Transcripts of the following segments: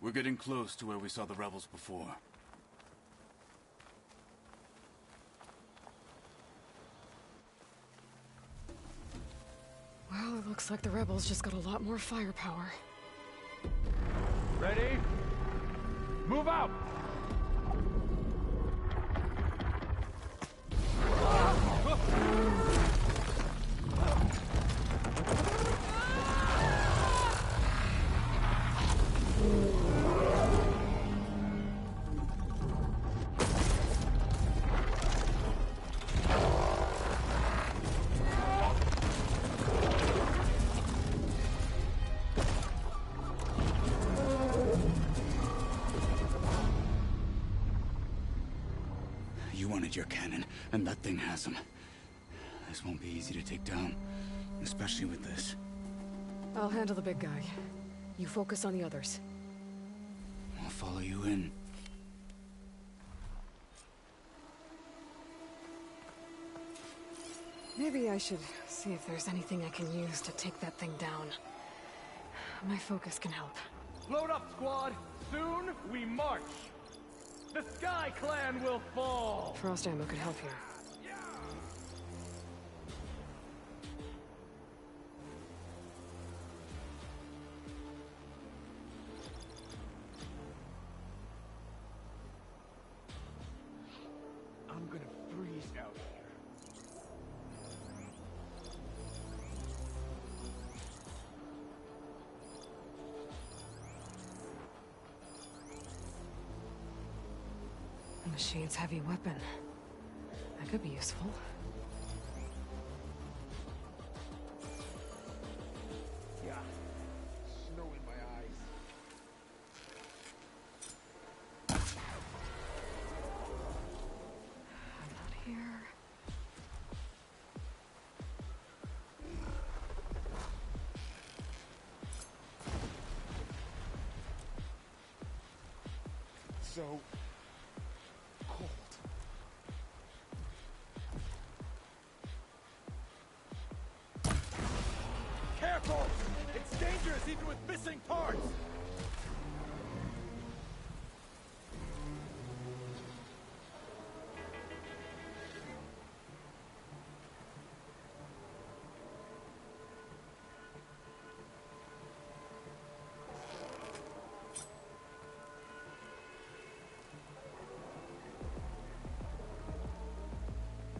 We're getting close to where we saw the rebels before. Well, it looks like the rebels just got a lot more firepower. Ready? Move out! You wanted your cannon, and that thing has them. This won't be easy to take down, especially with this. I'll handle the big guy. You focus on the others. I'll follow you in. Maybe I should see if there's anything I can use to take that thing down. My focus can help. Load up, squad! Soon we march! The Sky Clan will fall! Frost ammo could help here. I'm gonna freeze out here. The machine's heavy weapon. That could be useful. Yeah. Snow in my eyes. I'm not here. So cold. Careful! It's dangerous even with missing parts!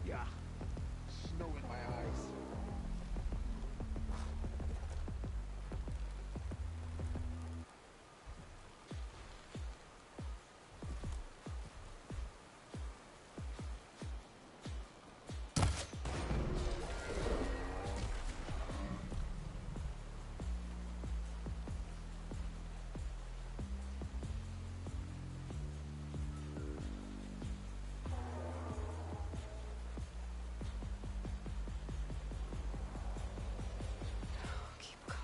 Yeah. Snow in my eyes. Keep calm.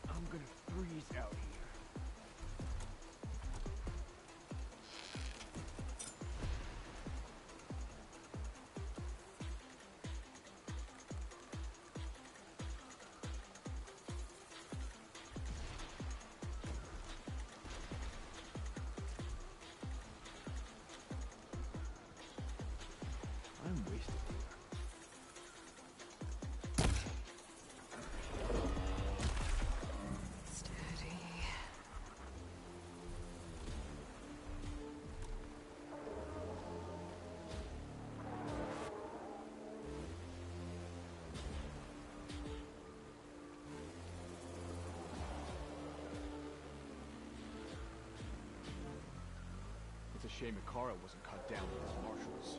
I'm gonna freeze out here. I'm wasted here. Steady. It's a shame Ikara wasn't cut down with his marshals.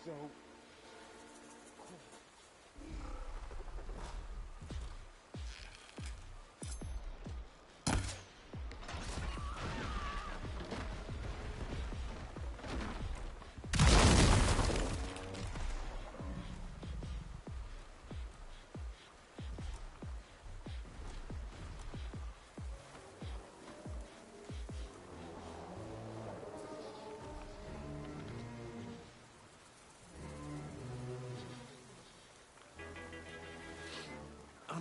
So cold.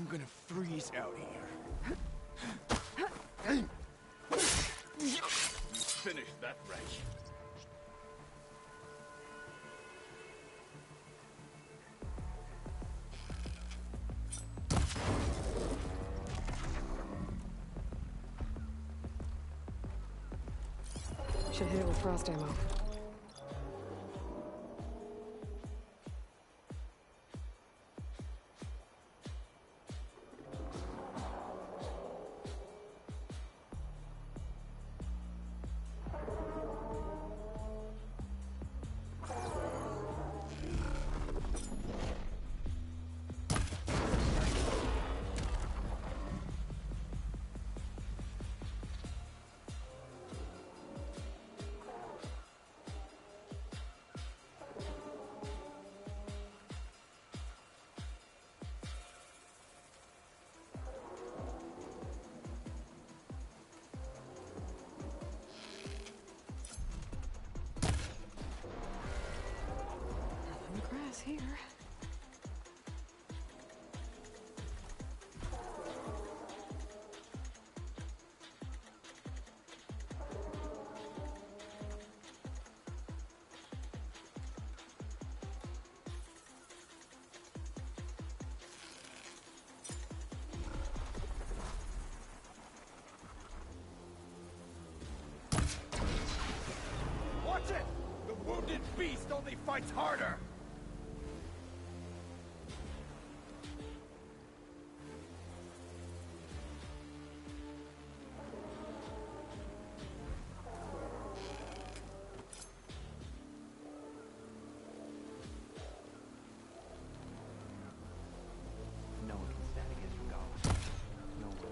gonna freeze out here. Finish that wretch. Should hit it with frost ammo. Nothing but grass here. Watch it! The wounded beast only fights harder! No one can stand against God. No one.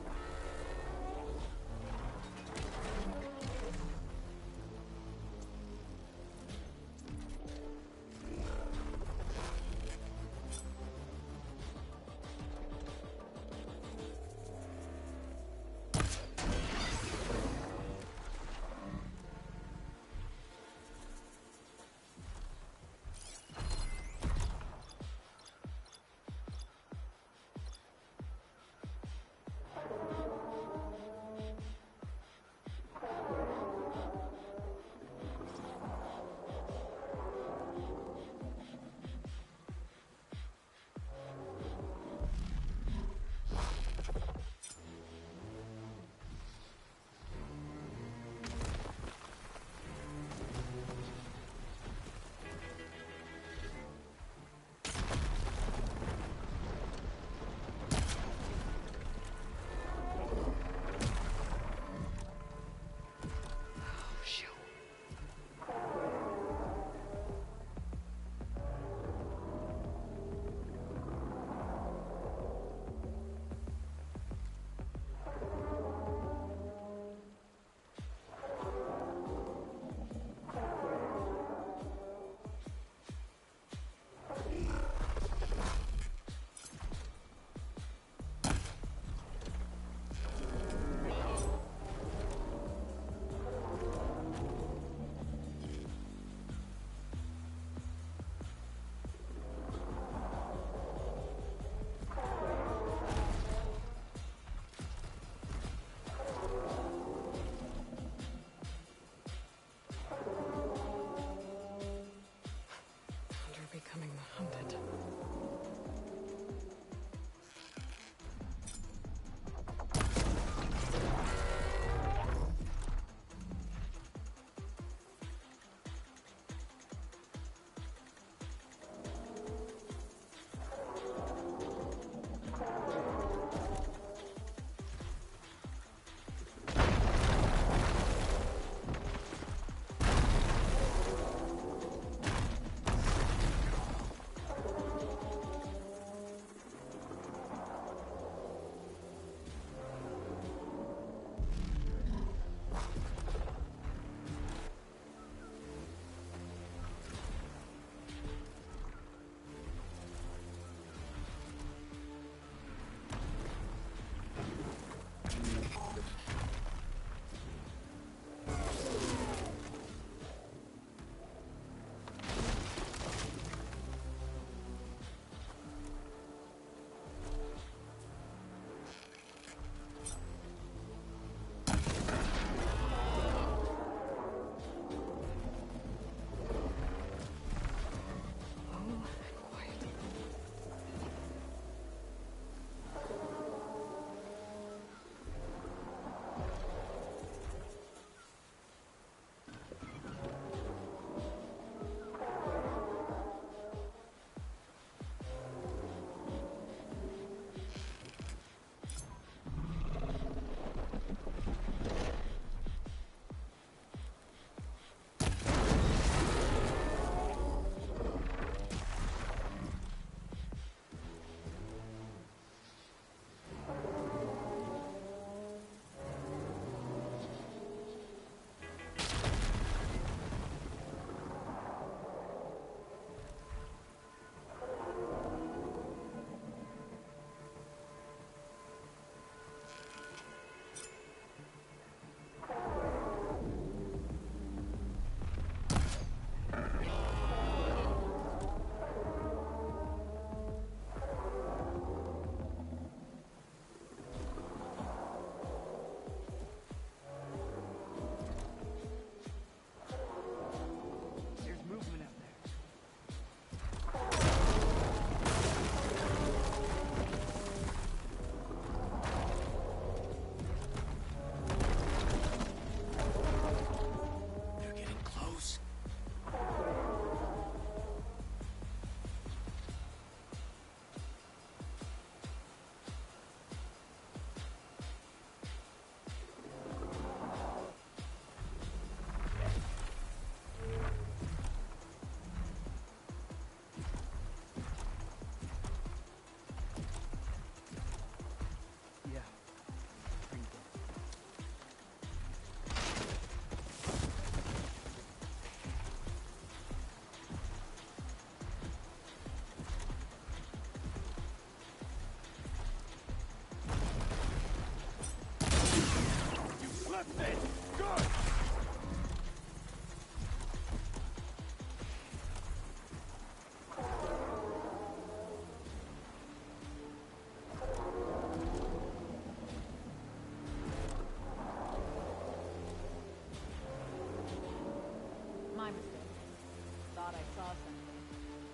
thought I saw something.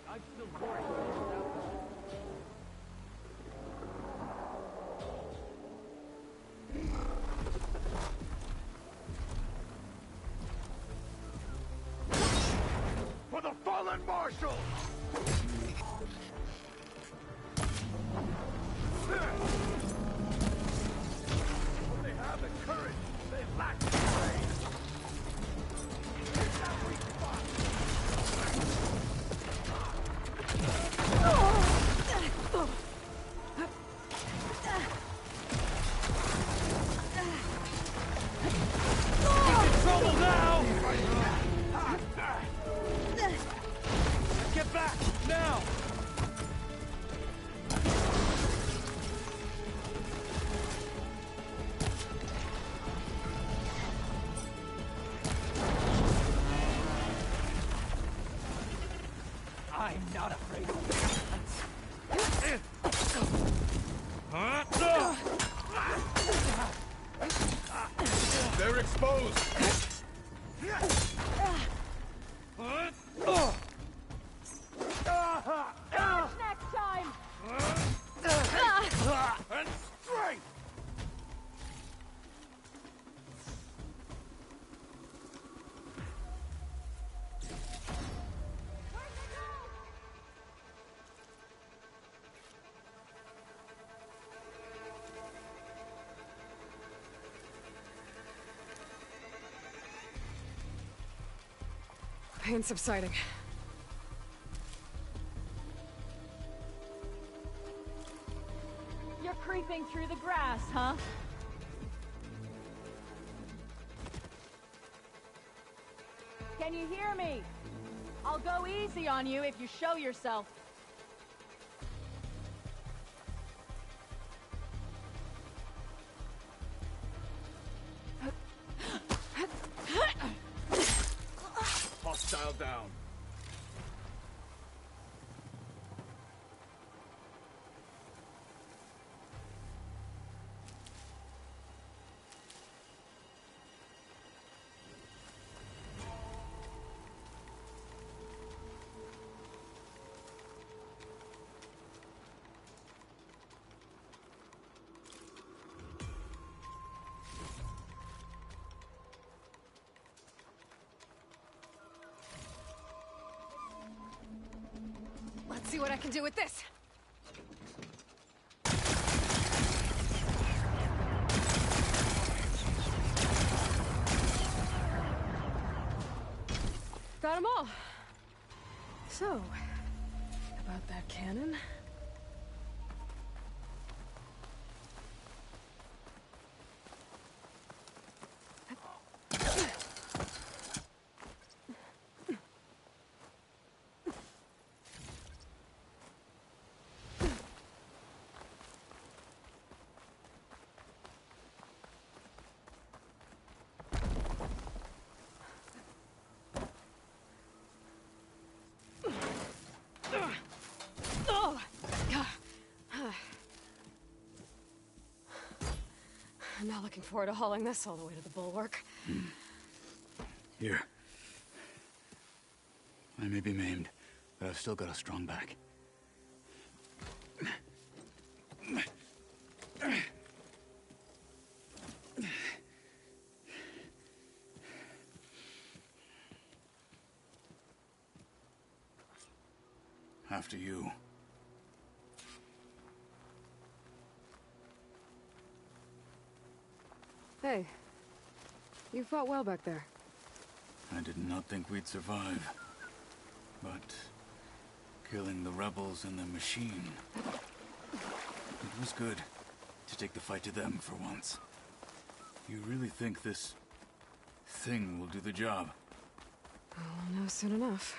I'm still worried about this outcome. For the fallen marshal! When they have the courage, they lack the brains. Here's that weak spot. He's in trouble now! Get back, now! I'm not afraid of They're exposed. Next time! And straight! Pain subsiding. You're creeping through the grass, huh? Can you hear me? I'll go easy on you if you show yourself. Hostile down. Let's see what I can do with this. Got them all. So, about that cannon. I'm not looking forward to hauling this all the way to the bulwark. Here. I may be maimed, but I've still got a strong back. After you. Hey, you fought well back there. I did not think we'd survive. But killing the rebels and the machine, it was good to take the fight to them for once. You really think this thing will do the job? I'll know soon enough.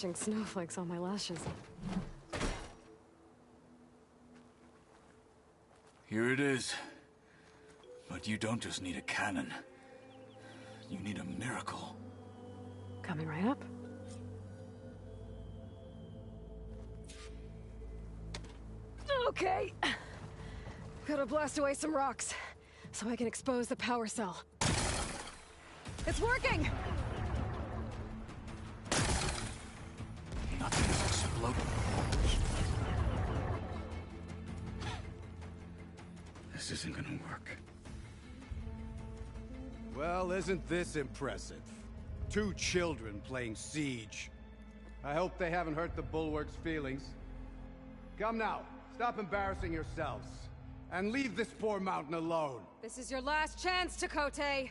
catching snowflakes on my lashes. Here it is. But you don't just need a cannon. You need a miracle. Coming right up. Okay. Gotta blast away some rocks, so I can expose the power cell. It's working! Nothing's exploding. This isn't gonna work. Well, isn't this impressive? 2 children playing siege. I hope they haven't hurt the Bulwark's feelings. Come now, stop embarrassing yourselves. And leave this poor mountain alone. This is your last chance, Takote.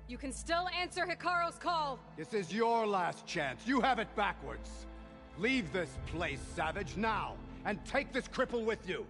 You can still answer Hikaru's call. This is your last chance. You have it backwards. Leave this place, Savage, now, and take this cripple with you.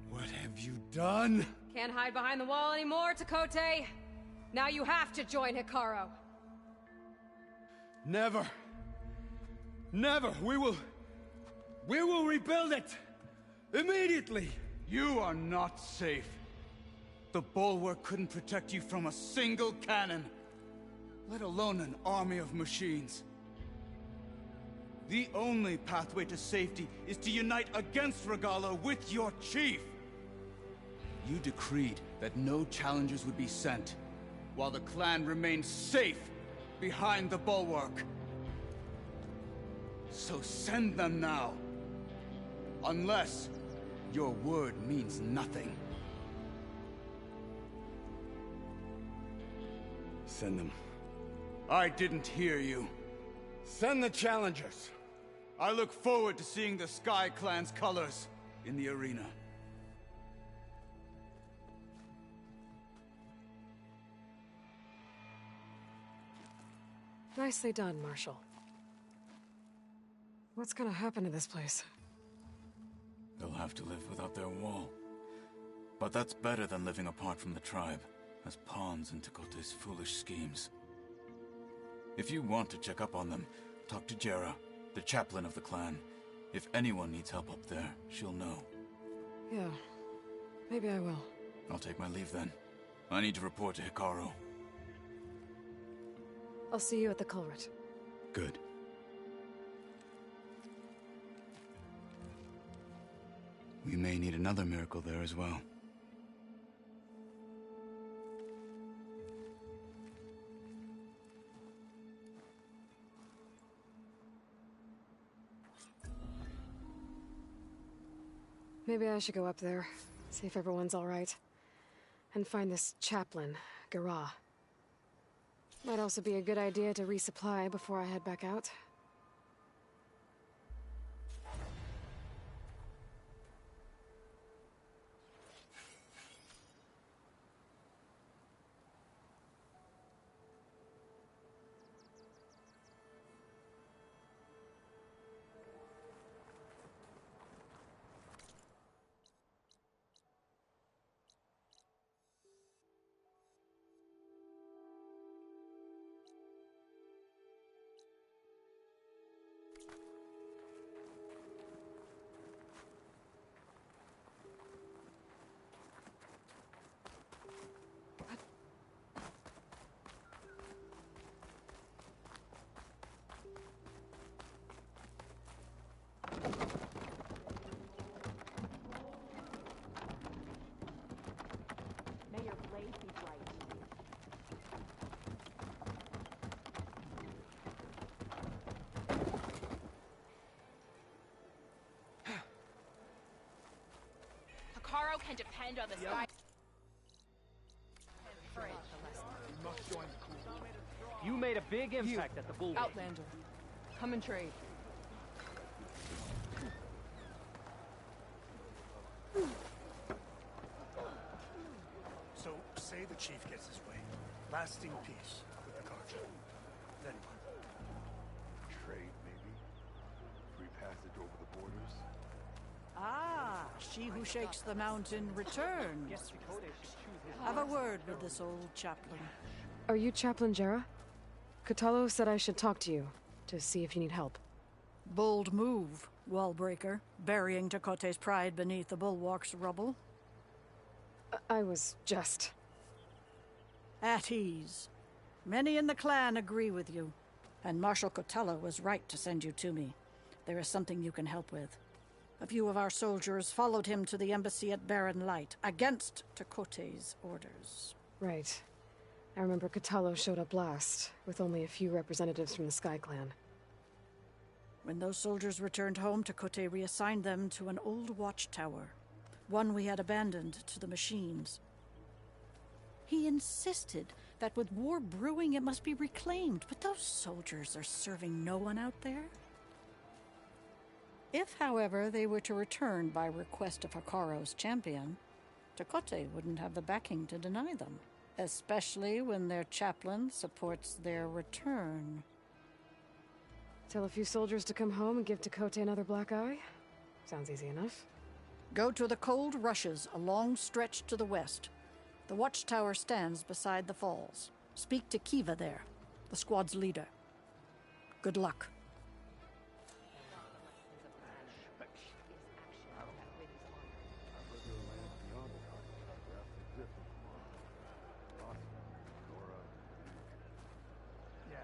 What have you done? Can't hide behind the wall anymore, Takote. Now you have to join Hikaru. Never. Never. We will rebuild it. Immediately. You are not safe. The Bulwark couldn't protect you from a single cannon, let alone an army of machines. The only pathway to safety is to unite against Regalla with your chief. You decreed that no challengers would be sent, while the clan remained safe behind the Bulwark. So send them now. Unless your word means nothing. Send them. I didn't hear you. Send the challengers. I look forward to seeing the Sky Clan's colors in the arena. Nicely done, Marshal. What's gonna happen to this place? They'll have to live without their wall. But that's better than living apart from the tribe, as pawns in Takote's foolish schemes. If you want to check up on them, talk to Jera, the chaplain of the clan. If anyone needs help up there, she'll know. Yeah, maybe I will. I'll take my leave then. I need to report to Hikaru. I'll see you at the culvert. Good. We may need another miracle there as well. Maybe I should go up there, see if everyone's all right. And find this chaplain, Garah. Might also be a good idea to resupply before I head back out. Hekarro can depend on the sky. We must join the crew. You made a big impact at the Bulwark. Outlander, come and trade. So, say the chief gets his way. Lasting peace with the Carja. Then what? Trade, maybe? Free passage over the borders? Ah, she who shakes the mountain returns. Guess Chakotay should choose his Have a word with this old chaplain. Are you Chaplain Jera? Kotallo said I should talk to you, to see if you need help. Bold move, Wallbreaker, burying Chakotay's pride beneath the bulwark's rubble. I was just... At ease. Many in the clan agree with you, and Marshal Kotallo was right to send you to me. There is something you can help with. A few of our soldiers followed him to the embassy at Barren Light, against Chakotay's orders. Right. I remember Kotallo showed up last, with only a few representatives from the Sky Clan. When those soldiers returned home, Chakotay reassigned them to an old watchtower, one we had abandoned to the machines. He insisted that with war brewing it must be reclaimed, but those soldiers are serving no one out there. If, however, they were to return by request of Hekarro's champion, Chakotay wouldn't have the backing to deny them, especially when their chaplain supports their return. Tell a few soldiers to come home and give Chakotay another black eye? Sounds easy enough. Go to the Cold Rushes, a long stretch to the west. The watchtower stands beside the falls. Speak to Kiva there, the squad's leader. Good luck. Yeah.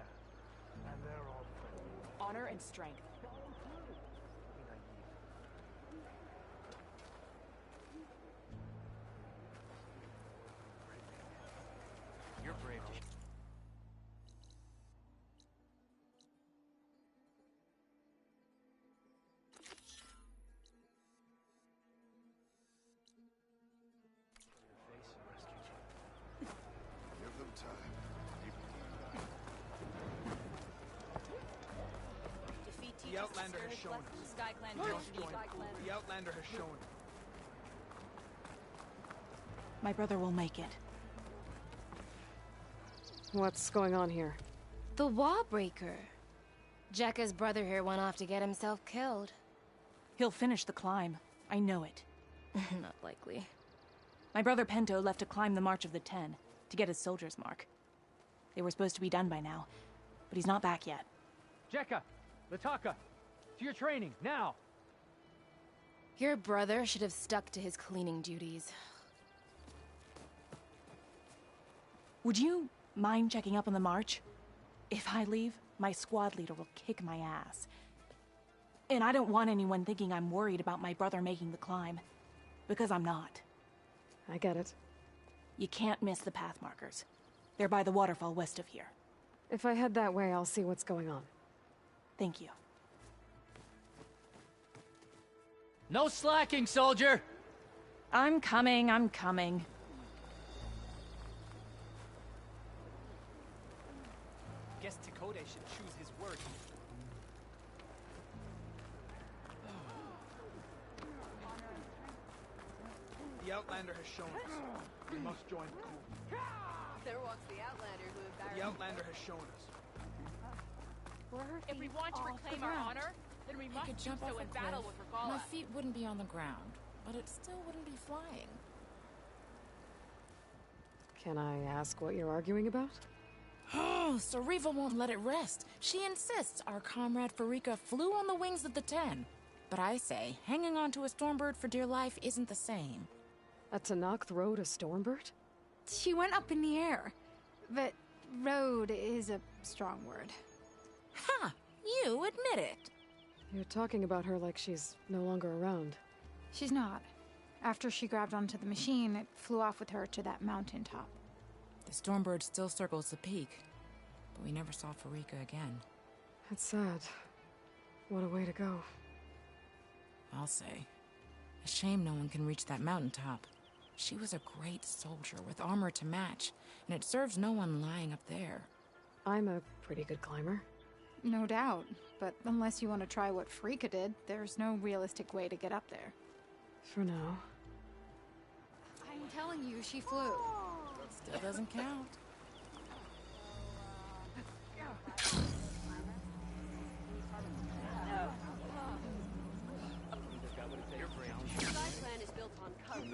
And they're all friendly. Honor and strength. You're brave. Give them time. Defeat The Outlander has shown us. Sky Clan We must join the crew. The Outlander has shown us. My brother will make it. What's going on here? The Wallbreaker. Jekka's brother here went off to get himself killed. He'll finish the climb. I know it. Not likely. My brother Pento left to climb the March of the Ten, to get his soldier's mark. They were supposed to be done by now, but he's not back yet. Jekka! Lataka! To your training, now! Your brother should have stuck to his cleaning duties. Would you mind checking up on the march? If I leave, my squad leader will kick my ass. And I don't want anyone thinking I'm worried about my brother making the climb. Because I'm not. I get it. You can't miss the path markers. They're by the waterfall west of here. If I head that way, I'll see what's going on. Thank you. No slacking, soldier! I'm coming, I'm coming. Guess Chakotay should choose his word. The Outlander has shown us. We must join the crew. There walks the Outlander who The Outlander has shown us. If we want to reclaim our honor, then we must do so in battle with My Regala. feet wouldn't be on the ground, but it still wouldn't be flying. Can I ask what you're arguing about? Oh, Sariva won't let it rest. She insists our comrade Farika flew on the wings of the Ten. But I say, hanging on to a Stormbird for dear life isn't the same. A Tenakth rode a Stormbird? She went up in the air. But rode is a strong word. Ha! You admit it. You're talking about her like she's no longer around. She's not. After she grabbed onto the machine, it flew off with her to that mountaintop. The Stormbird still circles the peak, but we never saw Farika again. That's sad. What a way to go. I'll say. A shame no one can reach that mountaintop. She was a great soldier with armor to match, and it serves no one lying up there. I'm a pretty good climber. No doubt, but unless you want to try what Frika did, there's no realistic way to get up there. For now. I'm telling you, she flew. Still doesn't count. The Sky Clan is built on courage,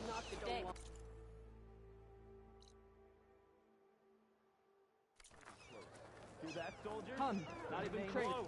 not the day. Do that, soldier? Hun, not even close.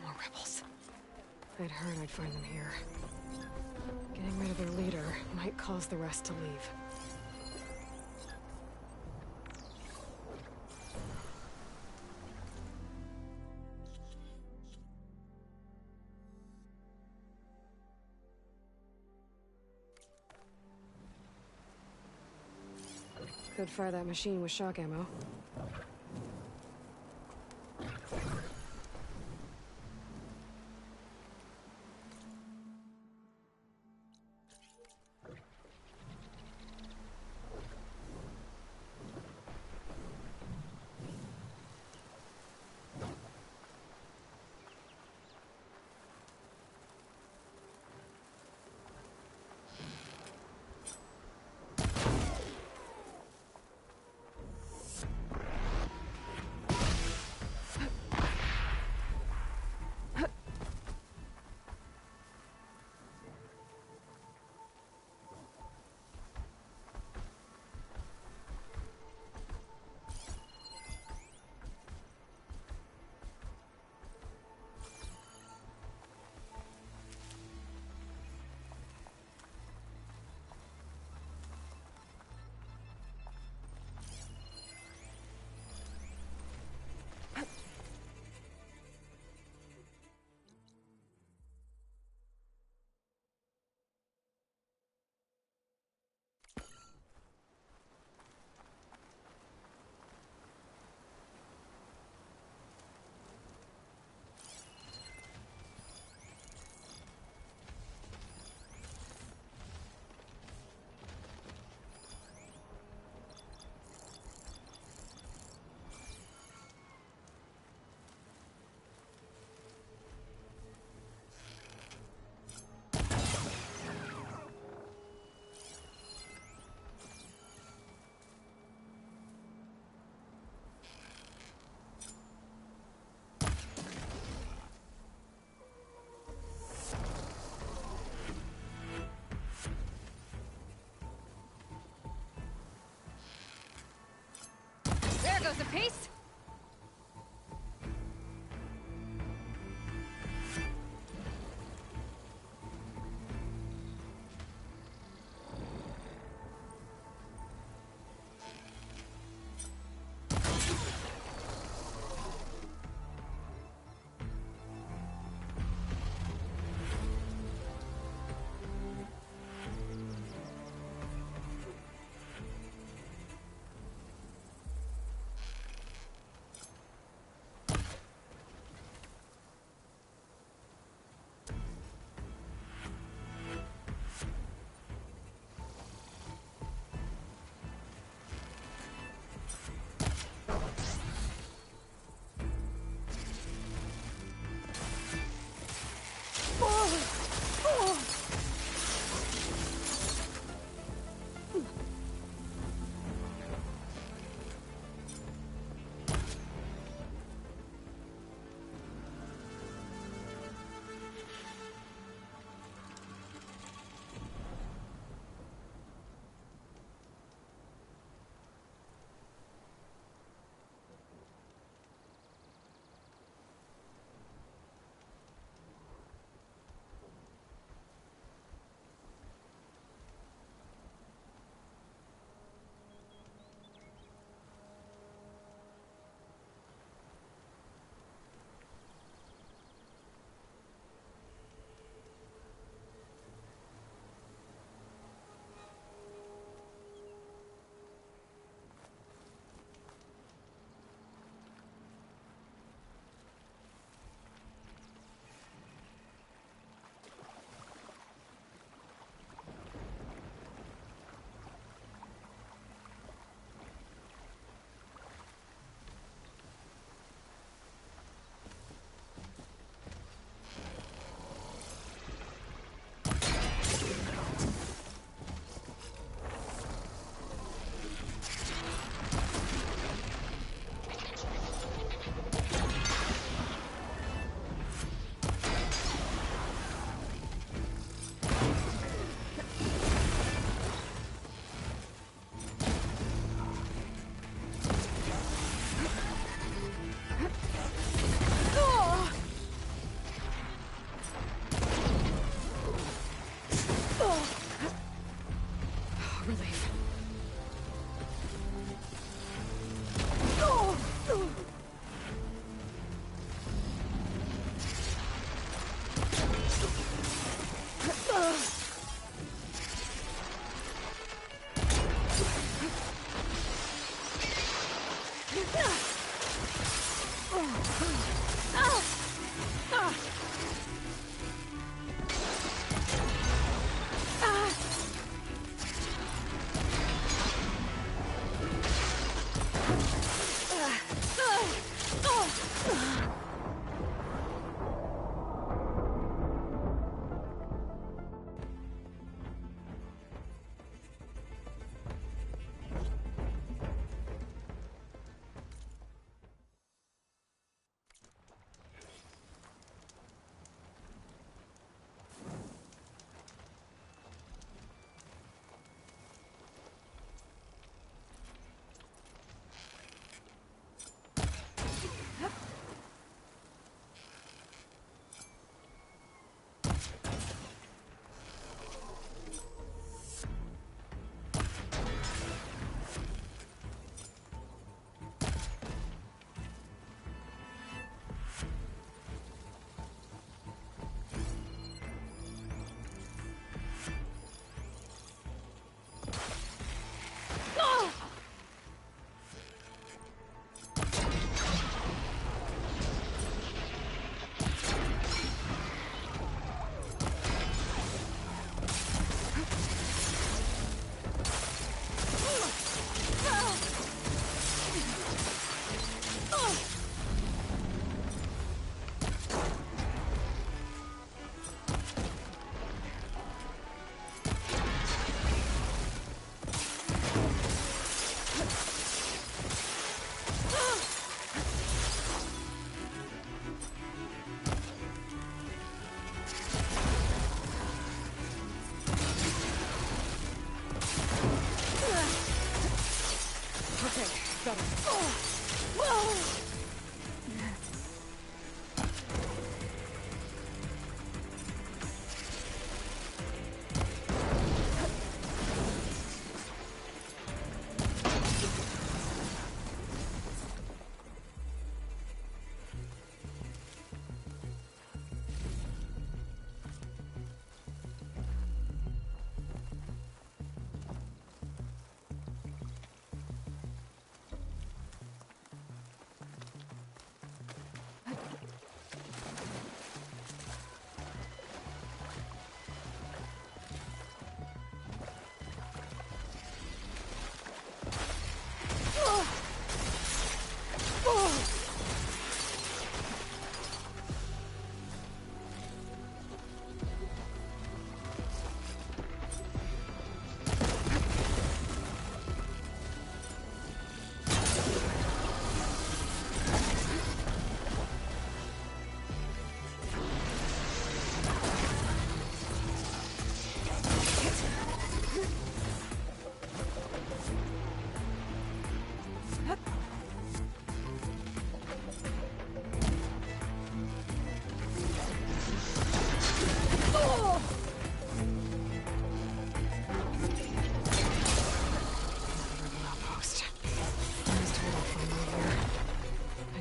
More rebels. I'd heard I'd find them here. Getting rid of their leader might cause the rest to leave. Could fire that machine with shock ammo. Peace?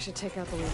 should take out the leader.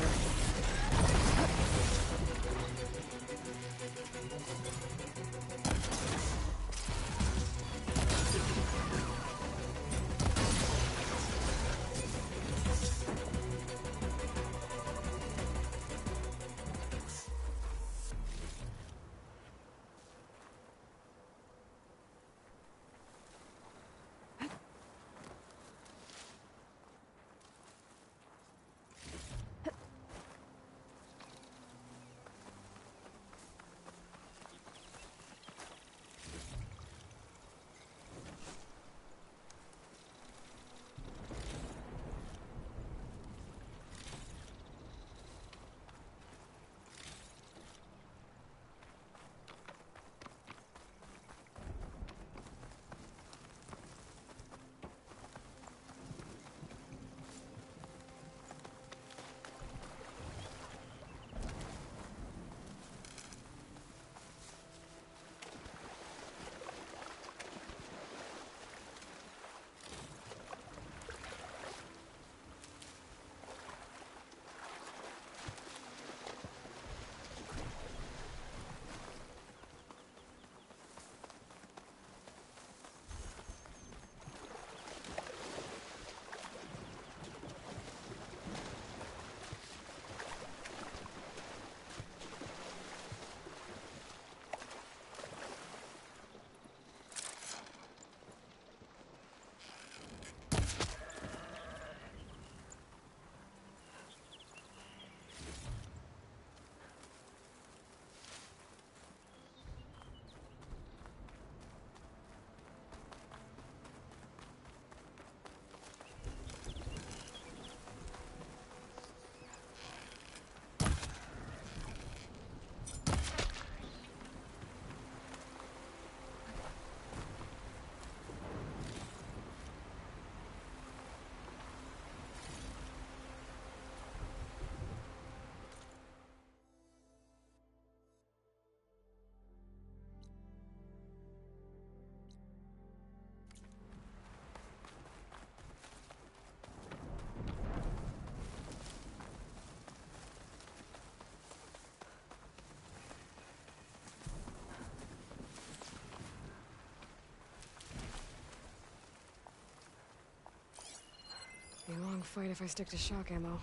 Be a long fight if I stick to shock ammo.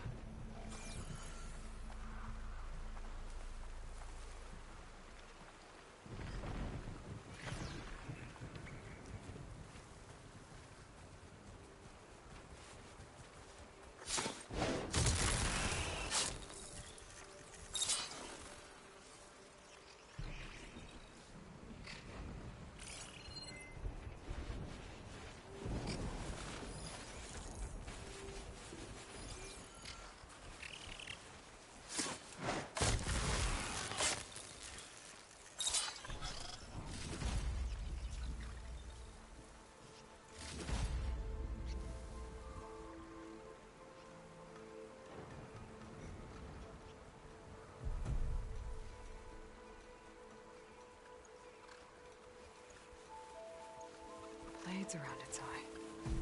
Blades around its eye.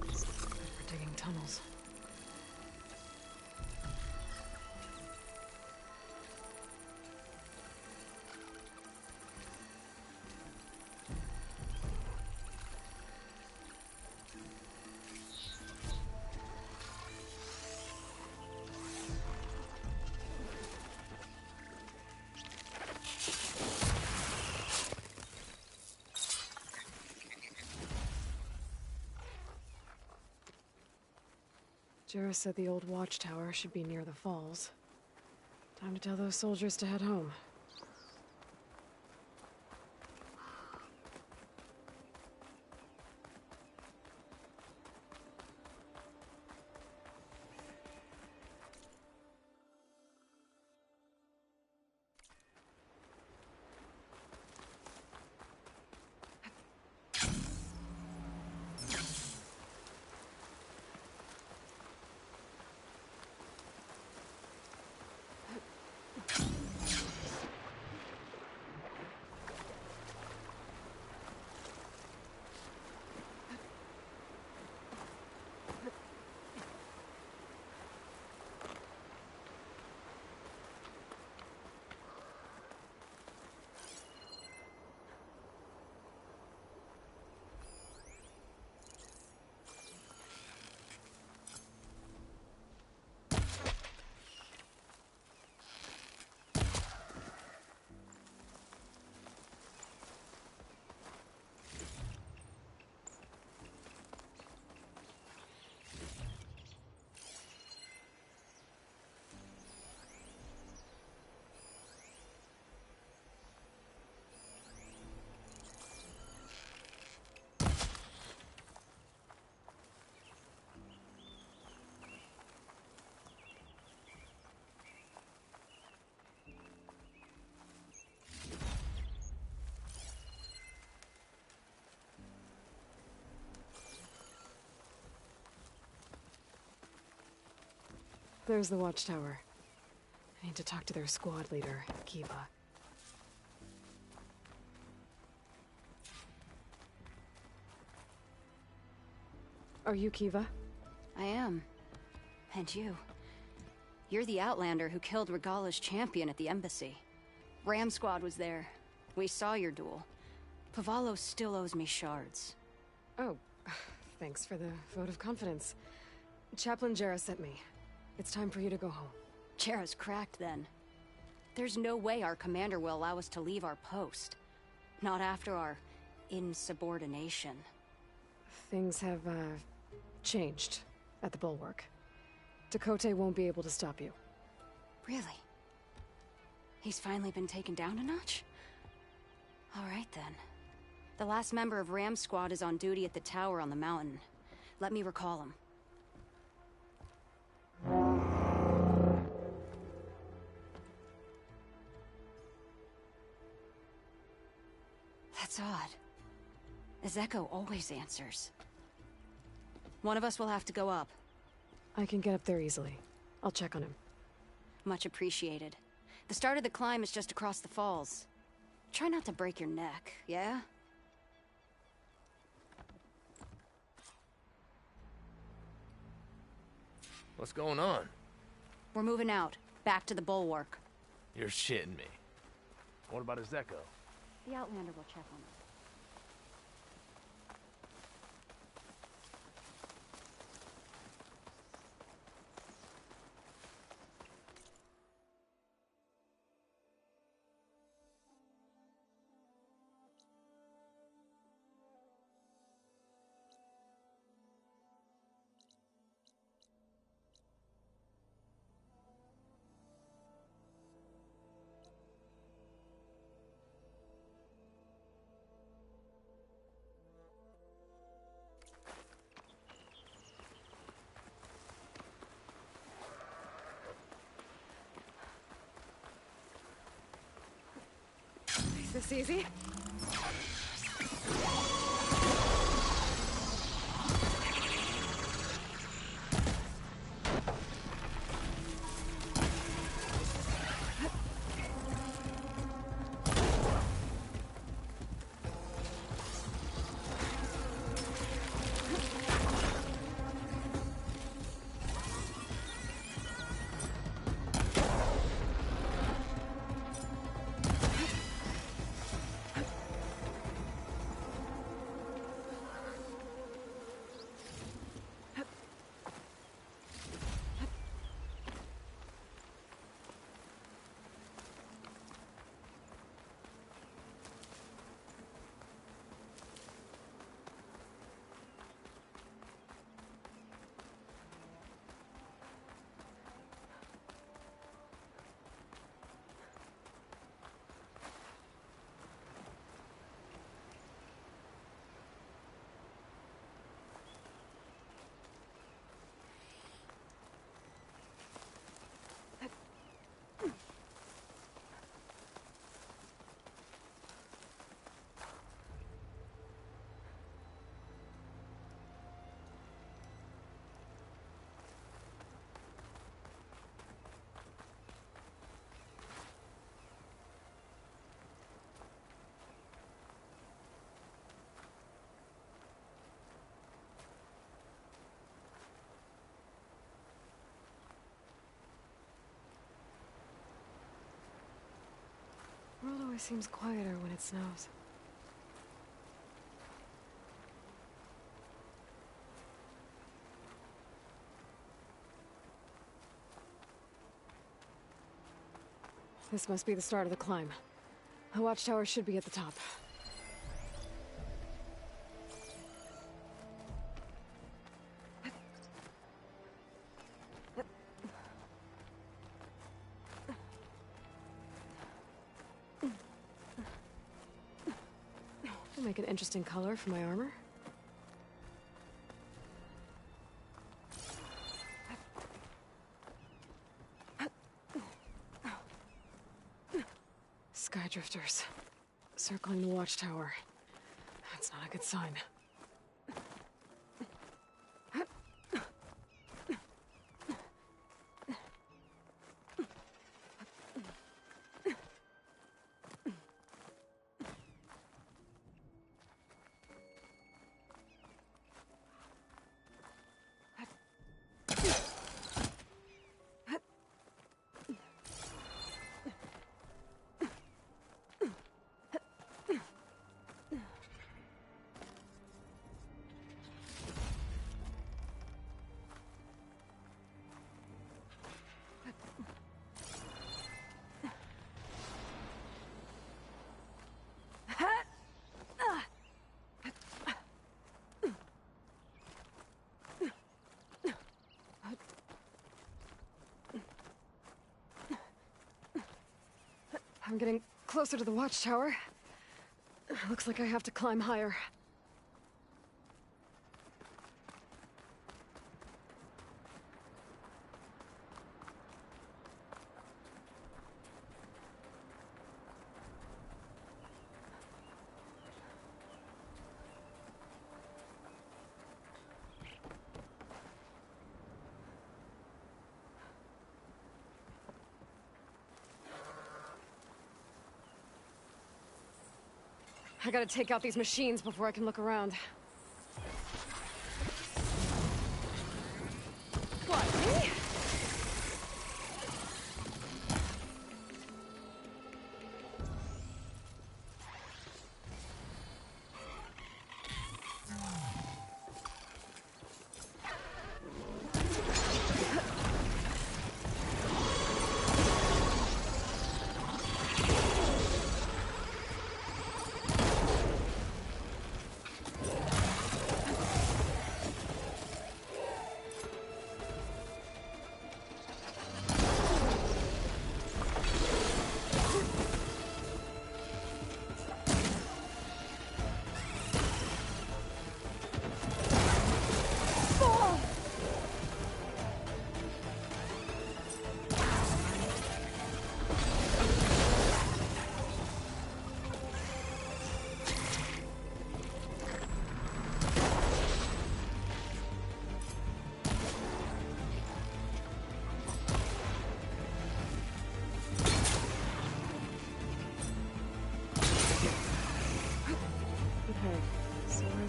Good for digging tunnels. Jarrah said the old watchtower should be near the falls. Time to tell those soldiers to head home. There's the watchtower. I need to talk to their squad leader, Kiva. Are you Kiva? I am. And you. You're the Outlander who killed Regala's champion at the embassy. Ram Squad was there. We saw your duel. Pavalo still owes me shards. Oh, thanks for the vote of confidence. Chaplain Jera sent me. It's time for you to go home. Jera's cracked then. There's no way our commander will allow us to leave our post. Not after our insubordination. Things have, changed at the Bulwark. Tekotteh won't be able to stop you. Really? He's finally been taken down a notch? All right then. The last member of Ram Squad is on duty at the tower on the mountain. Let me recall him. That's odd. Ezeko always answers. One of us will have to go up. I can get up there easily. I'll check on him. Much appreciated. The start of the climb is just across the falls. Try not to break your neck, yeah? What's going on? We're moving out. Back to the Bulwark. You're shitting me. What about Ezeko? The Outlander will check on him. Is this easy? The world always seems quieter when it snows. This must be the start of the climb. The watchtower should be at the top. Make an interesting color for my armor. Skydrifters. Circling the watchtower. That's not a good sign. I'm getting closer to the watchtower. Looks like I have to climb higher. I gotta take out these machines before I can look around. What, me?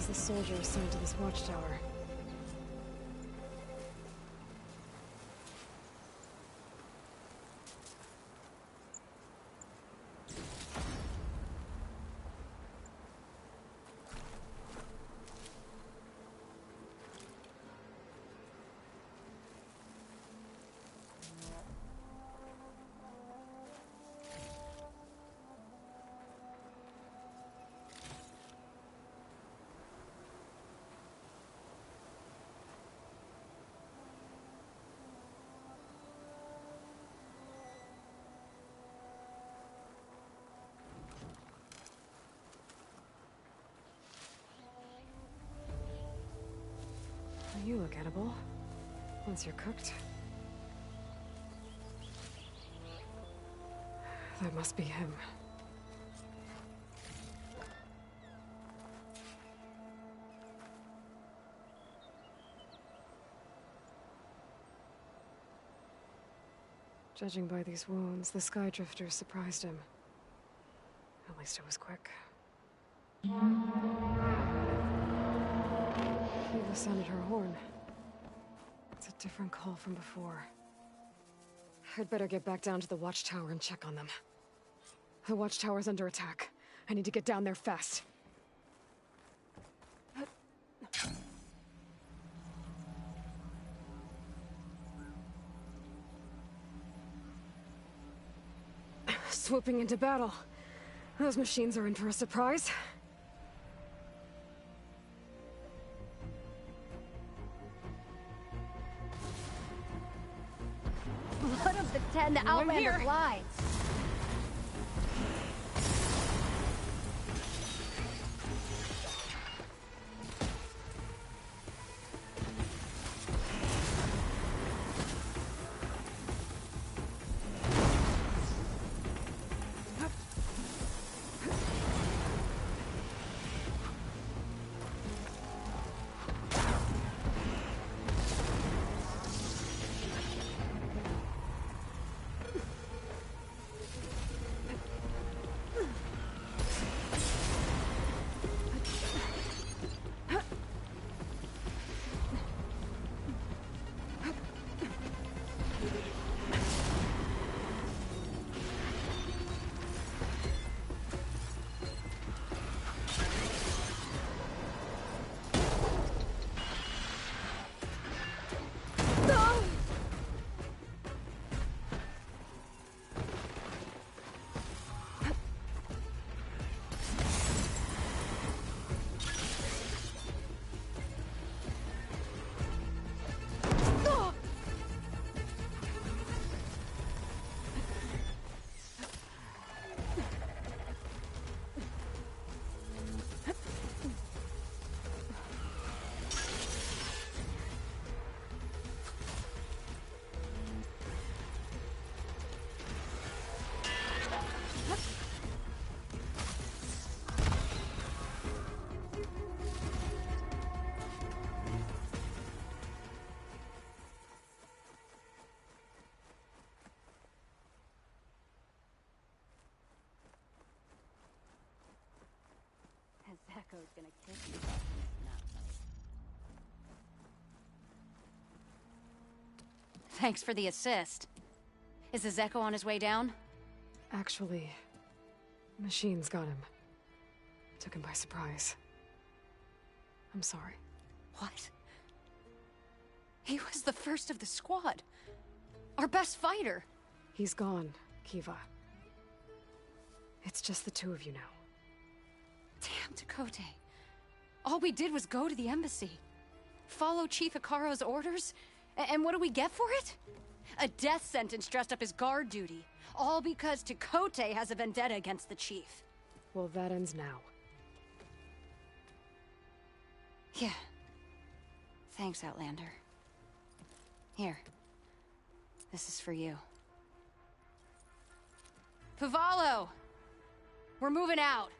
The soldier assigned to this watchtower. You look edible. Once you're cooked. That must be him. Judging by these wounds, the Skydrifter surprised him. At least it was quick. Eva sounded her horn. It's a different call from before. I'd better get back down to the watchtower and check on them. The watchtower's under attack. I need to get down there fast. Swooping into battle. Those machines are in for a surprise. Blood of the 10 Outlander glides. is gonna kiss you off in his mouth. Thanks for the assist. Is the Zeko on his way down? Actually, machines got him. Took him by surprise. I'm sorry. What? He was the first of the squad. Our best fighter. He's gone, Kiva. It's just the two of you now. Damn Tekote. All we did was go to the embassy. Follow Chief Hikaro's orders? And what do we get for it? A death sentence dressed up as guard duty. All because Tekote has a vendetta against the chief. Well, that ends now. Yeah. Thanks, Outlander. Here. This is for you. Pavalo! We're moving out.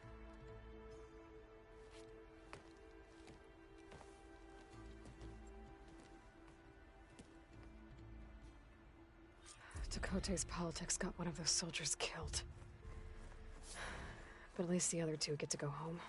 Tekote's politics got one of those soldiers killed. But at least the other two get to go home.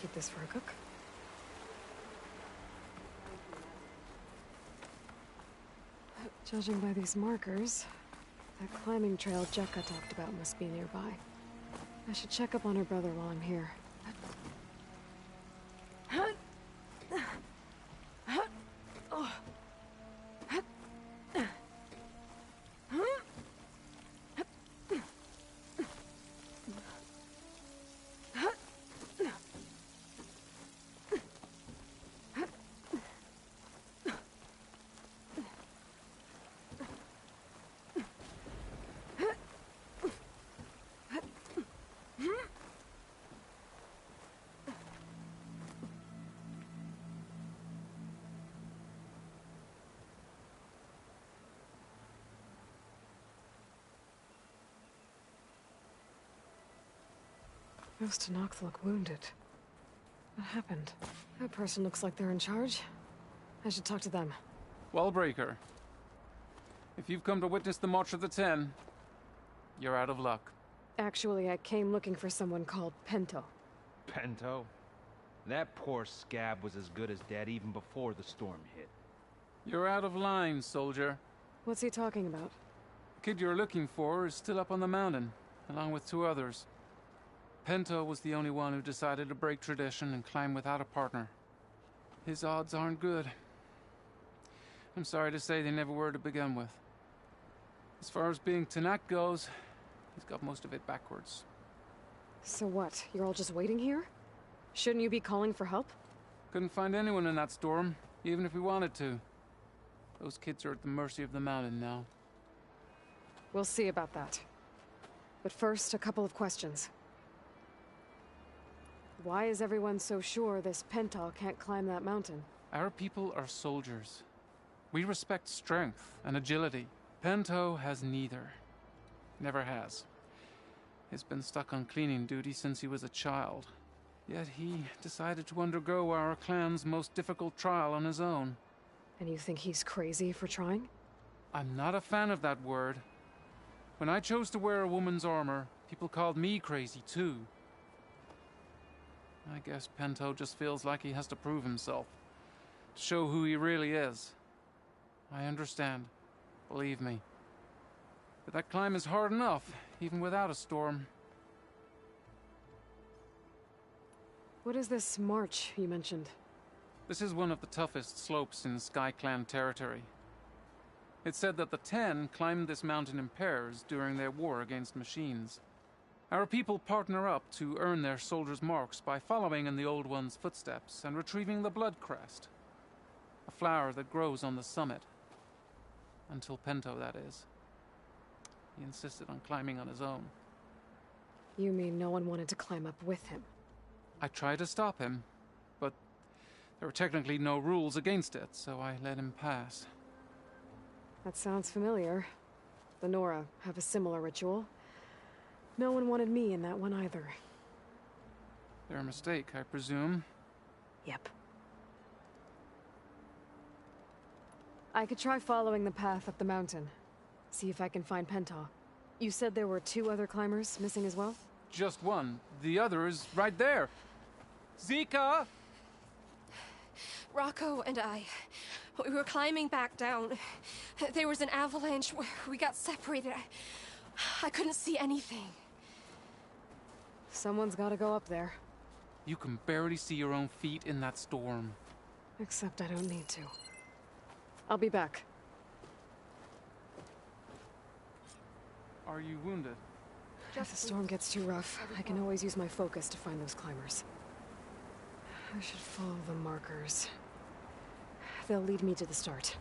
Keep this for a cook. Judging by these markers, that climbing trail Jekka talked about must be nearby. I should check up on her brother while I'm here. Those Tenakth look wounded. What happened? That person looks like they're in charge. I should talk to them. Wallbreaker. If you've come to witness the March of the Ten, you're out of luck. Actually, I came looking for someone called Pento. Pento? That poor scab was as good as dead even before the storm hit. You're out of line, soldier. What's he talking about? The kid you're looking for is still up on the mountain, along with 2 others. Pento was the only one who decided to break tradition and climb without a partner. His odds aren't good. I'm sorry to say they never were to begin with. As far as being Tenakth goes, he's got most of it backwards. So what? You're all just waiting here? Shouldn't you be calling for help? Couldn't find anyone in that storm, even if we wanted to. Those kids are at the mercy of the mountain now. We'll see about that. But first, a couple of questions. Why is everyone so sure this Pento can't climb that mountain? Our people are soldiers. We respect strength and agility. Pento has neither. Never has. He's been stuck on cleaning duty since he was a child. Yet he decided to undergo our clan's most difficult trial on his own. And you think he's crazy for trying? I'm not a fan of that word. When I chose to wear a woman's armor, people called me crazy too. I guess Pento just feels like he has to prove himself. To show who he really is. I understand. Believe me. But that climb is hard enough, even without a storm. What is this march you mentioned? This is one of the toughest slopes in SkyClan territory. It's said that the Ten climbed this mountain in pairs during their war against machines. Our people partner up to earn their soldiers' marks by following in the Old One's footsteps and retrieving the Blood Crest, a flower that grows on the summit. Until Pento, that is. He insisted on climbing on his own. You mean no one wanted to climb up with him? I tried to stop him, but there were technically no rules against it, so I let him pass. That sounds familiar. The Nora have a similar ritual. No one wanted me in that one either. Their mistake, I presume. Yep. I could try following the path up the mountain. See if I can find Pento. You said there were 2 other climbers missing as well? Just one. The other is right there. Zika! Rocco and I, we were climbing back down. There was an avalanche. We got separated. I couldn't see anything. Someone's gotta go up there. You can barely see your own feet in that storm. Except I don't need to. I'll be back. Are you wounded? If the storm gets too rough, I can always use my focus to find those climbers. I should follow the markers. They'll lead me to the start.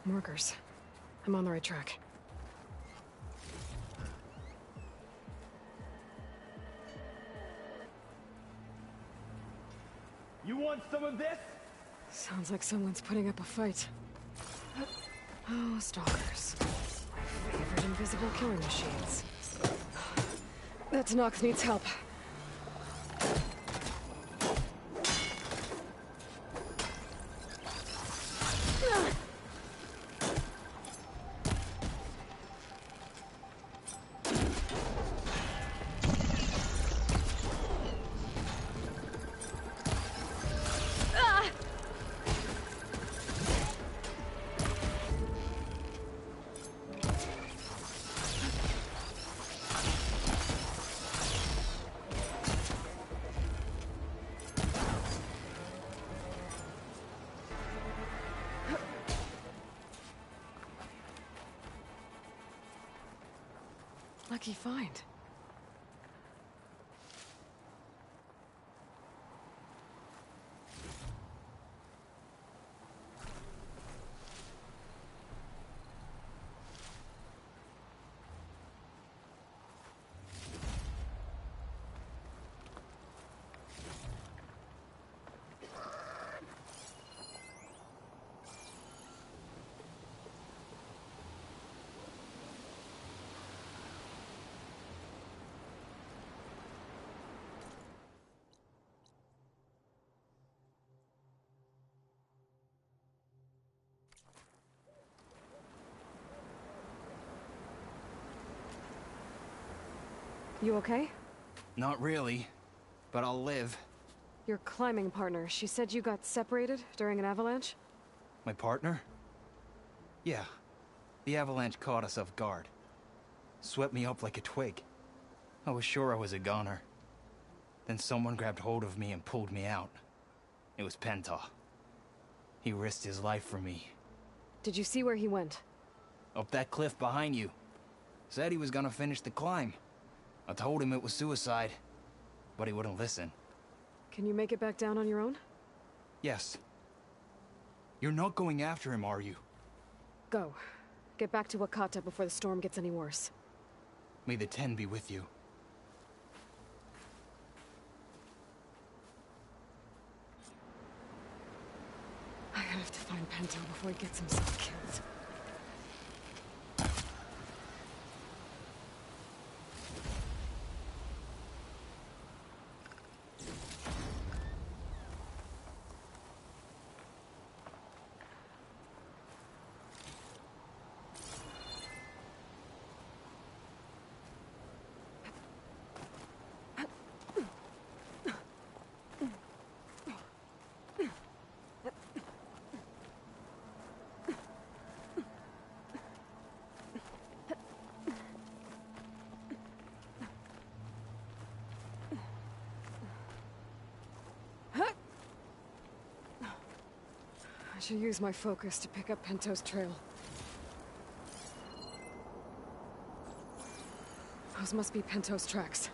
Markers. I'm on the right track. You want some of this? Sounds like someone's putting up a fight. Oh, stalkers. My favorite invisible killing machines. That Nox needs help. Lucky find. You okay? Not really, but I'll live. Your climbing partner, she said you got separated during an avalanche? My partner? Yeah. The avalanche caught us off guard. Swept me up like a twig. I was sure I was a goner. Then someone grabbed hold of me and pulled me out. It was Penta. He risked his life for me. Did you see where he went? Up that cliff behind you. Said he was gonna finish the climb. I told him it was suicide, but he wouldn't listen. Can you make it back down on your own? Yes. You're not going after him, are you? Go. Get back to Wakata before the storm gets any worse. May the Ten be with you. I have to find Pento before he gets himself killed. should use my focus to pick up Pento's trail. Those must be Pento's tracks.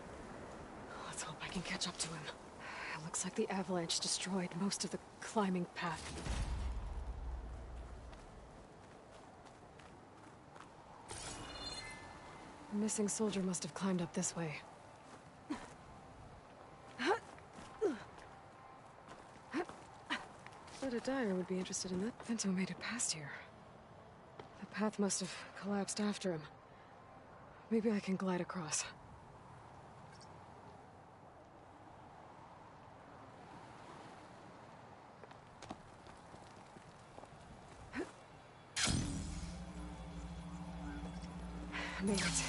Let's hope I can catch up to him. It looks like the avalanche destroyed most of the climbing path. The missing soldier must have climbed up this way. Thought a dyer would be interested in that. Pento made it past here. The path must have collapsed after him. Maybe I can glide across. Made it.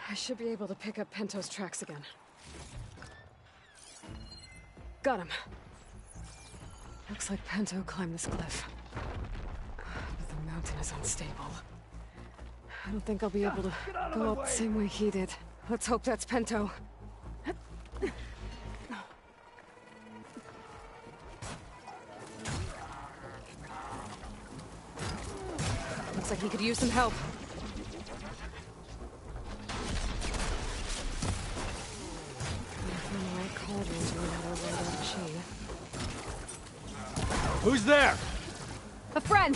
I should be able to pick up Pento's tracks again. Got him. Looks like Pento climbed this cliff. But the mountain is unstable. I don't think I'll be able to go up the same way he did. Let's hope that's Pento. Looks like he could use some help. Who's there? A friend!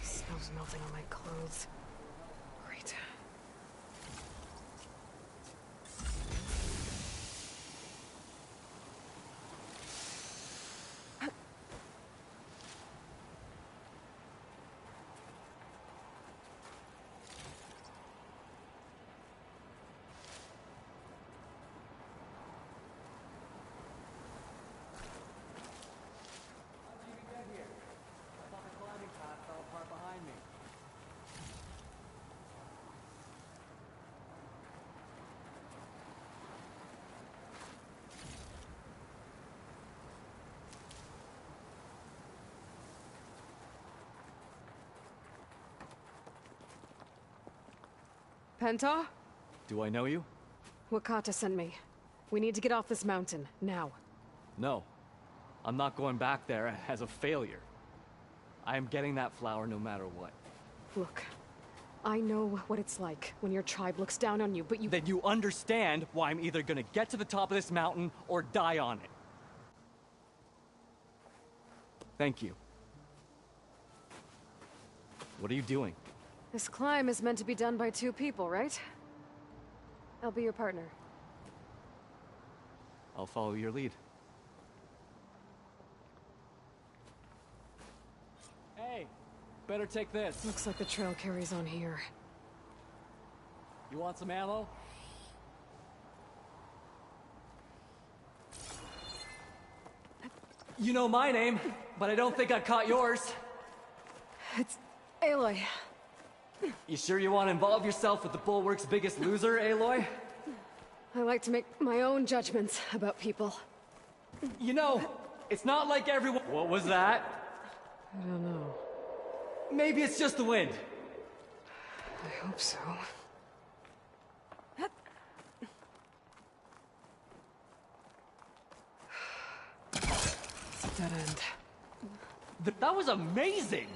Snow's melting on my clothes. Great. Pento? Do I know you? Wakata sent me. We need to get off this mountain, now. No. I'm not going back there as a failure. I am getting that flower no matter what. Look, I know what it's like when your tribe looks down on you, but you— Then you understand why I'm either gonna get to the top of this mountain or die on it. Thank you. What are you doing? This climb is meant to be done by 2 people, right? I'll be your partner. I'll follow your lead. Hey, better take this. Looks like the trail carries on here. You want some ammo? You know my name, but I don't think I caught yours. It's Aloy. You sure you want to involve yourself with the Bulwark's biggest loser, Aloy? I like to make my own judgments about people. You know, it's not like everyone— What was that? I don't know. Maybe it's just the wind. I hope so. It's a dead end. That was amazing!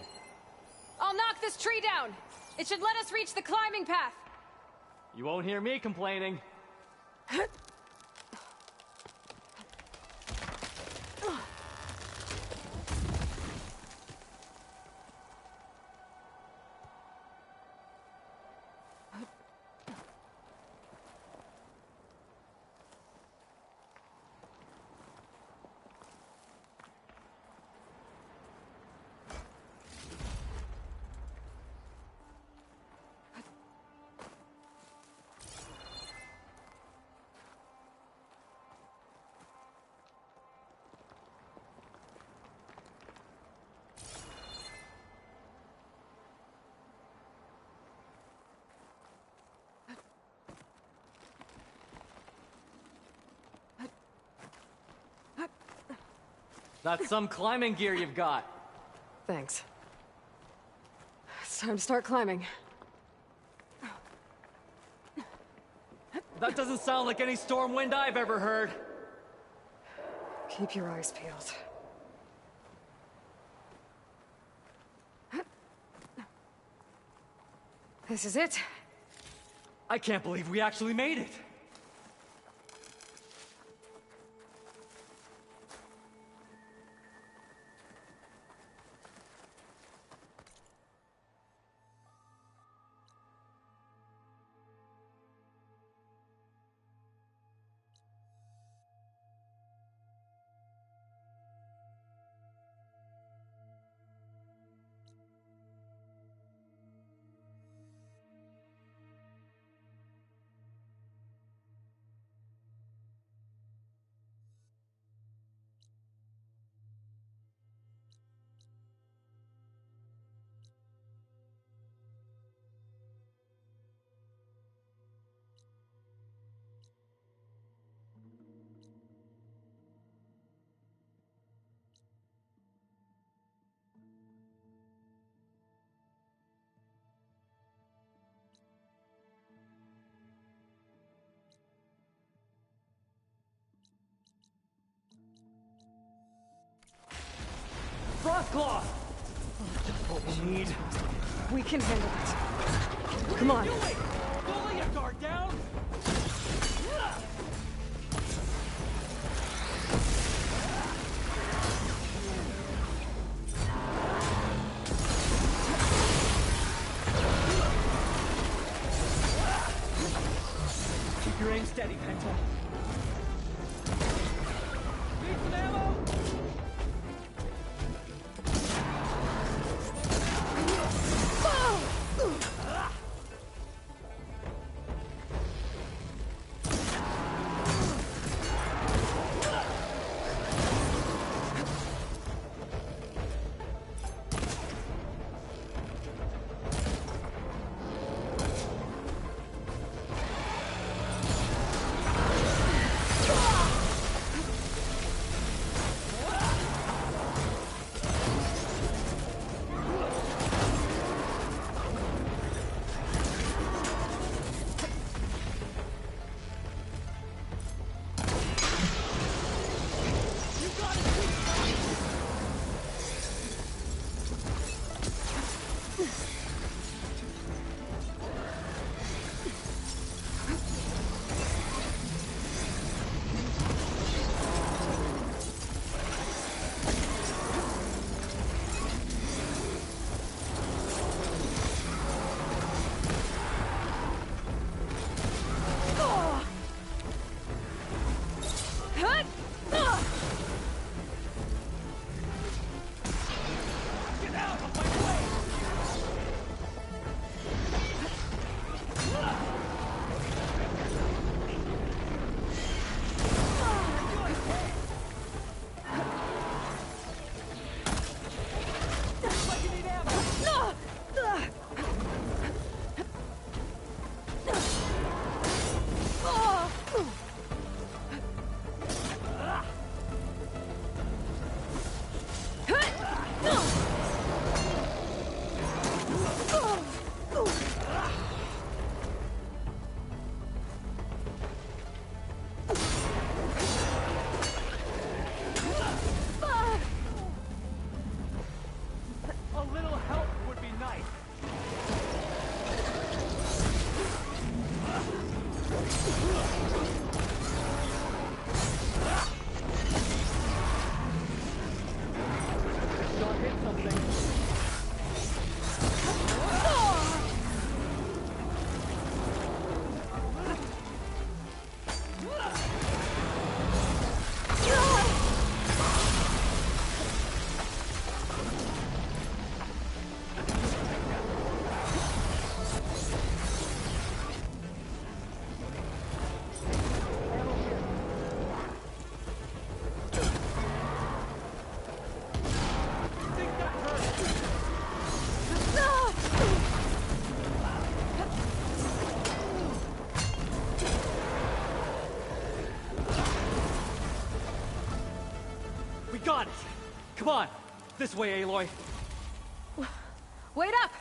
I'll knock this tree down! It should let us reach the climbing path! You won't hear me complaining. That's some climbing gear you've got. Thanks. It's time to start climbing. That doesn't sound like any storm wind I've ever heard. Keep your eyes peeled. This is it. I can't believe we actually made it. Frostclaw! Just what we need. We can handle it. Come on. What are you doing? Don't let your guard down! Keep your aim steady, Penta. Need some ammo? We got it! Come on! This way, Aloy! Wait up!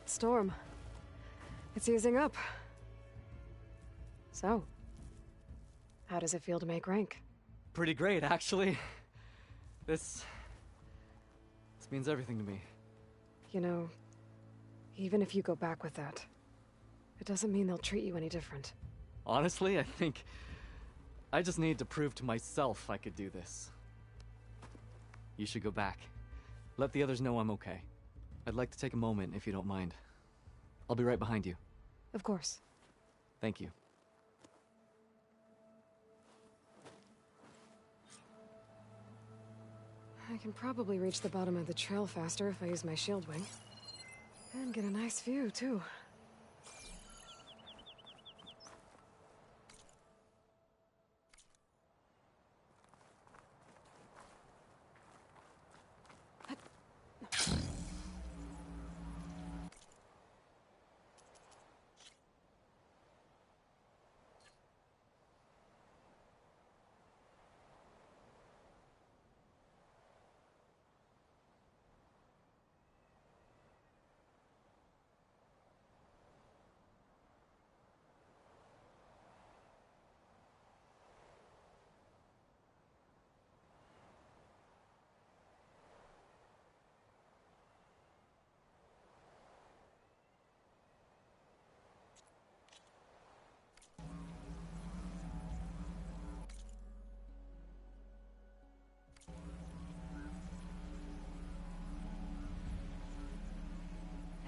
Storm. It's easing up. So, how does it feel to make rank? Pretty great, actually. This means everything to me. You know, even if you go back with that, it doesn't mean they'll treat you any different. Honestly, I think I just need to prove to myself I could do this. You should go back. Let the others know I'm okay. I'd like to take a moment, if you don't mind. I'll be right behind you. Of course. Thank you. I can probably reach the bottom of the trail faster if I use my shield wing. And get a nice view, too.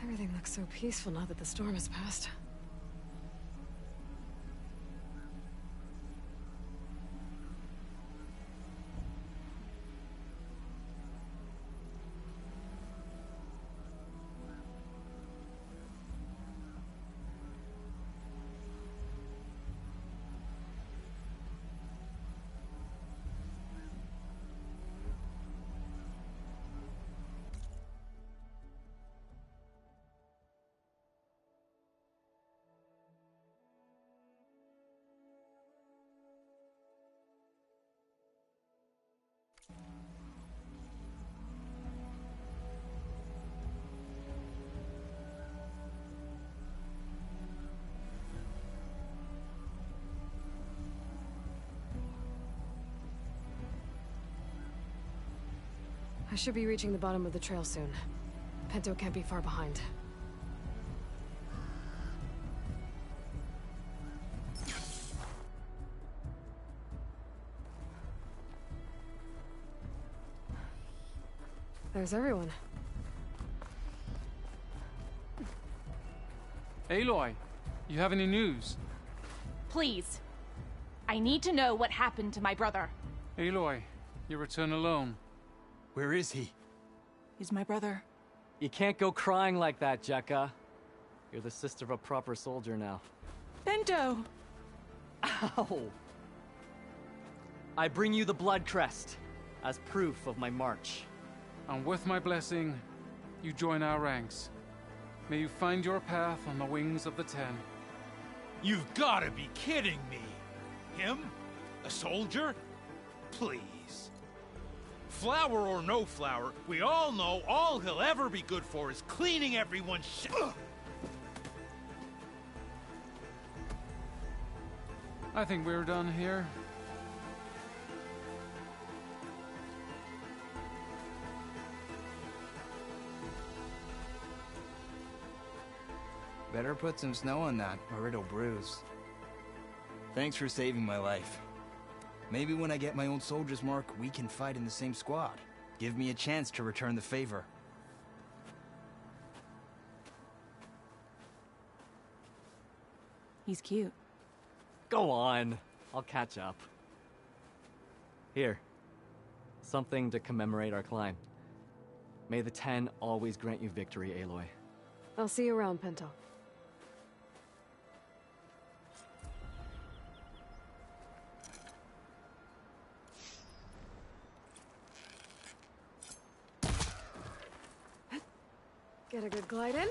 Everything looks so peaceful now that the storm has passed. I should be reaching the bottom of the trail soon. Pinto can't be far behind. There's everyone. Aloy, you have any news? Please. I need to know what happened to my brother. Aloy, you return alone. Where is he? He's my brother. You can't go crying like that, Jekka. You're the sister of a proper soldier now. Bento! Ow! I bring you the blood crest as proof of my march. And with my blessing, you join our ranks. May you find your path on the wings of the Ten. You've gotta be kidding me! Him? A soldier? Please. Flower or no flower, we all know all he'll ever be good for is cleaning everyone's shit. I think we're done here. Better put some snow on that, or it'll bruise. Thanks for saving my life. Maybe when I get my own soldier's mark, we can fight in the same squad. Give me a chance to return the favor. He's cute. Go on. I'll catch up. Here. Something to commemorate our climb. May the Ten always grant you victory, Aloy. I'll see you around, Pinto. Get a good glide in.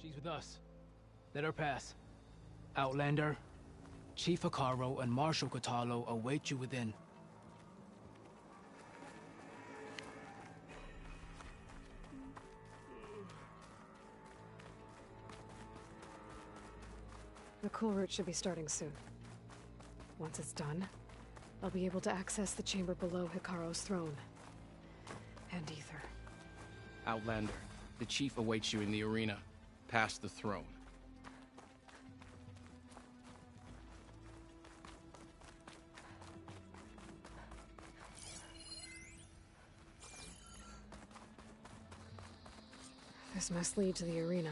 She's with us. Let her pass. Outlander, Chief Hekarro and Marshal Kotallo await you within. The cool route should be starting soon. Once it's done, I'll be able to access the chamber below Hekarro's throne. And Ether. Outlander, the chief awaits you in the arena, past the throne. This must lead to the arena.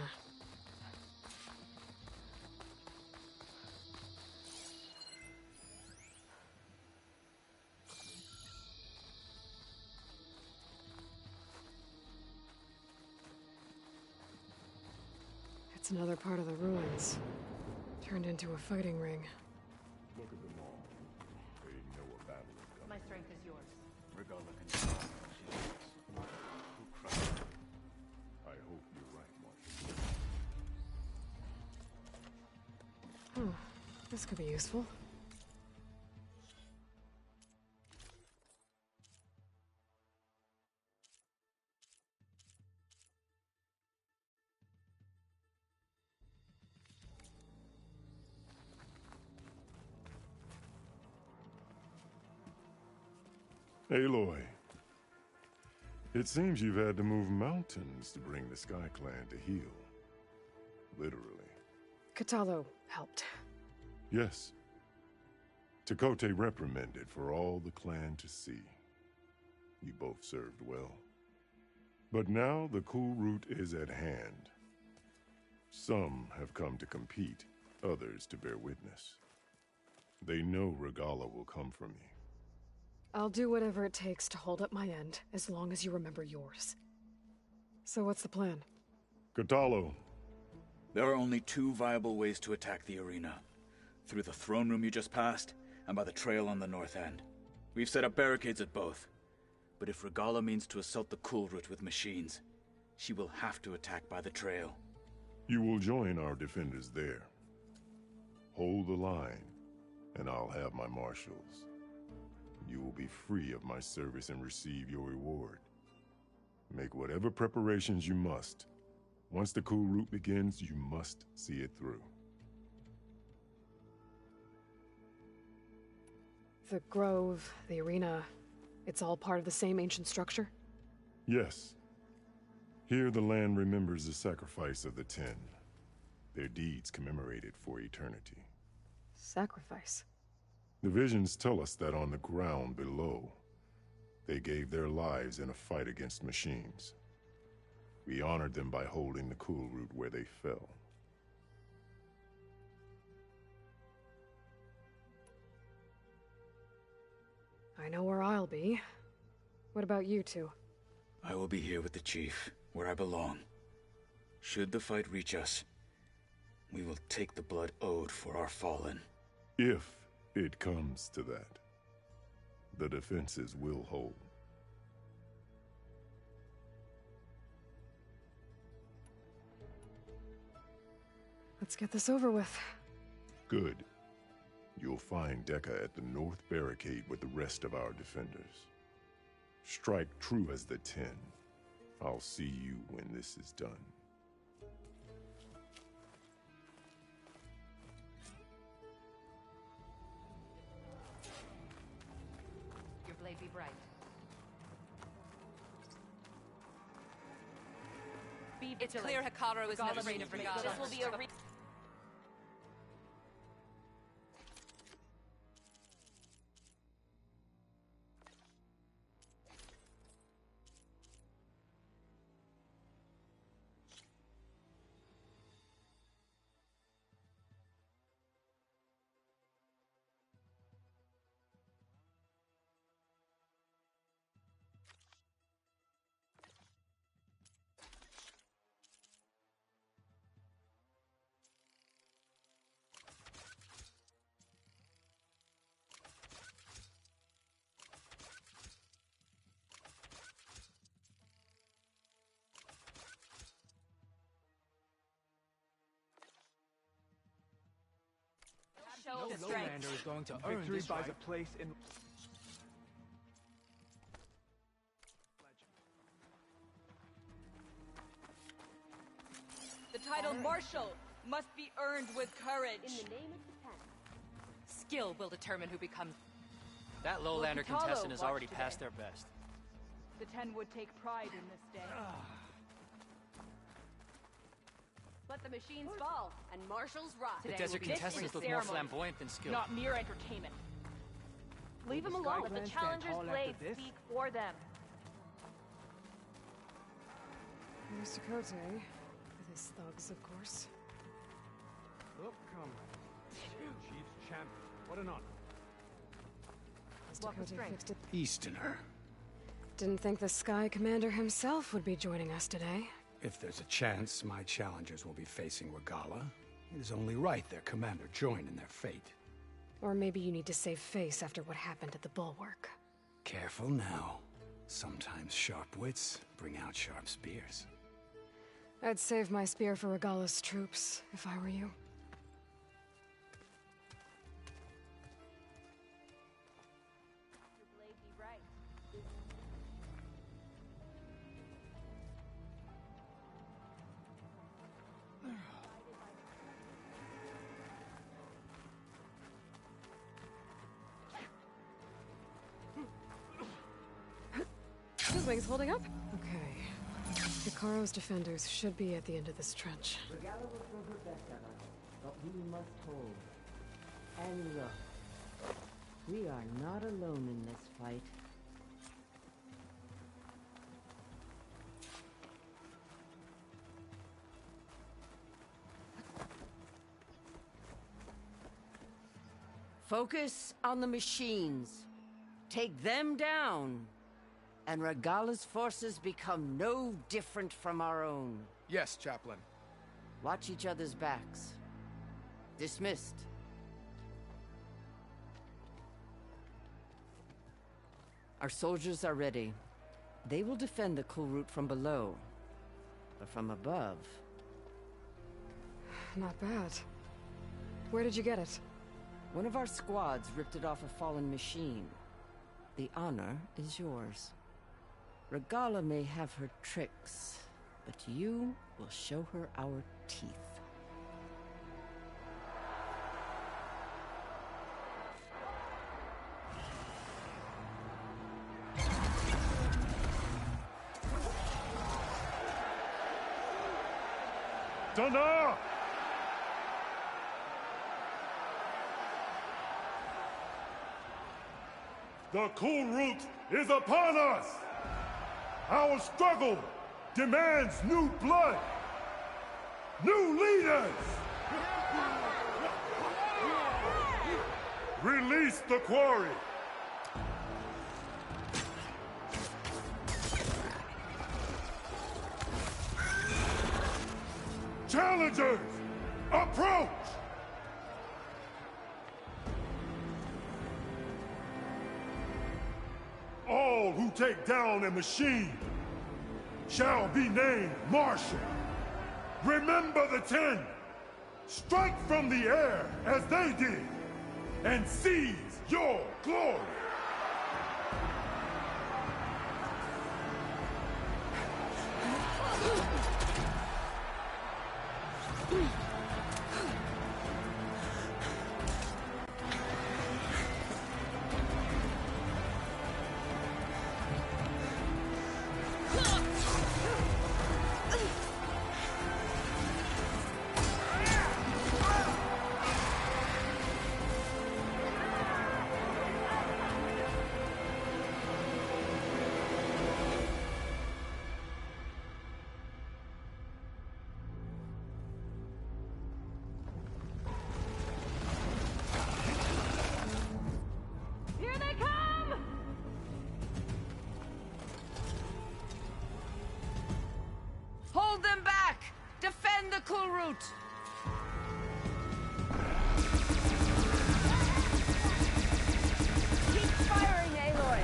It's another part of the ruins, turned into a fighting ring. Look at them all. They know a battle is coming. My strength is yours. Regala can stop when she leaves. Who crushed her? I hope you're right, Marshal. Hmm, this could be useful. Aloy, it seems you've had to move mountains to bring the Sky Clan to heel. Literally. Kotallo helped. Yes. Tekote reprimanded for all the clan to see. You both served well. But now the cool route is at hand. Some have come to compete, others to bear witness. They know Regala will come for me. I'll do whatever it takes to hold up my end, as long as you remember yours. So what's the plan? Kotallo. There are only two viable ways to attack the arena. Through the throne room you just passed, and by the trail on the north end. We've set up barricades at both. But if Regala means to assault the cool route with machines, she will have to attack by the trail. You will join our defenders there. Hold the line, and I'll have my marshals. You will be free of my service and receive your reward. Make whatever preparations you must. Once the cool route begins, you must see it through. The grove, the arena, it's all part of the same ancient structure? Yes. Here the land remembers the sacrifice of the Ten. Their deeds commemorated for eternity. Sacrifice? The visions tell us that on the ground below, they gave their lives in a fight against machines. We honored them by holding the cool route where they fell. I know where I'll be. What about you two? I will be here with the chief, where I belong. Should the fight reach us, we will take the blood owed for our fallen. If it comes to that, the defenses will hold. Let's get this over with. Good. You'll find Dekka at the north barricade with the rest of our defenders. Strike true as the Ten. I'll see you when this is done. Your blade be bright. It's clear Hekarro is never afraid of Regala. This will be a Lowlander is going to earn Victory this buys right. a place in... The title Marshal must be earned with courage. In the name of the Ten. Skill will determine who becomes... That Lowlander Kitalo contestant has watched already today. passed their best. The Ten would take pride in this day. Let the machines fall, and marshals rock. The desert contestants look more flamboyant than skilled. Not mere entertainment. Leave them the alone. Sky Let the Clan stand challengers' tall after blades this? speak for them. There's Dakota, with his thugs, of course. Oh, come. Chief's champion. What an honor. Has Dakota fixed it? Easterner. Didn't think the Sky Commander himself would be joining us today. If there's a chance my challengers will be facing Regala, it is only right their commander join in their fate. Or maybe you need to save face after what happened at the Bulwark. Careful now. Sometimes sharp wits bring out sharp spears. I'd save my spear for Regala's troops, if I were you. Your blade be right. His wings holding up? Okay. Hikaro's defenders should be at the end of this trench. Regala will throw her best at us, but we must hold. And look, we are not alone in this fight. Focus on the machines. Take them down. And Regala's forces become no different from our own. Yes, Chaplain. Watch each other's backs. Dismissed. Our soldiers are ready. They will defend the Kulrut from below. But from above... Not bad. Where did you get it? One of our squads ripped it off a fallen machine. The honor is yours. Regala may have her tricks, but you will show her our teeth. Dana! The Kulrut is upon us! Our struggle demands new blood! New leaders! Release the quarry! Challengers, approach! All who take down a machine shall be named Marshal. Remember the 10. Strike from the air as they did, and seize your glory. Here they come! Hold them back! Defend the Kulrut! Keep firing, Aloy!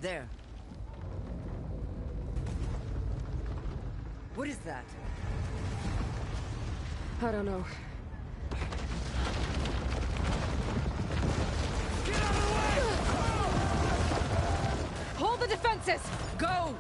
There. What is that? I don't know. Hold the defenses! Go!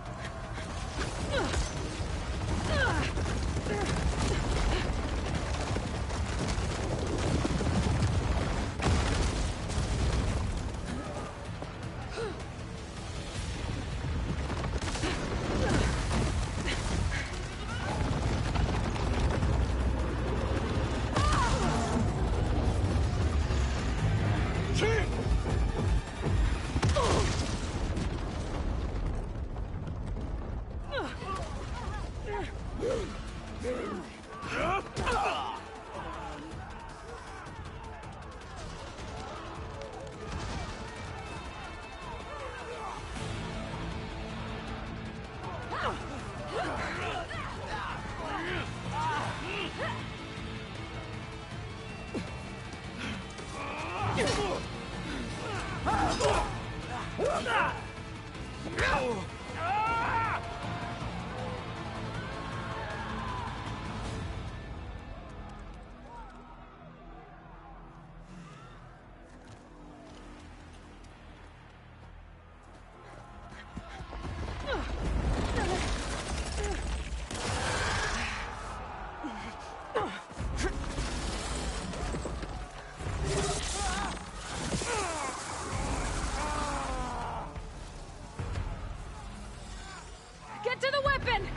Get to the weapon!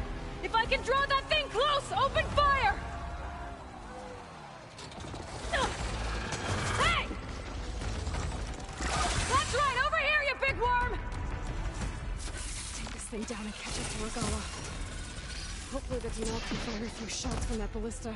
If I can draw that thing close, open fire! Hey! That's right, over here, you big worm! Take this thing down and catch up to Regalla. Hopefully the Tenel can fire a few shots from that ballista.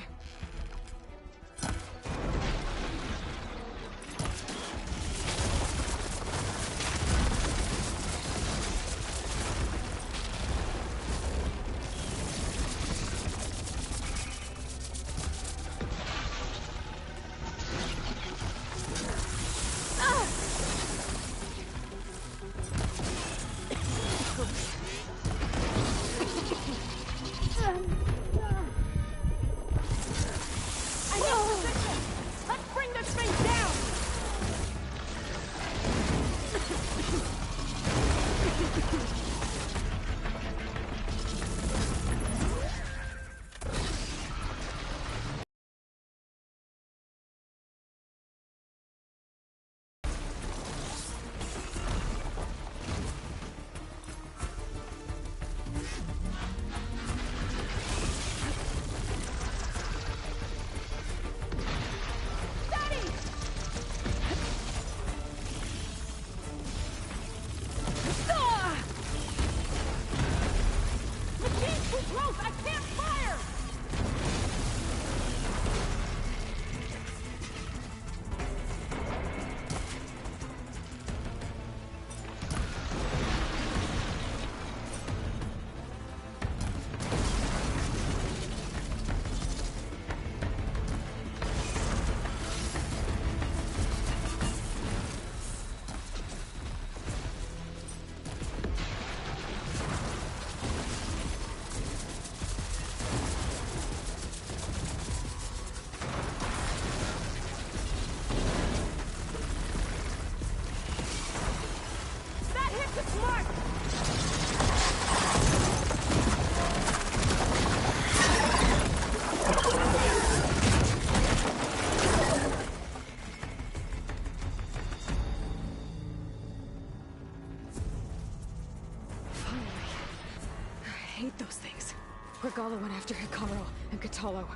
Regalla went after Hekarro and Kotallo.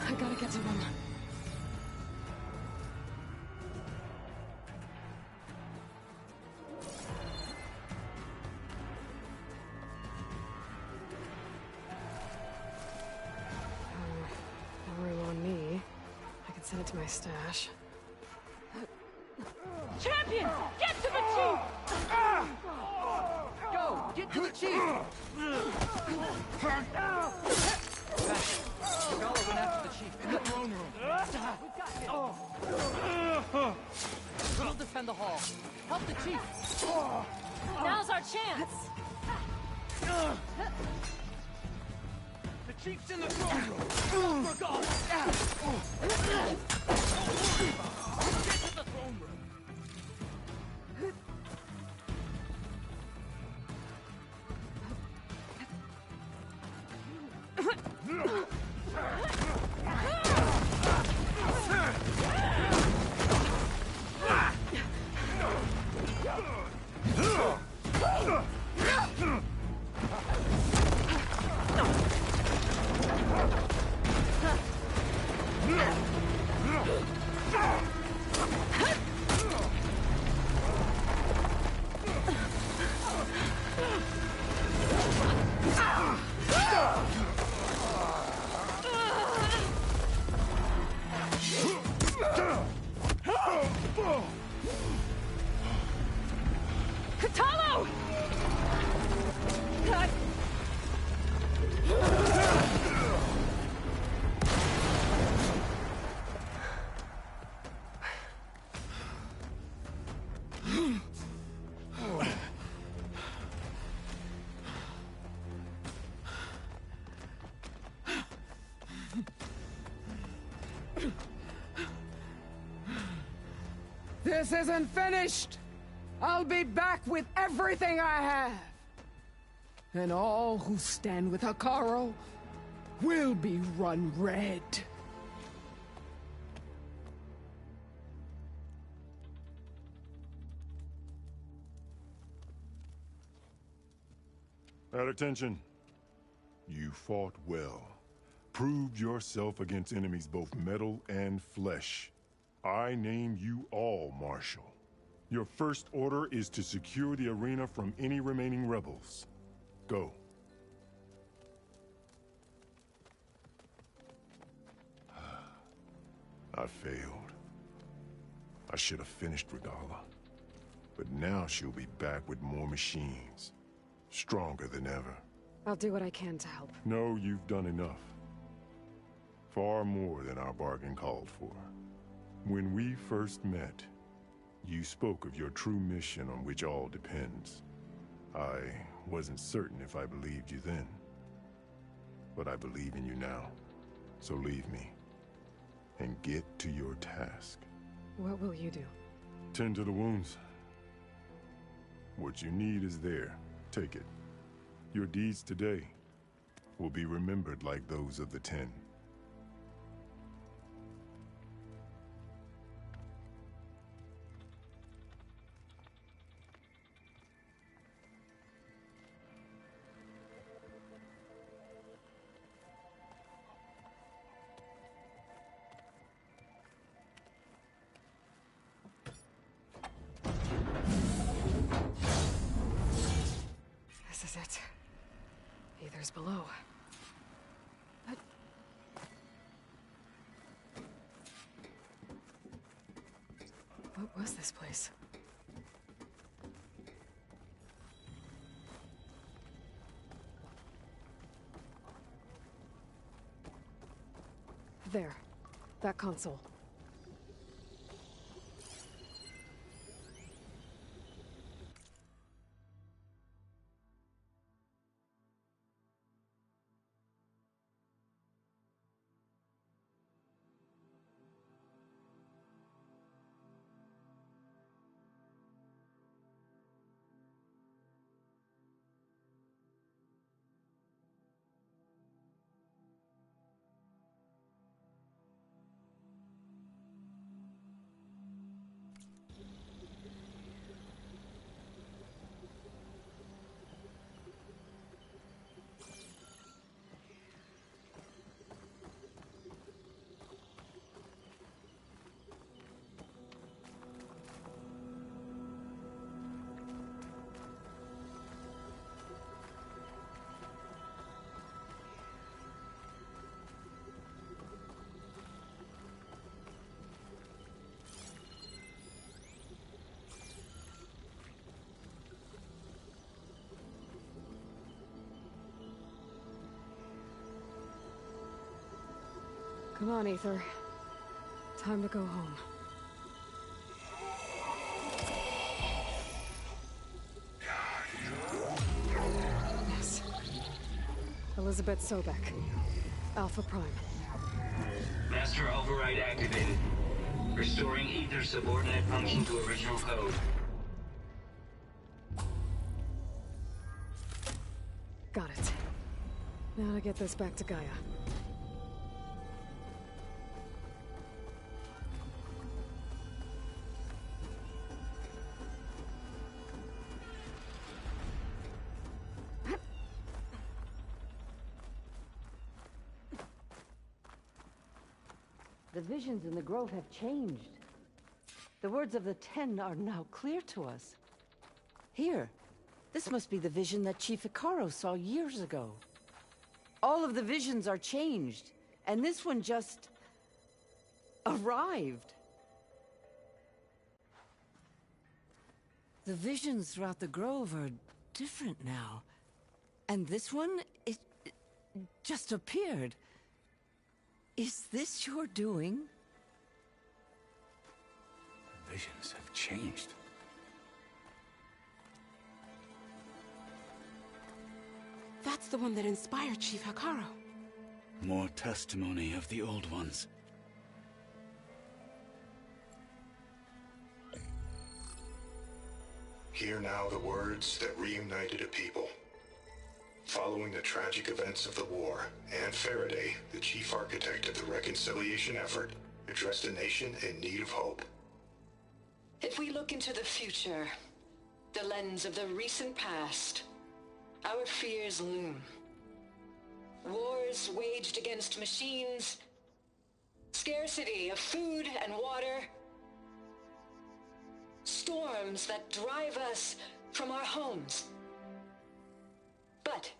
I gotta get to them. No room on me. I can send it to my stash. Champion! Get to the chief! Go! Get to the chief! Regalla went after the chief in the throne room. We'll defend the hall. Help the chief. Now's our chance! The chief's in the throne room! For God! Get to the throne room! Kotallo! This isn't finished! I'll be back with everything I have! And all who stand with Hekarro will be run red. At attention. You fought well. Proved yourself against enemies both metal and flesh. I name you all Marshal. Your first order is to secure the arena from any remaining rebels. Go. I failed. I should have finished Regalla. But now she'll be back with more machines. Stronger than ever. I'll do what I can to help. No, you've done enough. Far more than our bargain called for. When we first met, you spoke of your true mission on which all depends. I wasn't certain if I believed you then. But I believe in you now. So leave me. And get to your task. What will you do? Tend to the wounds. What you need is there. Take it. Your deeds today will be remembered like those of the 10. This is it. Aether's below. But... what was this place? There. That console. Come on, Aether. Time to go home. Elizabeth Sobek. Alpha Prime. Master override activated. Restoring ether subordinate function to original code. Got it. Now to get this back to Gaia. The visions in the Grove have changed. The words of the Ten are now clear to us. Here, this must be the vision that Chief Icaro saw years ago. All of the visions are changed, and this one just arrived. The visions throughout the Grove are different now. And this one, it just appeared. Is this your doing? Visions have changed. That's the one that inspired Chief Icaro. More testimony of the old ones. Hear now the words that reunited a people. Following the tragic events of the war, Anne Faraday, the chief architect of the reconciliation effort, addressed a nation in need of hope. If we look into the future, the lens of the recent past, our fears loom. Wars waged against machines, scarcity of food and water, storms that drive us from our homes. But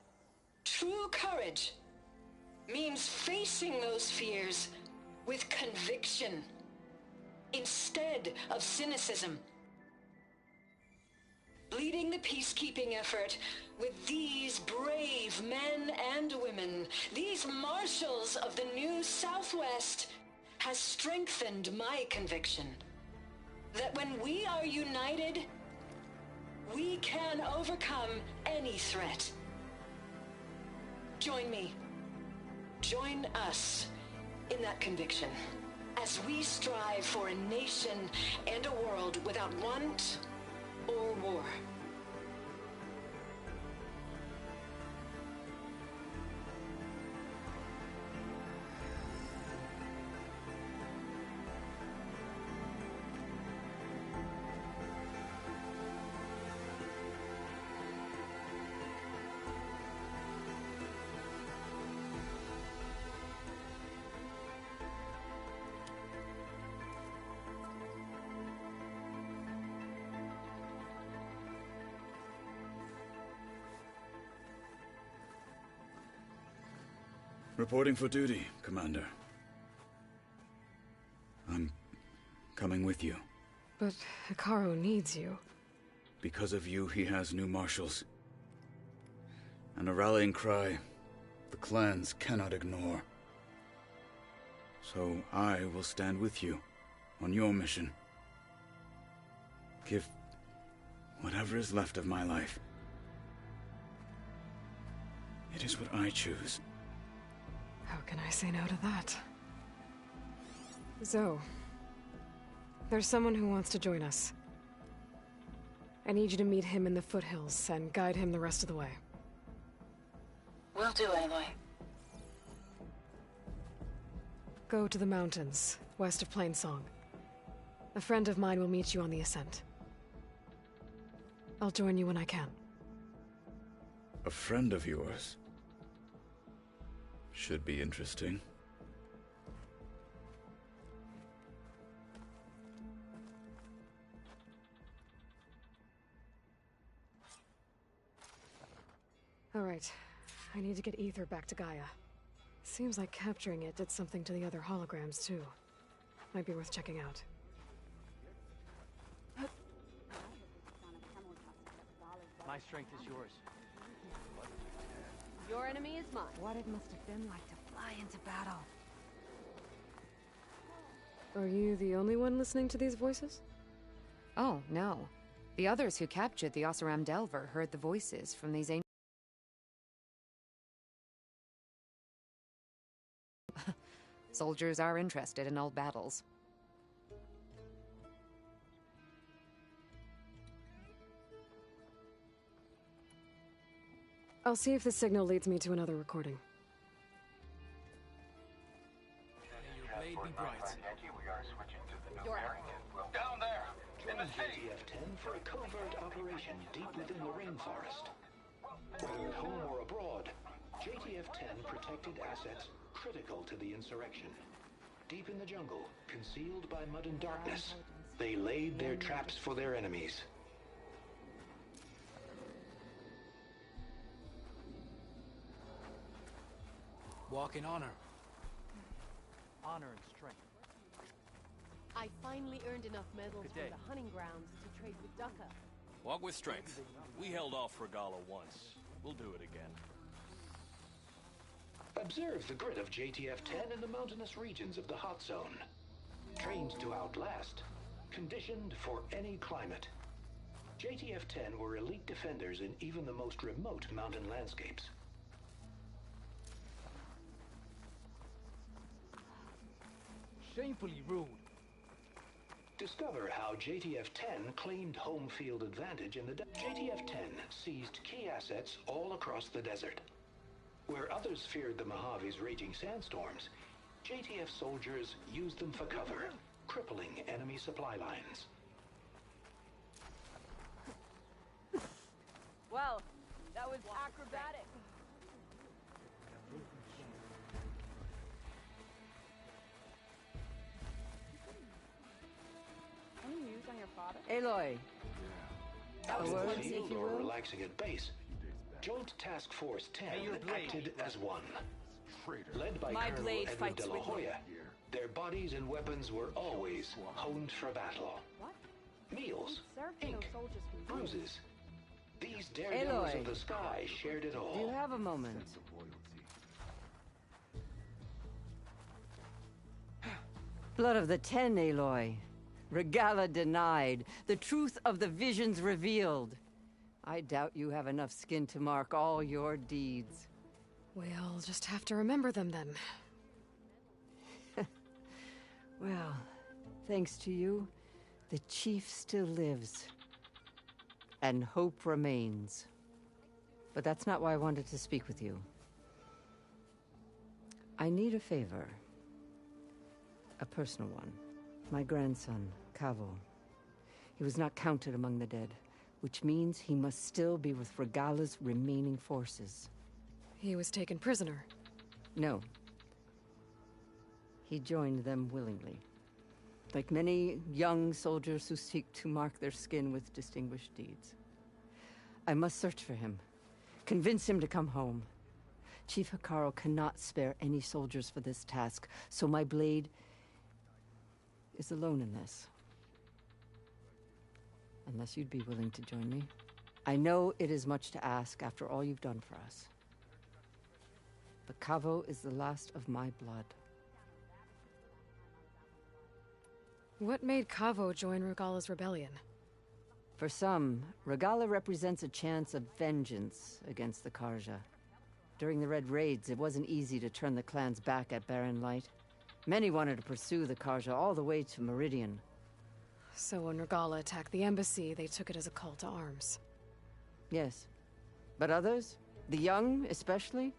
true courage means facing those fears with conviction instead of cynicism. Leading the peacekeeping effort with these brave men and women, these marshals of the new Southwest, has strengthened my conviction that when we are united, we can overcome any threat. Join me. Join us in that conviction as we strive for a nation and a world without want or war. Reporting for duty, Commander. I'm coming with you. But Icaro needs you. Because of you, he has new marshals. And a rallying cry the clans cannot ignore. So I will stand with you on your mission. Give whatever is left of my life. It is what I choose. How can I say no to that? Zoe, there's someone who wants to join us. I need you to meet him in the foothills and guide him the rest of the way. Will do, Aloy. Go to the mountains, west of Plainsong. A friend of mine will meet you on the ascent. I'll join you when I can. A friend of yours? Should be interesting. All right. I need to get Ether back to Gaia. Seems like capturing it did something to the other holograms, too. Might be worth checking out. My strength is yours. Your enemy is mine. What it must have been like to fly into battle. Are you the only one listening to these voices? Oh, no. The others who captured the Oseram Delver heard the voices from these ancient Soldiers are interested in old battles. I'll see if the signal leads me to another recording. May your blade be bright. Down there, in the city. JTF-10 for a covert operation deep within the rainforest. Whether at home or abroad, JTF-10 protected assets critical to the insurrection. Deep in the jungle, concealed by mud and darkness, they laid their traps for their enemies. Walk in honor. Honor and strength. I finally earned enough medals Good from day. the hunting grounds to trade with Ducka. Walk with strength. We held off Regala once. We'll do it again. Observe the grit of JTF-10 in the mountainous regions of the hot zone. Trained to outlast, conditioned for any climate. JTF-10 were elite defenders in even the most remote mountain landscapes. Shamefully rude. Discover how JTF-10 claimed home field advantage in the JTF-10 seized key assets all across the desert. Where others feared the Mojave's raging sandstorms, JTF soldiers used them for cover, crippling enemy supply lines. Well, that was acrobatic. Any news on your father? Aloy. Out in word, the if field you or will. relaxing at base, Joint Task Force 10 May your blade acted be as one. Led by My Colonel blade Edward fights de la with you. Hoya, their bodies and weapons were always honed for battle. What? Meals, Served to no ink, soldiers for years. bruises. These daredevils Aloy. of the sky shared it all. Do you have a moment? Blood of the Ten, Aloy. Regala denied. The truth of the visions revealed. I doubt you have enough skin to mark all your deeds. We'll just have to remember them then. Well, thanks to you, the Chief still lives. And hope remains. But that's not why I wanted to speak with you. I need a favor. A personal one. My grandson, Kavo. He was not counted among the dead, which means he must still be with Regala's remaining forces. He was taken prisoner. No. He joined them willingly. Like many young soldiers who seek to mark their skin with distinguished deeds. I must search for him. Convince him to come home. Chief Hekarro cannot spare any soldiers for this task, so my blade is alone in this. Unless you'd be willing to join me. I know it is much to ask after all you've done for us. But Kavo is the last of my blood. What made Kavo join Regala's rebellion? For some, Regala represents a chance of vengeance against the Karja. During the Red Raids, it wasn't easy to turn the clans back at Barren Light. Many wanted to pursue the Karja all the way to Meridian. So when Regala attacked the embassy, they took it as a call to arms. Yes. But others, the young especially,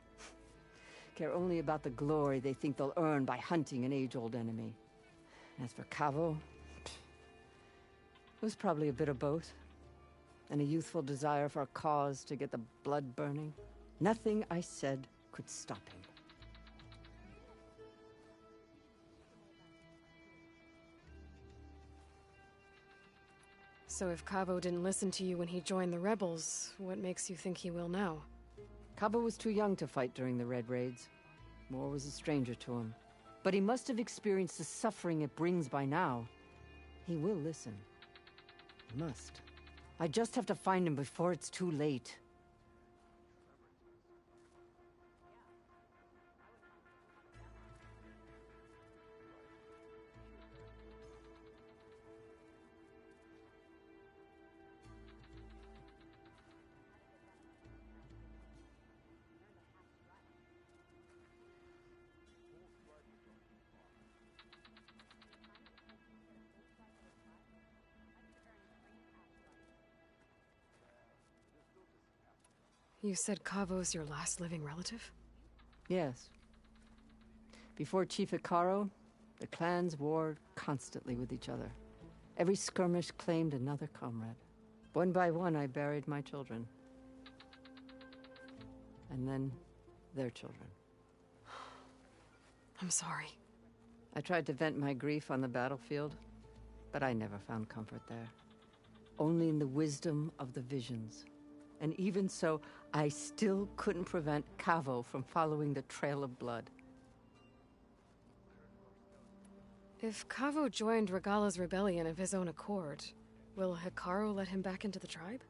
care only about the glory they think they'll earn by hunting an age-old enemy. As for Kavo, it was probably a bit of both. And a youthful desire for a cause to get the blood burning. Nothing I said could stop him. So if Kavo didn't listen to you when he joined the rebels, what makes you think he will now? Kavo was too young to fight during the Red Raids. War was a stranger to him. But he must have experienced the suffering it brings by now. He will listen. He must. I just have to find him before it's too late. You said Kavo's your last living relative? Yes. Before Chief Hekarro, the clans warred constantly with each other. Every skirmish claimed another comrade. One by one, I buried my children. And then, their children. I'm sorry. I tried to vent my grief on the battlefield, but I never found comfort there. Only in the wisdom of the visions. And even so, I still couldn't prevent Kavo from following the trail of blood. If Kavo joined Regala's rebellion of his own accord, will Hekarro let him back into the tribe?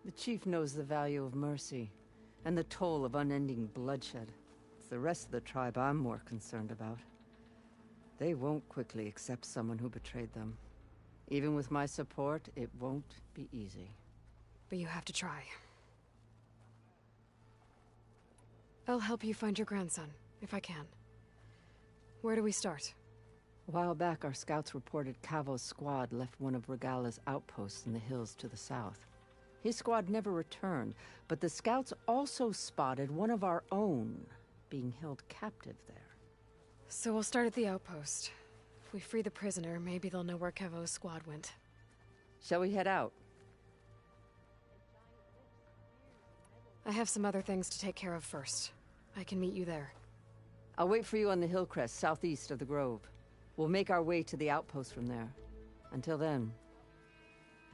The chief knows the value of mercy, and the toll of unending bloodshed. It's the rest of the tribe I'm more concerned about. They won't quickly accept someone who betrayed them. Even with my support, it won't be easy. But you have to try. I'll help you find your grandson, if I can. Where do we start? A while back, our scouts reported Kavo's squad left one of Regala's outposts in the hills to the south. His squad never returned, but the scouts also spotted one of our own being held captive there. So we'll start at the outpost. If we free the prisoner, maybe they'll know where Kavo's squad went. Shall we head out? I have some other things to take care of first. I can meet you there. I'll wait for you on the hill crest southeast of the grove. We'll make our way to the outpost from there. Until then,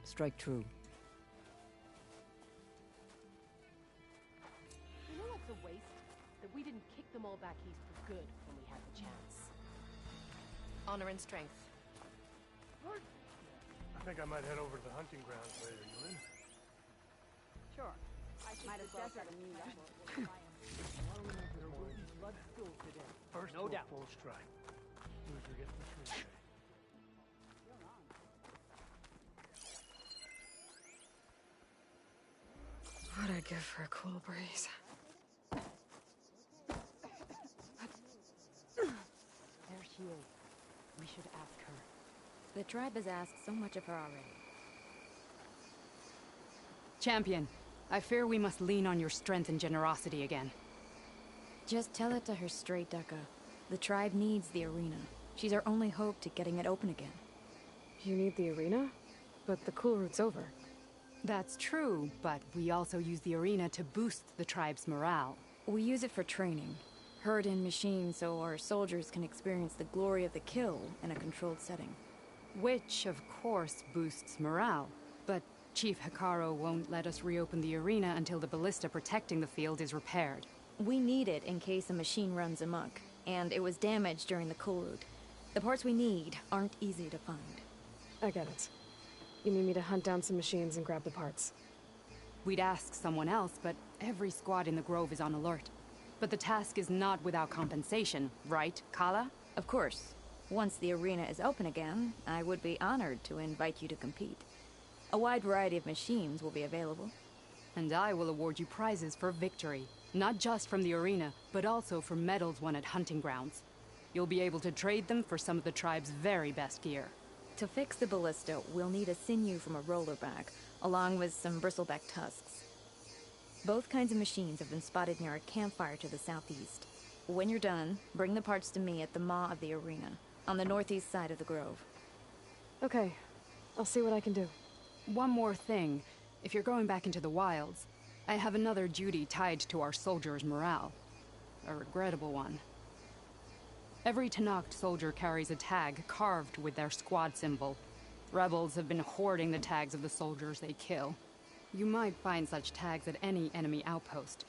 strike true. You know what's a waste? That we didn't kick them all back east for good when we had the chance. Honor and strength. I think I might head over to the hunting grounds later, you in? Sure. I might as well set a new record. Blood spills today. First, No doubt. full strike. Loser gets the tree. What'd I give for a cool breeze? There she is. We should ask her. The tribe has asked so much of her already. Champion, I fear we must lean on your strength and generosity again. Just tell it to her straight, Ducka. The tribe needs the arena. She's our only hope to getting it open again. You need the arena? But the cool route's over. That's true, but we also use the arena to boost the tribe's morale. We use it for training. Herd in machines so our soldiers can experience the glory of the kill in a controlled setting. Which, of course, boosts morale. But Chief Hekarro won't let us reopen the arena until the ballista protecting the field is repaired. We need it in case a machine runs amok, and it was damaged during the cool route. The parts we need aren't easy to find. I get it. You need me to hunt down some machines and grab the parts. We'd ask someone else, but every squad in the Grove is on alert. But the task is not without compensation, right, Kala? Of course. Once the arena is open again, I would be honored to invite you to compete. A wide variety of machines will be available. And I will award you prizes for victory. Not just from the arena, but also for medals won at hunting grounds. You'll be able to trade them for some of the tribe's very best gear. To fix the ballista, we'll need a sinew from a rollerback, along with some bristleback tusks. Both kinds of machines have been spotted near a campfire to the southeast. When you're done, bring the parts to me at the maw of the arena, on the northeast side of the grove. Okay. I'll see what I can do. One more thing. If you're going back into the wilds, I have another duty tied to our soldiers' morale. A regrettable one. Every Tenakth soldier carries a tag carved with their squad symbol. Rebels have been hoarding the tags of the soldiers they kill. You might find such tags at any enemy outpost.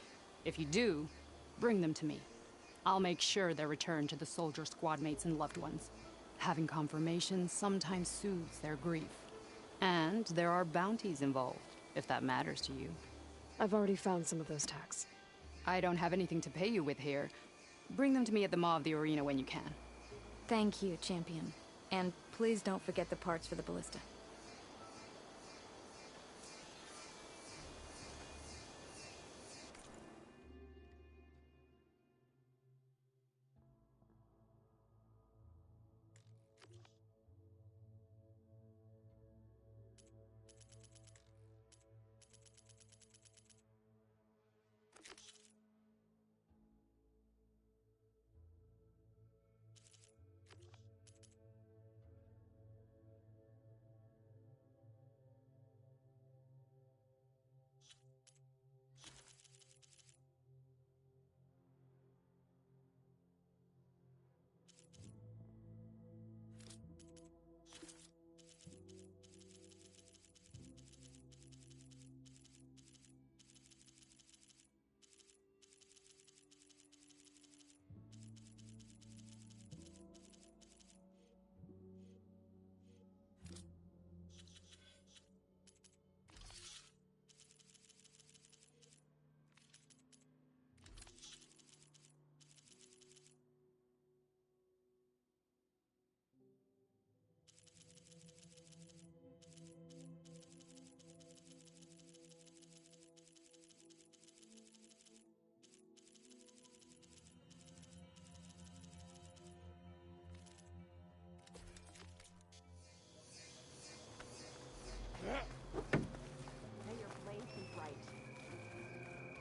If you do, bring them to me. I'll make sure they're returned to the soldier squad mates and loved ones. Having confirmation sometimes soothes their grief. And there are bounties involved, if that matters to you. I've already found some of those tags. I don't have anything to pay you with here. Bring them to me at the maw of the arena when you can. Thank you, Champion. And please don't forget the parts for the ballista.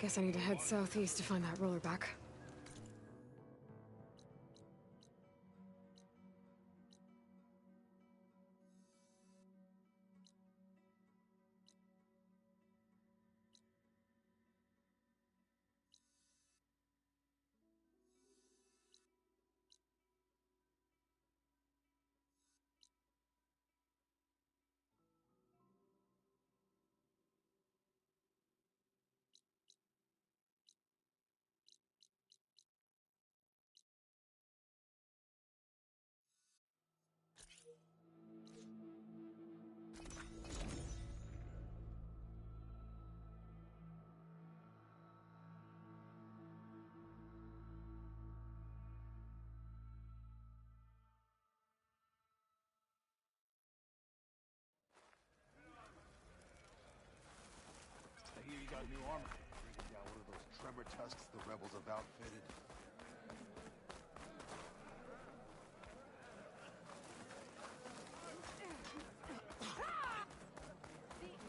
Guess I need to head southeast to find that rollerback. I hear you got new armor. Bringing down one of those tremor tusks the rebels have outfitted.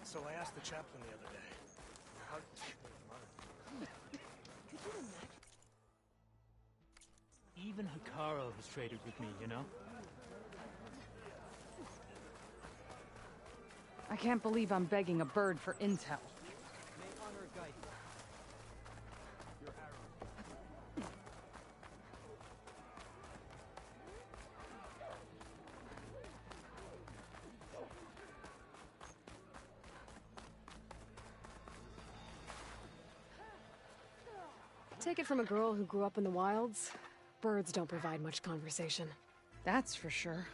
So I asked the chaplain the other day. How... Even Hikaru has traded with me, you know? I can't believe I'm begging a bird for intel. May honor guide you. Your arrow. Take it from a girl who grew up in the wilds. Birds don't provide much conversation. That's for sure.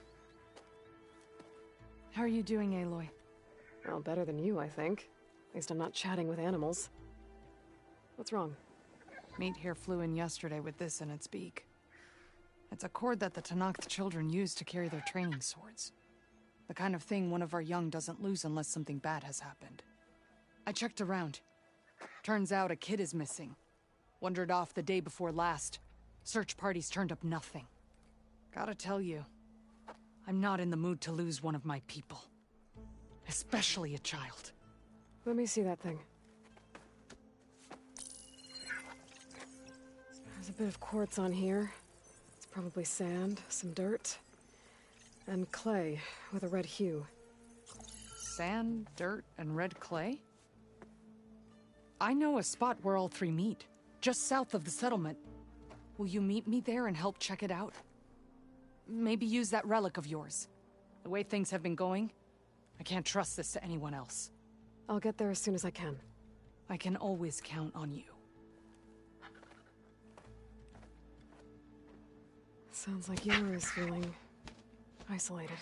How are you doing, Aloy? Well, better than you, I think. At least I'm not chatting with animals. What's wrong? Meat here flew in yesterday with this in its beak. It's a cord that the Tenakth children use to carry their training swords. The kind of thing one of our young doesn't lose unless something bad has happened. I checked around. Turns out a kid is missing. Wandered off the day before last. Search parties turned up nothing. Gotta tell you, I'm not in the mood to lose one of my people. Especially a child. Let me see that thing. There's a bit of quartz on here. It's probably sand, some dirt, and clay with a red hue. Sand, dirt, and red clay? I know a spot where all three meet, just south of the settlement. Will you meet me there and help check it out? Maybe use that relic of yours. The way things have been going, I can't trust this to anyone else. I'll get there as soon as I can. I can always count on you. Sounds like Yor is feeling isolated.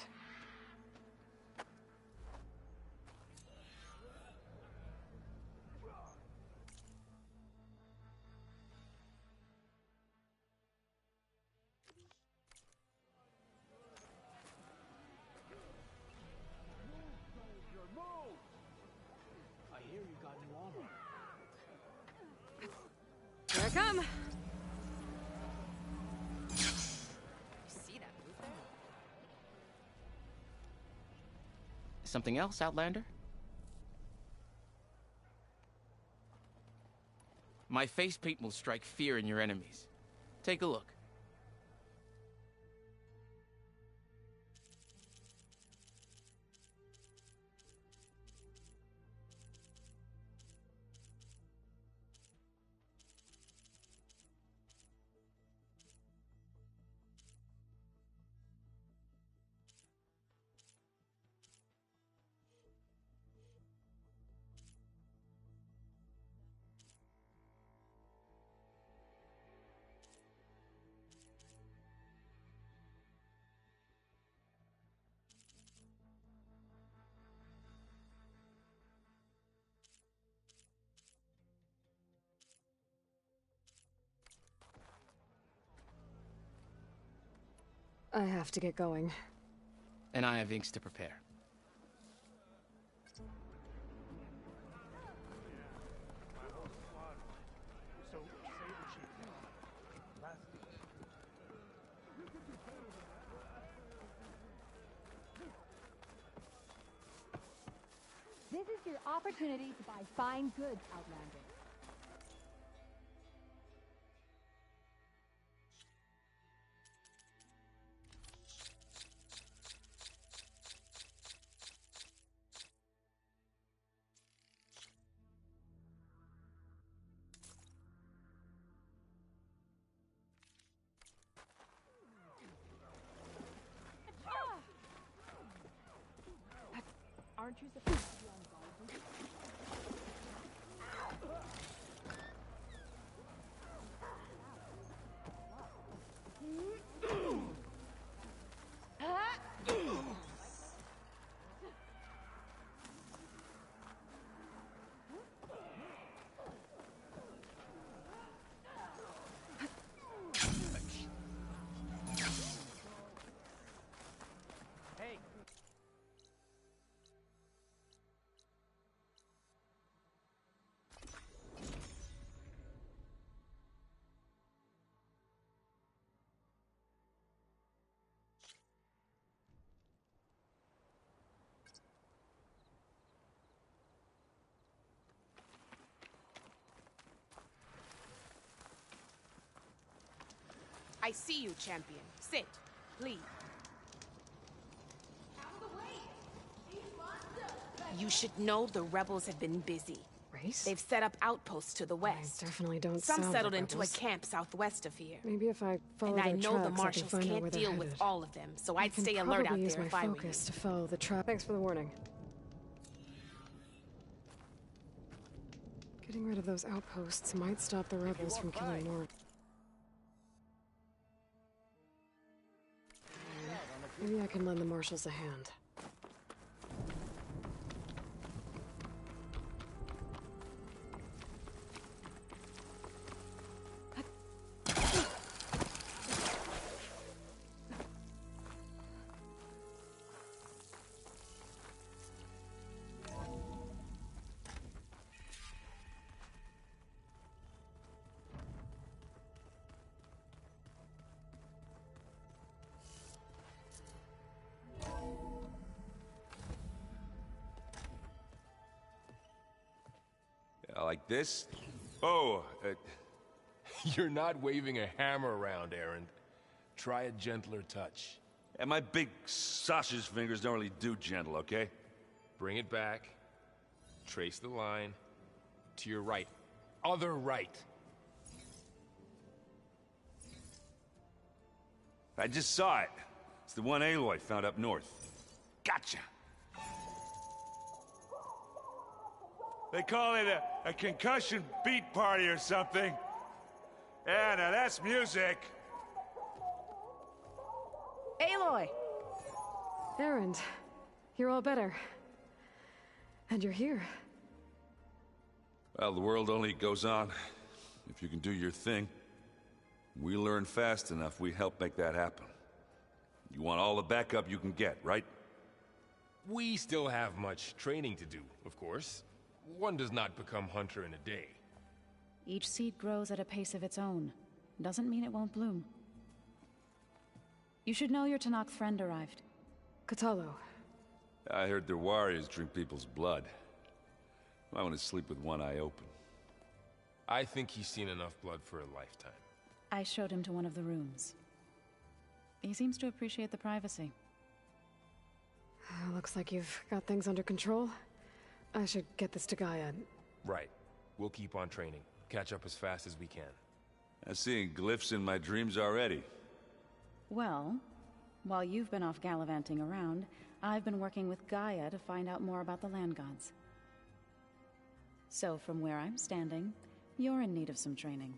I hear you got new armor. Here I come! You see that move there? Something else, Outlander? My face paint will strike fear in your enemies. Take a look. I have to get going. And I have inks to prepare. So, say the chief. Last... This is your opportunity to buy fine goods, Outlander. Aren't you supposed to be on guard duty? I see you, champion. Sit, please. You should know the rebels have been busy. Race? They've set up outposts to the west. I definitely don't Some sound settled like into a rebels. camp southwest of here. Maybe if I follow And I their know the tracks, I marshals can find out where can't they're deal headed. with all of them, so I I'd can stay alert out probably use there my if I were you. focus to follow the trap. Thanks for the warning. Getting rid of those outposts might stop the rebels from killing more. Maybe I can lend the marshals a hand. Like this? Oh, you're not waving a hammer around, Erend. Try a gentler touch. And my big sausage fingers don't really do gentle, okay? Bring it back. Trace the line. To your right. Other right. I just saw it. It's the one Aloy found up north. Gotcha! They call it a concussion beat party or something. Yeah, now that's music. Aloy! Erend, you're all better. And you're here. Well, the world only goes on if you can do your thing. We learn fast enough, we help make that happen. You want all the backup you can get, right? We still have much training to do, of course. One does not become hunter in a day. Each seed grows at a pace of its own. Doesn't mean it won't bloom. You should know your Tenakth friend arrived. Kotallo. I heard their warriors drink people's blood. I want to sleep with one eye open. I think he's seen enough blood for a lifetime. I showed him to one of the rooms. He seems to appreciate the privacy. Looks like you've got things under control. I should get this to Gaia. Right. We'll keep on training. Catch up as fast as we can. I'm seeing glyphs in my dreams already. Well, while you've been off gallivanting around, I've been working with Gaia to find out more about the land gods. So from where I'm standing, you're in need of some training.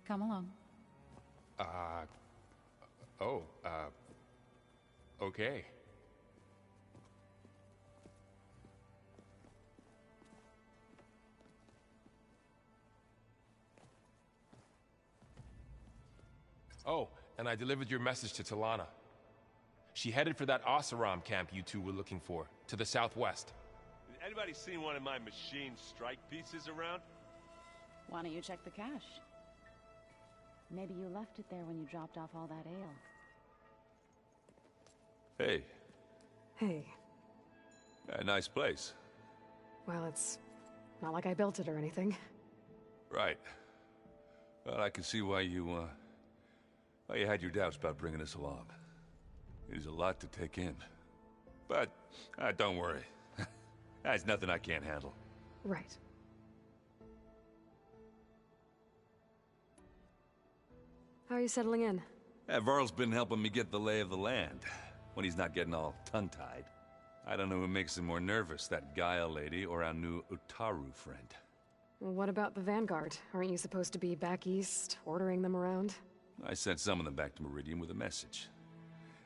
Come along. Okay. Oh, and I delivered your message to Talana. She headed for that Oseram camp you two were looking for, to the southwest. Anybody seen one of my machine strike pieces around? Why don't you check the cache? Maybe you left it there when you dropped off all that ale. Hey. Hey. A nice place. Well, it's not like I built it or anything. Right. Well, I can see why you had your doubts about bringing us along. It is a lot to take in. But, don't worry. That's nothing I can't handle. Right. How are you settling in? Varl's been helping me get the lay of the land, when he's not getting all tongue-tied. I don't know who makes him more nervous, that Gaia lady or our new Utaru friend. Well, what about the Vanguard? Aren't you supposed to be back east, ordering them around? I sent some of them back to Meridian with a message.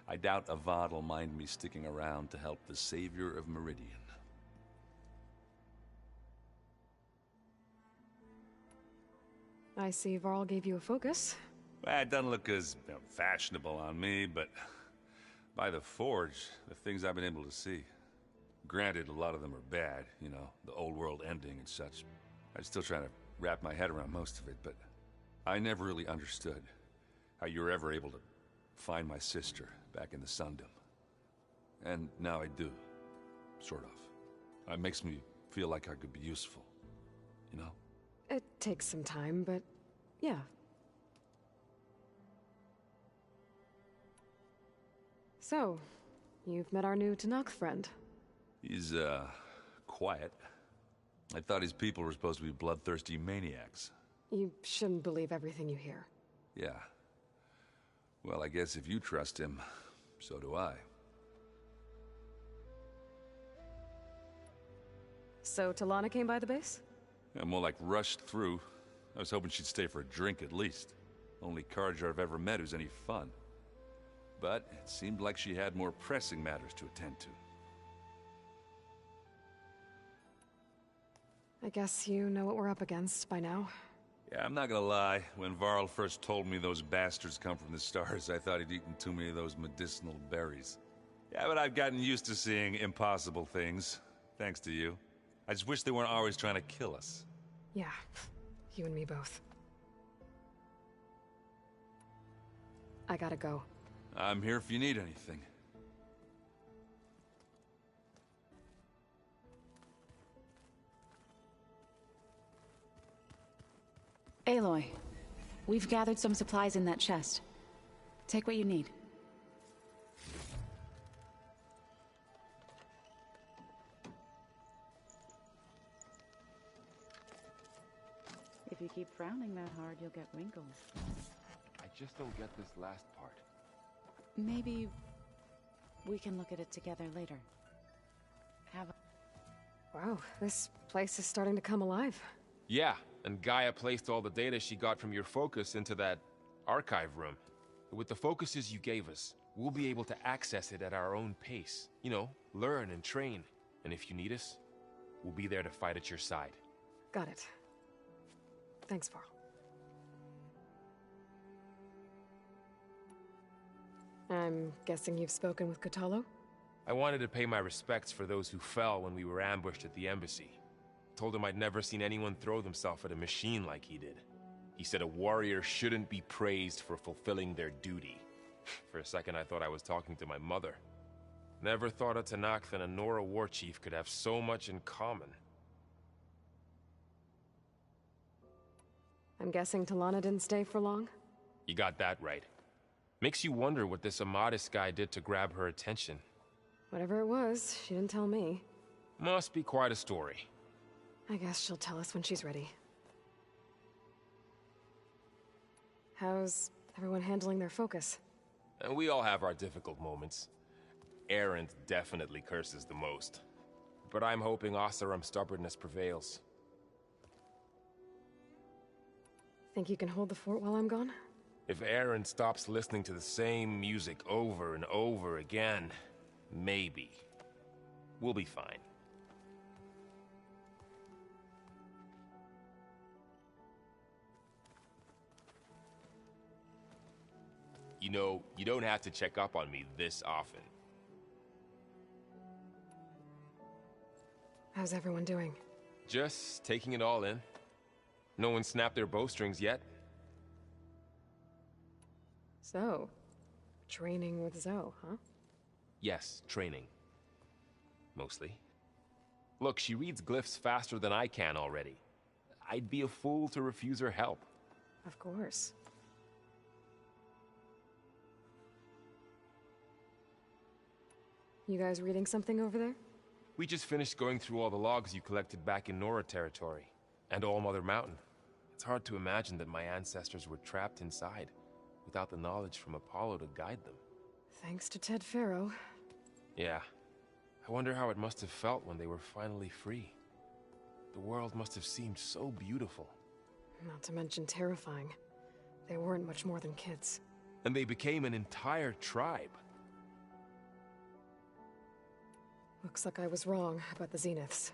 I doubt Avad will mind me sticking around to help the savior of Meridian. I see Varl gave you a focus. Well, it doesn't look as fashionable on me, but by the Forge, the things I've been able to see. Granted, a lot of them are bad, you know, the old world ending and such. I'm still trying to wrap my head around most of it, but I never really understood how you were ever able to find my sister back in the Sundom. And now I do, sort of. It makes me feel like I could be useful, you know? It takes some time, but yeah. So, you've met our new Tenakth friend. He's, quiet. I thought his people were supposed to be bloodthirsty maniacs. You shouldn't believe everything you hear. Yeah. Well, I guess if you trust him, so do I. So, Talana came by the base? Yeah, more like rushed through. I was hoping she'd stay for a drink at least. Only Carja I've ever met who's any fun. But it seemed like she had more pressing matters to attend to. I guess you know what we're up against by now. Yeah, I'm not gonna lie. When Varl first told me those bastards come from the stars, I thought he'd eaten too many of those medicinal berries. Yeah, but I've gotten used to seeing impossible things, thanks to you. I just wish they weren't always trying to kill us. Yeah, you and me both. I gotta go. I'm here if you need anything. Aloy, we've gathered some supplies in that chest. Take what you need. If you keep frowning that hard, you'll get wrinkles. I just don't get this last part. Maybe we can look at it together later. Have a... Wow, this place is starting to come alive. Yeah, and Gaia placed all the data she got from your focus into that archive room. With the focuses you gave us, we'll be able to access it at our own pace. You know, learn and train. And if you need us, we'll be there to fight at your side. Got it. Thanks, Varl. I'm guessing you've spoken with Kotallo? I wanted to pay my respects for those who fell when we were ambushed at the embassy. Told him I'd never seen anyone throw themselves at a machine like he did. He said a warrior shouldn't be praised for fulfilling their duty. For a second I thought I was talking to my mother. Never thought a Tenakth and a Nora war chief could have so much in common. I'm guessing Talana didn't stay for long? You got that right. Makes you wonder what this Amadis guy did to grab her attention. Whatever it was, she didn't tell me. Must be quite a story. I guess she'll tell us when she's ready. How's everyone handling their focus? And we all have our difficult moments. Erend definitely curses the most. But I'm hoping Oseram's stubbornness prevails. Think you can hold the fort while I'm gone? If Erend stops listening to the same music over and over again, maybe. We'll be fine. You know, you don't have to check up on me this often. How's everyone doing? Just taking it all in. No one snapped their bowstrings yet. So, training with Zoe, huh? Yes, training. Mostly. Look, she reads glyphs faster than I can already. I'd be a fool to refuse her help. Of course. You guys reading something over there? We just finished going through all the logs you collected back in Nora territory, and All Mother Mountain. It's hard to imagine that my ancestors were trapped inside, without the knowledge from Apollo to guide them. Thanks to Ted Faro. Yeah. I wonder how it must have felt when they were finally free. The world must have seemed so beautiful. Not to mention terrifying. They weren't much more than kids. And they became an entire tribe. Looks like I was wrong about the Zeniths.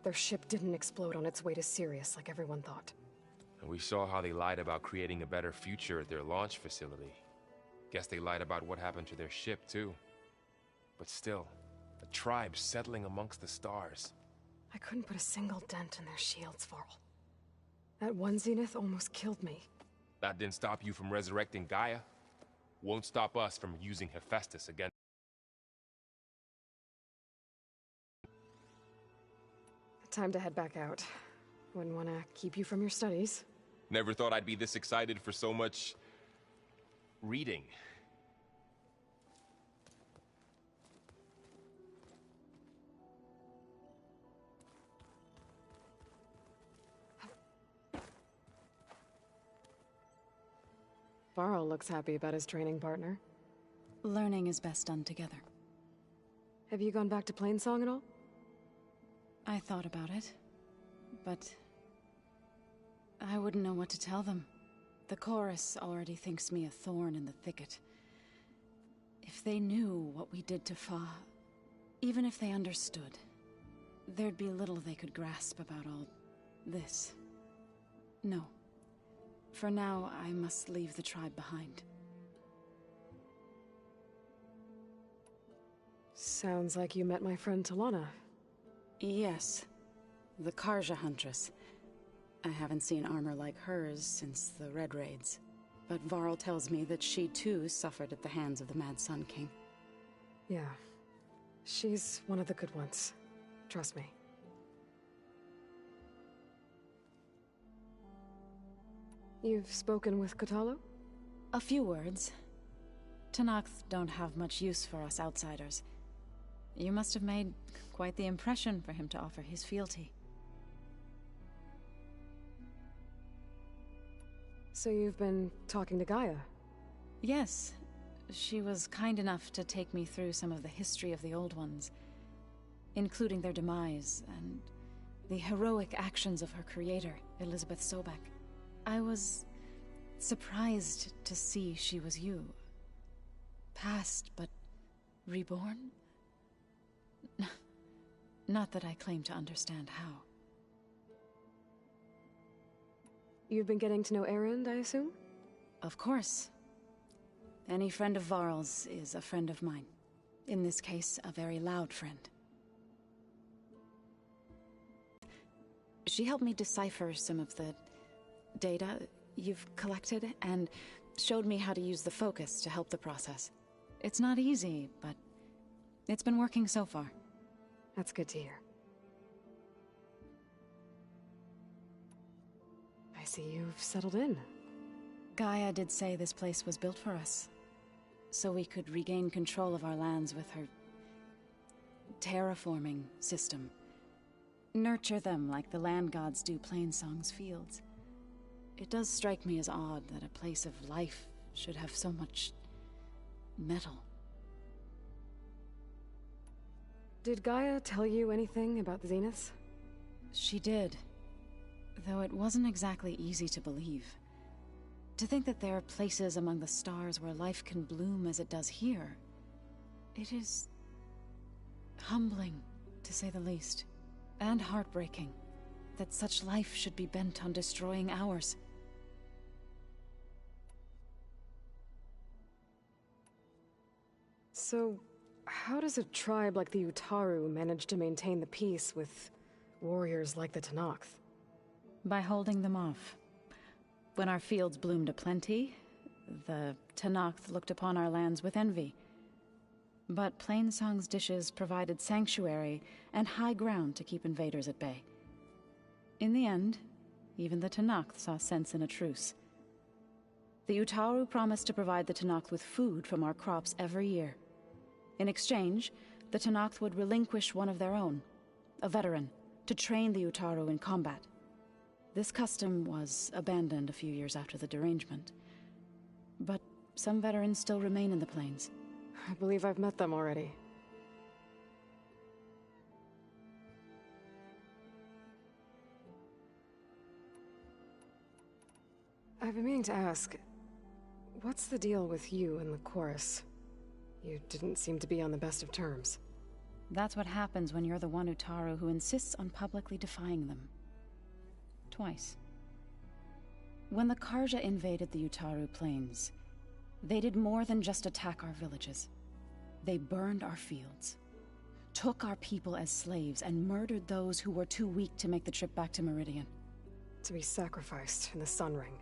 Their ship didn't explode on its way to Sirius like everyone thought. And we saw how they lied about creating a better future at their launch facility. Guess they lied about what happened to their ship, too. But still, a tribe settling amongst the stars. I couldn't put a single dent in their shields, Varl. That one Zenith almost killed me. That didn't stop you from resurrecting Gaia. Won't stop us from using Hephaestus again. Time to head back out. Wouldn't want to keep you from your studies. Never thought I'd be this excited for so much reading. Varl looks happy about his training partner. Learning is best done together. Have you gone back to Plainsong at all? I thought about it, but I wouldn't know what to tell them. The chorus already thinks me a thorn in the thicket. If they knew what we did to Fa, even if they understood, there'd be little they could grasp about all this. No. For now, I must leave the tribe behind. Sounds like you met my friend Talana. Yes. The Karja Huntress. I haven't seen armor like hers since the Red Raids. But Varl tells me that she too suffered at the hands of the Mad Sun King. Yeah. She's one of the good ones. Trust me. You've spoken with Kotallo? A few words. Tenakth don't have much use for us outsiders. You must have made quite the impression for him to offer his fealty. So you've been talking to Gaia? Yes. She was kind enough to take me through some of the history of the Old Ones, including their demise and the heroic actions of her creator, Elizabeth Sobek. I was surprised to see she was you. Past, but reborn? Not that I claim to understand how. You've been getting to know Erend, I assume? Of course. Any friend of Varl's is a friend of mine. In this case, a very loud friend. She helped me decipher some of the data you've collected, and showed me how to use the focus to help the process. It's not easy, but it's been working so far. That's good to hear. I see you've settled in. Gaia did say this place was built for us, so we could regain control of our lands with her terraforming system. Nurture them like the land gods do Plainsong's fields. It does strike me as odd that a place of life should have so much metal. Did Gaia tell you anything about the Zeniths? She did, though it wasn't exactly easy to believe. To think that there are places among the stars where life can bloom as it does here, it is humbling, to say the least, and heartbreaking that such life should be bent on destroying ours. So, how does a tribe like the Utaru manage to maintain the peace with warriors like the Tenakth? By holding them off. When our fields bloomed aplenty, the Tenakth looked upon our lands with envy. But Plainsong's dishes provided sanctuary and high ground to keep invaders at bay. In the end, even the Tenakth saw sense in a truce. The Utaru promised to provide the Tenakth with food from our crops every year. In exchange, the Tenakth would relinquish one of their own, a veteran, to train the Utaru in combat. This custom was abandoned a few years after the derangement. But some veterans still remain in the plains. I believe I've met them already. I've been meaning to ask, what's the deal with you and the chorus? You didn't seem to be on the best of terms. That's what happens when you're the one Utaru who insists on publicly defying them. Twice. When the Karja invaded the Utaru plains, they did more than just attack our villages. They burned our fields, took our people as slaves, and murdered those who were too weak to make the trip back to Meridian. To be sacrificed in the Sun Ring.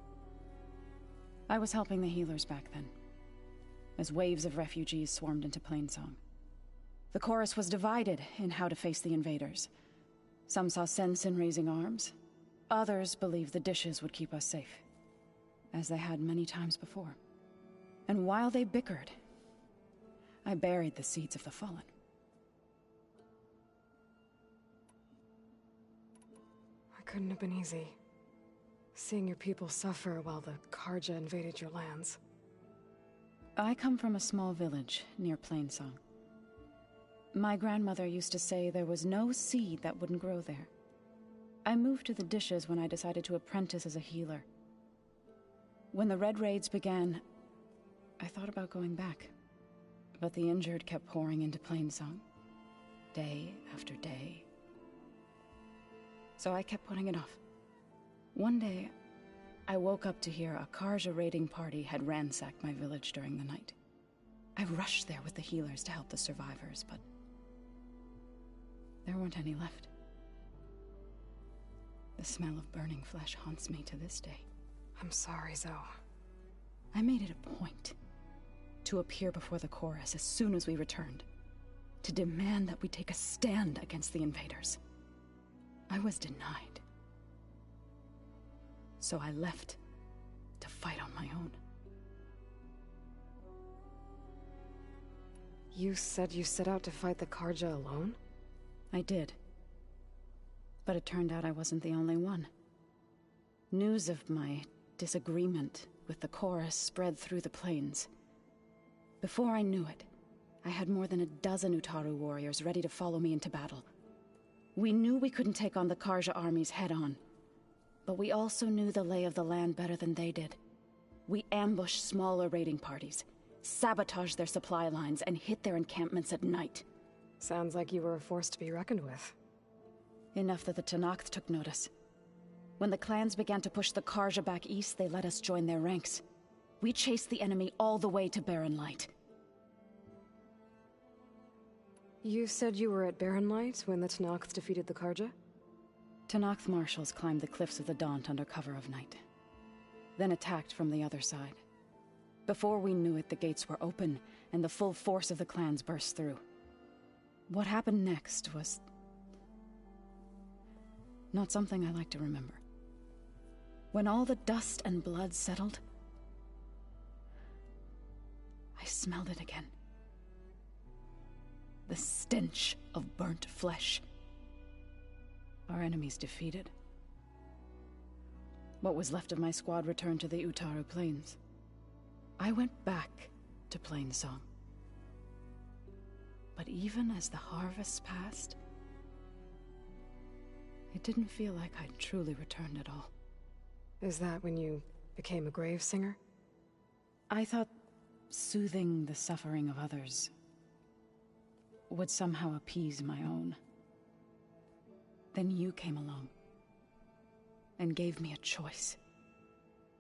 I was helping the healers back then, as waves of refugees swarmed into Plainsong. The chorus was divided in how to face the invaders. Some saw sense in raising arms. Others believed the dishes would keep us safe, as they had many times before. And while they bickered, I buried the seeds of the fallen. It couldn't have been easy. Seeing your people suffer while the Karja invaded your lands. I come from a small village near Plainsong. My grandmother used to say there was no seed that wouldn't grow there. I moved to the dishes when I decided to apprentice as a healer. When the Red Raids began, I thought about going back. But the injured kept pouring into Plainsong, day after day. So I kept putting it off. One day, I woke up to hear a Karja raiding party had ransacked my village during the night. I rushed there with the healers to help the survivors, but there weren't any left. The smell of burning flesh haunts me to this day. I'm sorry, Zoe. I made it a point to appear before the chorus as soon as we returned, to demand that we take a stand against the invaders. I was denied. So I left to fight on my own. You said you set out to fight the Karja alone? I did. But it turned out I wasn't the only one. News of my disagreement with the chorus spread through the plains. Before I knew it, I had more than a dozen Utaru warriors ready to follow me into battle. We knew we couldn't take on the Karja armies head-on, but we also knew the lay of the land better than they did. We ambushed smaller raiding parties, sabotaged their supply lines, and hit their encampments at night. Sounds like you were a force to be reckoned with. Enough that the Tenakth took notice. When the clans began to push the Karja back east, they let us join their ranks. We chased the enemy all the way to Barren Light. You said you were at Barren Light when the Tenakth defeated the Karja? Tenakth marshals climbed the cliffs of the Daunt under cover of night, then attacked from the other side. Before we knew it, the gates were open, and the full force of the clans burst through. What happened next was not something I like to remember. When all the dust and blood settled, I smelled it again. The stench of burnt flesh. Our enemies defeated. What was left of my squad returned to the Utaru Plains. I went back to Plainsong. But even as the harvest passed, it didn't feel like I'd truly returned at all. Is that when you became a grave singer? I thought soothing the suffering of others would somehow appease my own. Then you came along and gave me a choice.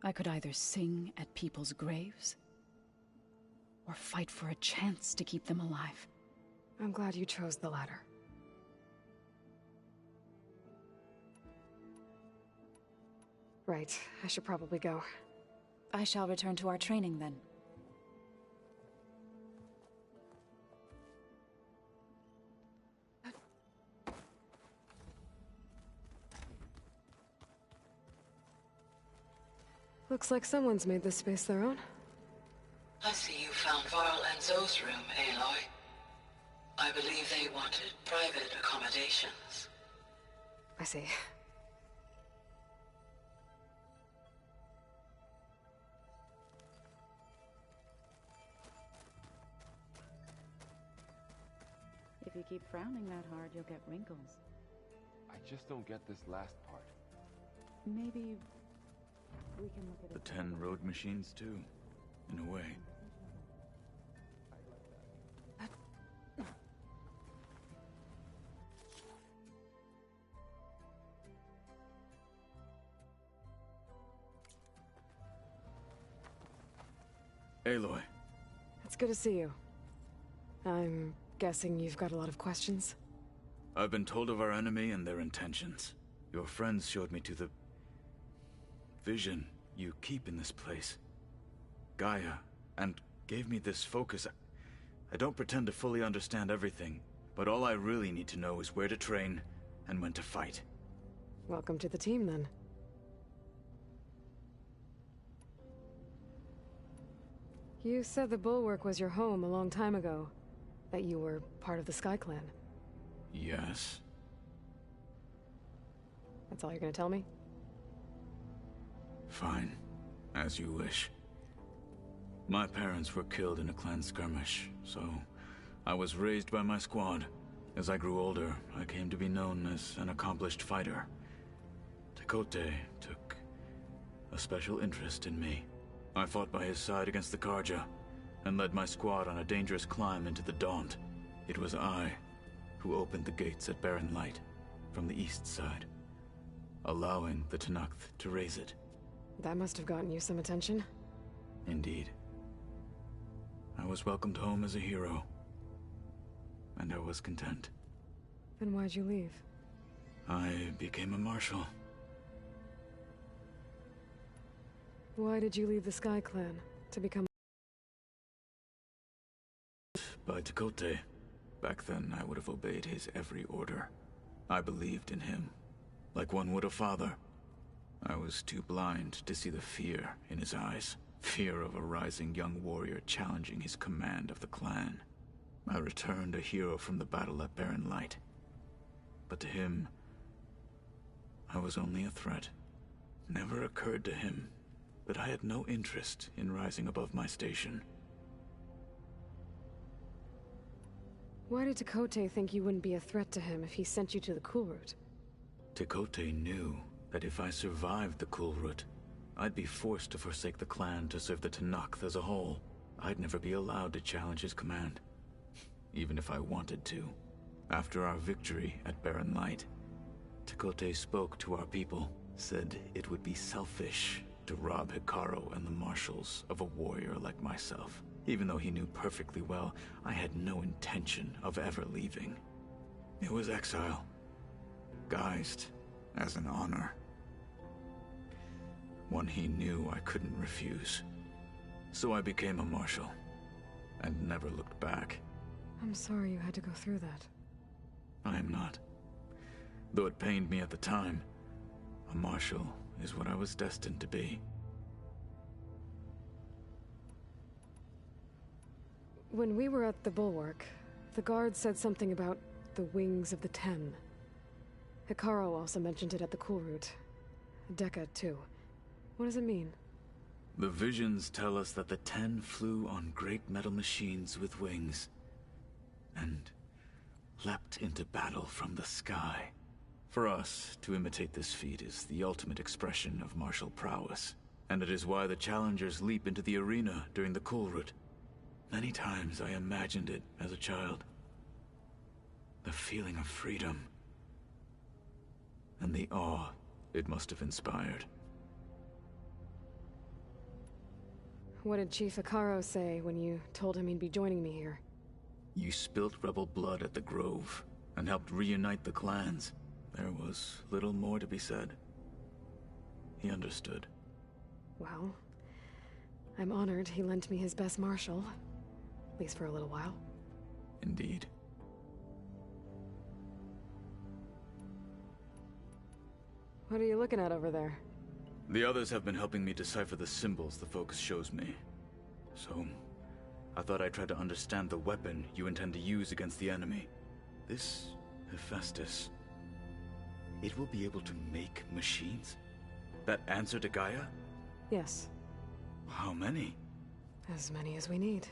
I could either sing at people's graves or fight for a chance to keep them alive. I'm glad you chose the latter. Right, I should probably go. I shall return to our training then. Looks like someone's made this space their own. I see you found Varl and Zoe's room, Aloy. I believe they wanted private accommodations. I see. If you keep frowning that hard, you'll get wrinkles. I just don't get this last part. Maybe The 10 road machines, too, in a way. Aloy. It's good to see you. I'm guessing you've got a lot of questions? I've been told of our enemy and their intentions. Your friends showed me to the vision you keep in this place, Gaia, and gave me this focus. I don't pretend to fully understand everything, but all I really need to know is where to train and when to fight. Welcome to the team, then. You said the Bulwark was your home a long time ago, that you were part of the Sky Clan. Yes. That's all you're gonna tell me? Fine. As you wish. My parents were killed in a clan skirmish, so I was raised by my squad. As I grew older, I came to be known as an accomplished fighter. Tekotteh took a special interest in me. I fought by his side against the Carja, and led my squad on a dangerous climb into the Daunt. It was I who opened the gates at Barren Light, from the east side, allowing the Tenakth to raise it. That must have gotten you some attention. Indeed. I was welcomed home as a hero, and I was content. Then why'd you leave? I became a marshal. Why did you leave the Sky Clan to become... By Tekotteh. Back then, I would have obeyed his every order. I believed in him, like one would a father. I was too blind to see the fear in his eyes. Fear of a rising young warrior challenging his command of the clan. I returned a hero from the battle at Barren Light. But to him, I was only a threat. Never occurred to him that I had no interest in rising above my station. Why did Tekotteh think you wouldn't be a threat to him if he sent you to the Kulrut? Tekotteh knew that if I survived the Kulrut, I'd be forced to forsake the clan to serve the Tenakth as a whole. I'd never be allowed to challenge his command, even if I wanted to. After our victory at Barren Light, Tekotteh spoke to our people, said it would be selfish to rob Hekarro and the marshals of a warrior like myself. Even though he knew perfectly well I had no intention of ever leaving. It was exile, guised as an honor. One he knew I couldn't refuse. So I became a marshal, and never looked back. I'm sorry you had to go through that. I am not. Though it pained me at the time, a marshal is what I was destined to be. When we were at the Bulwark, the guard said something about the Wings of the Ten. Hekarro also mentioned it at the Kulrut. Dekka, too. What does it mean? The visions tell us that the Ten flew on great metal machines with wings, and leapt into battle from the sky. For us, to imitate this feat is the ultimate expression of martial prowess, and it is why the challengers leap into the arena during the Kulrut. Many times I imagined it as a child. The feeling of freedom, and the awe it must have inspired. What did Chief Hekarro say when you told him he'd be joining me here? You spilt rebel blood at the Grove, and helped reunite the clans. There was little more to be said. He understood. Well, I'm honored he lent me his best marshal. At least for a little while. Indeed. What are you looking at over there? The others have been helping me decipher the symbols the Focus shows me. So, I thought I'd try to understand the weapon you intend to use against the enemy. This Hephaestus, it will be able to make machines? That answer to Gaia? Yes. How many? As many as we need.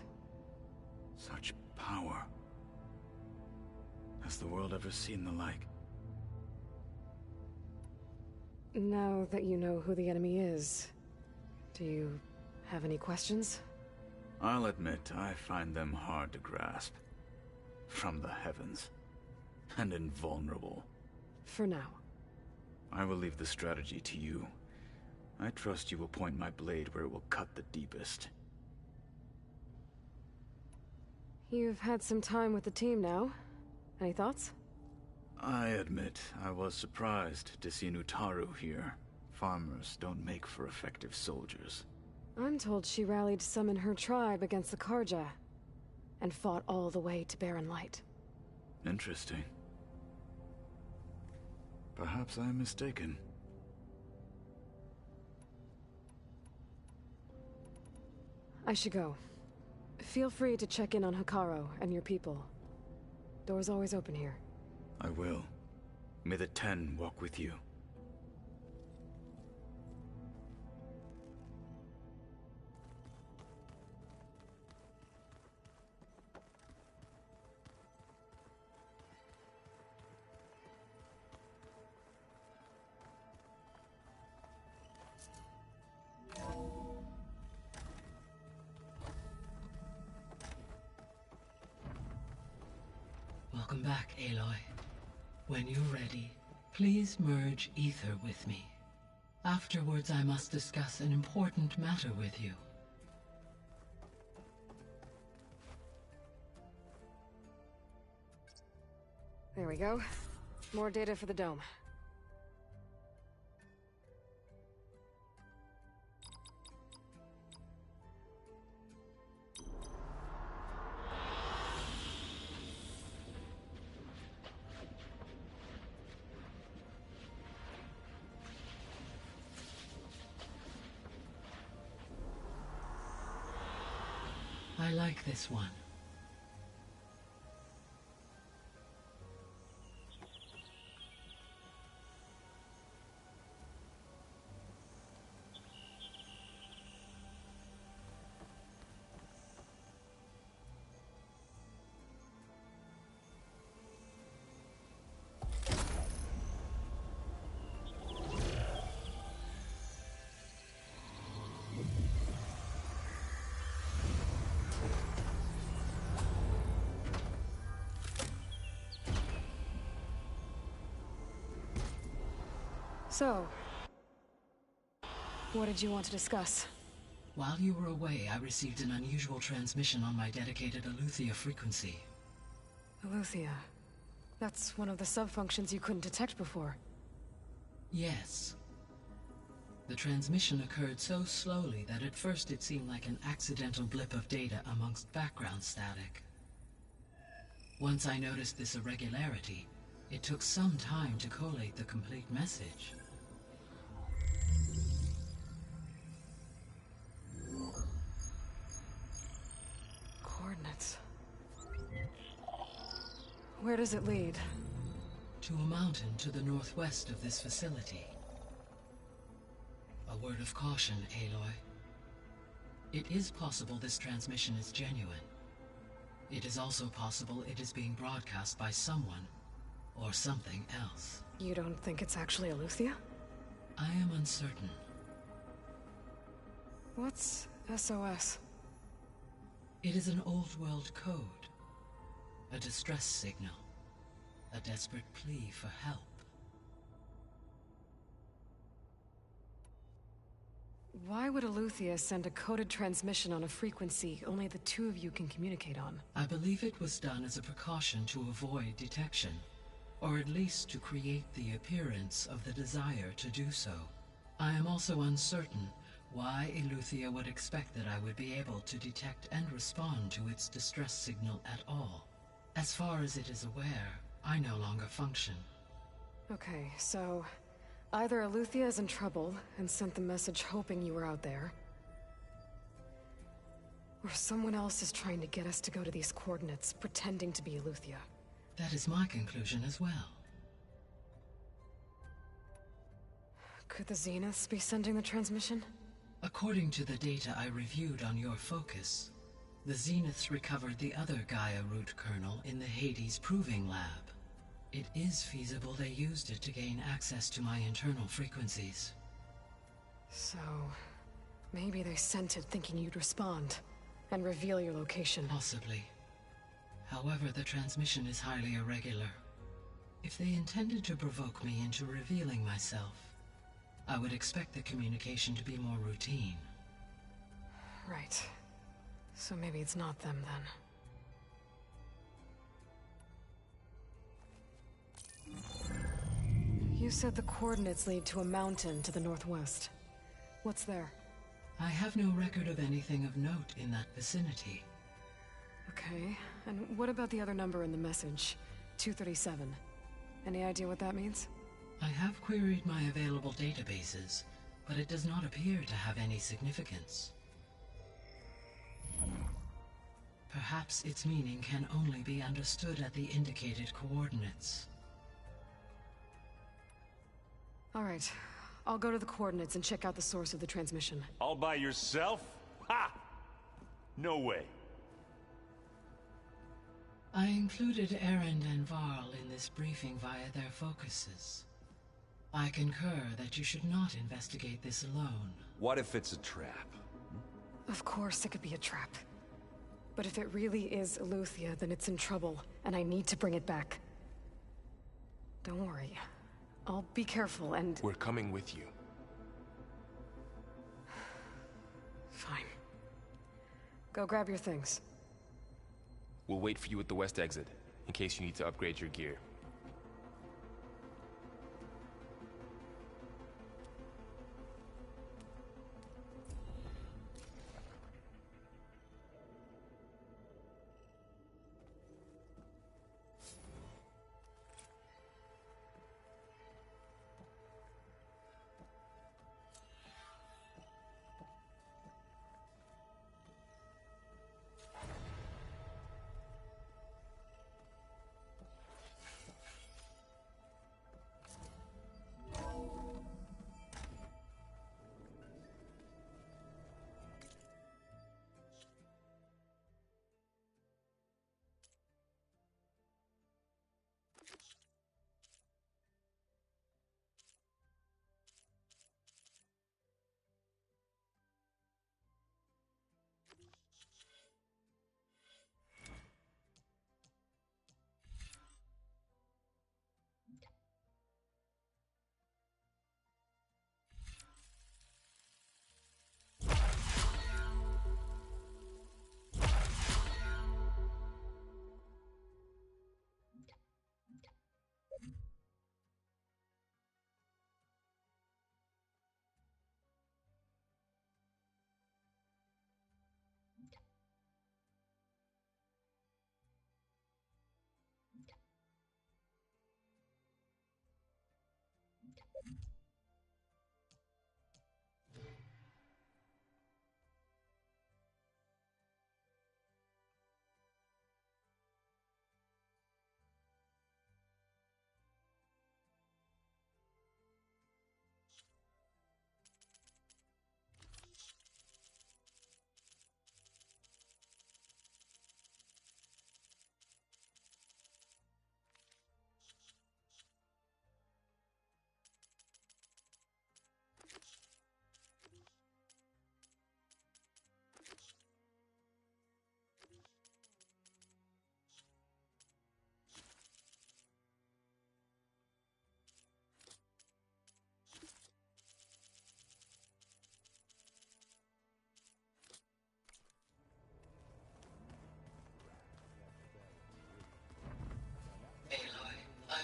Such power. Has the world ever seen the like? Now that you know who the enemy is, Do you have any questions? I'll admit, I find them hard to grasp. From the heavens. And invulnerable. For now. I will leave the strategy to you. I trust you will point my blade where it will cut the deepest. You've had some time with the team now. Any thoughts? I admit, I was surprised to see Nutaru here. Farmers don't make for effective soldiers. I'm told she rallied some in her tribe against the Karja, and fought all the way to Barren Light. Interesting. Perhaps I am mistaken. I should go. Feel free to check in on Hekarro and your people. Door's always open here. I will. May the Ten walk with you. Welcome back, Aloy. When you're ready, please merge ether with me. Afterwards, I must discuss an important matter with you. There we go. More data for the dome. I like this one. So, what did you want to discuss? While you were away, I received an unusual transmission on my dedicated Eleuthia frequency. Eleuthia. That's one of the sub-functions you couldn't detect before. Yes. The transmission occurred so slowly that at first it seemed like an accidental blip of data amongst background static. Once I noticed this irregularity, it took some time to collate the complete message. Coordinates. Where does it lead? To a mountain to the northwest of this facility. A word of caution, Aloy. It is possible this transmission is genuine. It is also possible it is being broadcast by someone or something else. You don't think it's actually Eleuthia? I am uncertain. What's SOS? It is an old-world code. A distress signal. A desperate plea for help. Why would Eleuthia send a coded transmission on a frequency only the two of you can communicate on? I believe it was done as a precaution to avoid detection, or at least to create the appearance of the desire to do so. I am also uncertain why Eleuthia would expect that I would be able to detect and respond to its distress signal at all. As far as it is aware, I no longer function. Okay, so either Eleuthia is in trouble and sent the message hoping you were out there, or someone else is trying to get us to go to these coordinates, pretending to be Eleuthia. That is my conclusion as well. Could the Zeniths be sending the transmission? According to the data I reviewed on your focus, the Zeniths recovered the other Gaia root kernel in the Hades Proving Lab. It is feasible they used it to gain access to my internal frequencies. So, Maybe they sent it thinking you'd respond and reveal your location. Possibly. However, the transmission is highly irregular. If they intended to provoke me into revealing myself, I would expect the communication to be more routine. Right. So maybe it's not them then. You said the coordinates lead to a mountain to the northwest. What's there? I have no record of anything of note in that vicinity. Okay, and what about the other number in the message? 237. Any idea what that means? I have queried my available databases, but it does not appear to have any significance. Perhaps its meaning can only be understood at the indicated coordinates. All right. I'll go to the coordinates and check out the source of the transmission. All by yourself? Ha! No way. I included Erend and Varl in this briefing via their focuses. I concur that you should not investigate this alone. What if it's a trap? Of course it could be a trap. But if it really is Eleuthia, then it's in trouble, and I need to bring it back. Don't worry. I'll be careful and... We're coming with you. Fine. Go grab your things. We'll wait for you at the west exit, in case you need to upgrade your gear.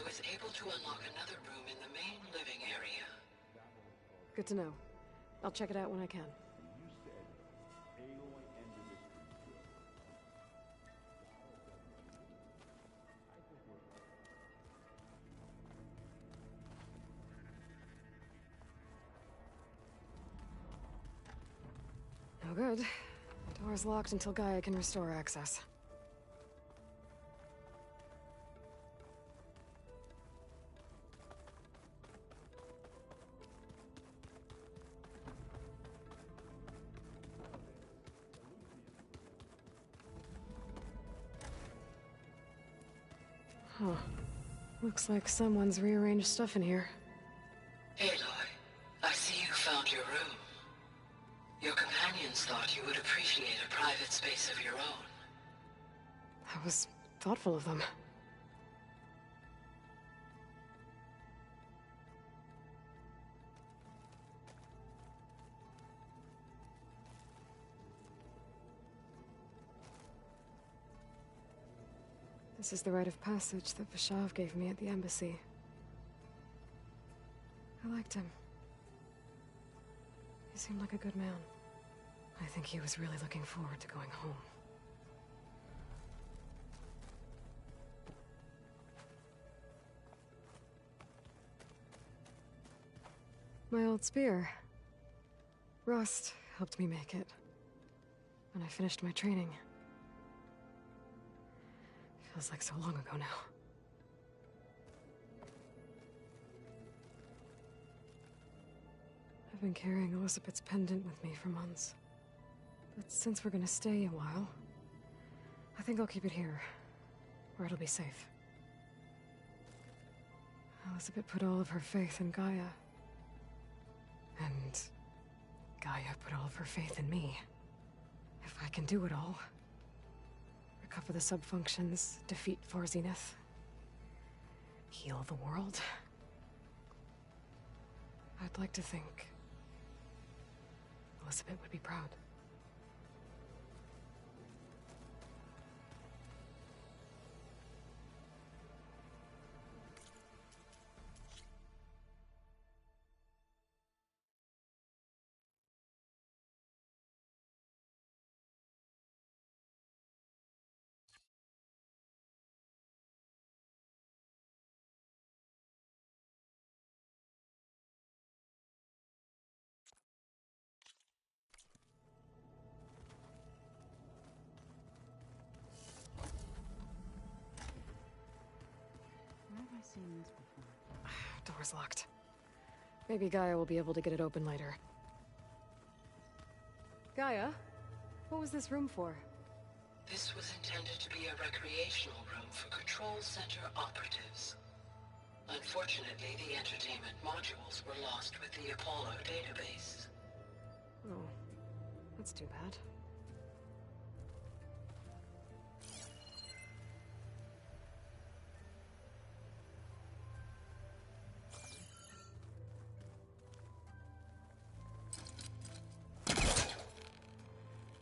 I was able to unlock another room in the main living area. Good to know. I'll check it out when I can. No good. Door's locked until Gaia can restore access. Huh. Looks like someone's rearranged stuff in here. Aloy, I see you found your room. Your companions thought you would appreciate a private space of your own. That was thoughtful of them. This is the rite of passage that Vashav gave me at the embassy. I liked him. He seemed like a good man. I think he was really looking forward to going home. My old spear. Rust helped me make it. When I finished my training. Feels like so long ago now. I've been carrying Elizabeth's pendant with me for months. But since we're gonna stay a while, I think I'll keep it here, where it'll be safe. Elizabeth put all of her faith in Gaia. And Gaia put all of her faith in me. If I can do it all, recover the subfunctions, defeat Forzineth, heal the world, I'd like to think Elizabeth would be proud. Seen this before. Door's locked. Maybe Gaia will be able to get it open later. Gaia? What was this room for? This was intended to be a recreational room for Control Center operatives. Unfortunately, the entertainment modules were lost with the Apollo database. Oh, that's too bad.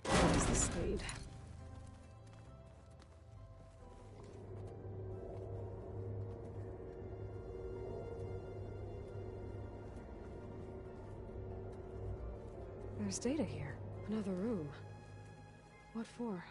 There's the spade. There's data here. Another room. What for?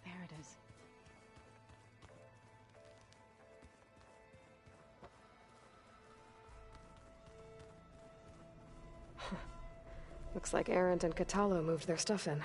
There it is. Looks like Arendt and Katalo moved their stuff in.